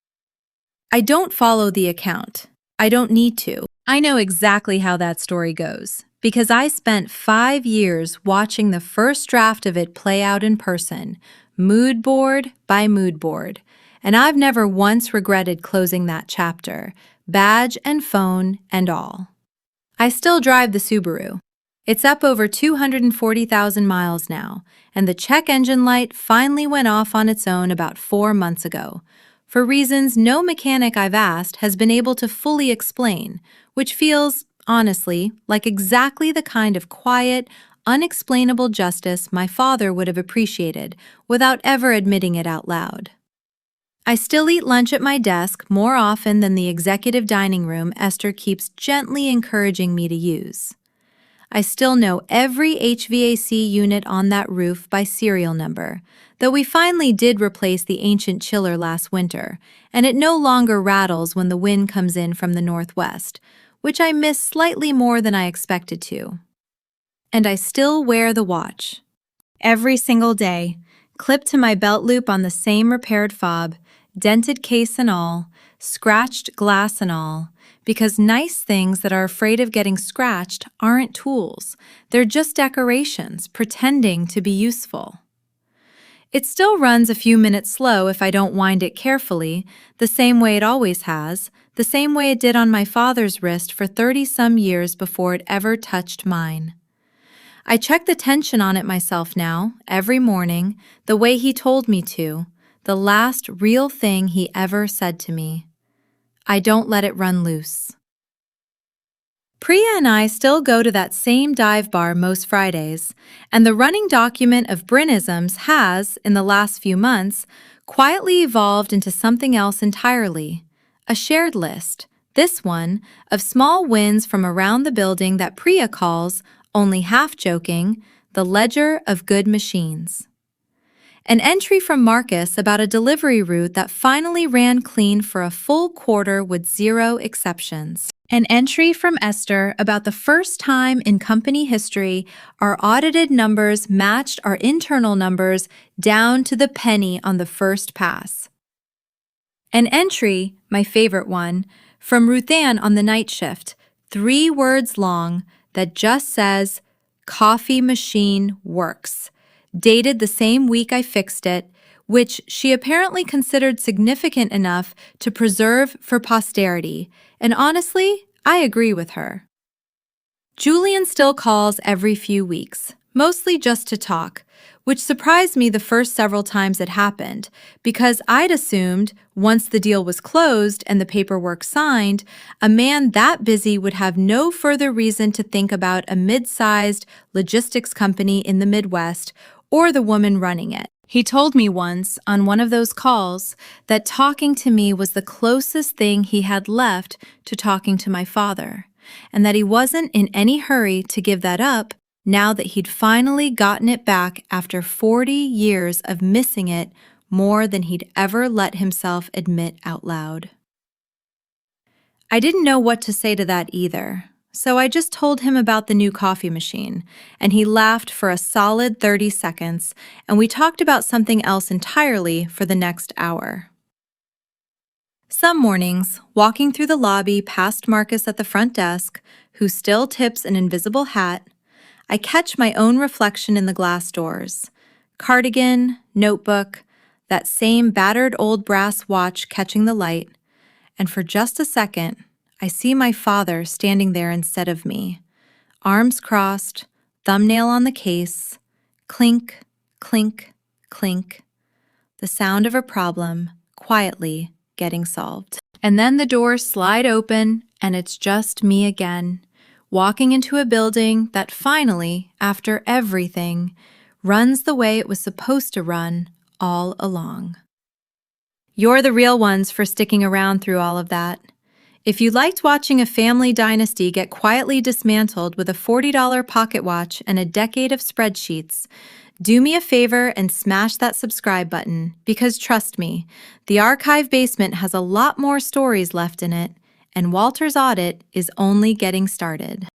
I don't follow the account. I don't need to. I know exactly how that story goes, because I spent 5 years watching the first draft of it play out in person, mood board by mood board, and I've never once regretted closing that chapter, badge and phone and all. I still drive the Subaru. It's up over 240,000 miles now, and the check engine light finally went off on its own about 4 months ago, for reasons no mechanic I've asked has been able to fully explain, which feels, honestly, like exactly the kind of quiet, unexplainable justice my father would have appreciated without ever admitting it out loud. I still eat lunch at my desk more often than the executive dining room Esther keeps gently encouraging me to use. I still know every HVAC unit on that roof by serial number, though we finally did replace the ancient chiller last winter, and it no longer rattles when the wind comes in from the northwest, which I miss slightly more than I expected to. And I still wear the watch. Every single day, clipped to my belt loop on the same repaired fob, dented case and all, scratched glass and all, because nice things that are afraid of getting scratched aren't tools. They're just decorations, pretending to be useful. It still runs a few minutes slow if I don't wind it carefully, the same way it always has, the same way it did on my father's wrist for 30-some years before it ever touched mine. I check the tension on it myself now, every morning, the way he told me to, the last real thing he ever said to me. I don't let it run loose. Priya and I still go to that same dive bar most Fridays, and the running document of Brynisms has, in the last few months, quietly evolved into something else entirely. A shared list, this one, of small wins from around the building that Priya calls, only half joking, the ledger of good machines. An entry from Marcus about a delivery route that finally ran clean for a full quarter with 0 exceptions. An entry from Esther about the first time in company history our audited numbers matched our internal numbers down to the penny on the first pass. An entry, my favorite one, from Ruthann on the night shift, 3 words long, that just says, "Coffee machine works," dated the same week I fixed it, which she apparently considered significant enough to preserve for posterity, and honestly, I agree with her. Julian still calls every few weeks, mostly just to talk, which surprised me the first several times it happened, because I'd assumed once the deal was closed and the paperwork signed, a man that busy would have no further reason to think about a mid-sized logistics company in the Midwest or the woman running it. He told me once on one of those calls that talking to me was the closest thing he had left to talking to my father, and that he wasn't in any hurry to give that up now that he'd finally gotten it back after 40 years of missing it more than he'd ever let himself admit out loud. I didn't know what to say to that either, so I just told him about the new coffee machine, and he laughed for a solid 30 seconds, and we talked about something else entirely for the next hour. Some mornings, walking through the lobby past Marcus at the front desk, who still tips an invisible hat, I catch my own reflection in the glass doors. Cardigan, notebook, that same battered old brass watch catching the light, and for just a second, I see my father standing there instead of me. Arms crossed, thumbnail on the case, clink, clink, clink. The sound of a problem quietly getting solved. And then the doors slide open, and it's just me again, walking into a building that finally, after everything, runs the way it was supposed to run all along. You're the real ones for sticking around through all of that. If you liked watching a family dynasty get quietly dismantled with a $40 pocket watch and a decade of spreadsheets, do me a favor and smash that subscribe button, because trust me, the archive basement has a lot more stories left in it, and Walter's audit is only getting started.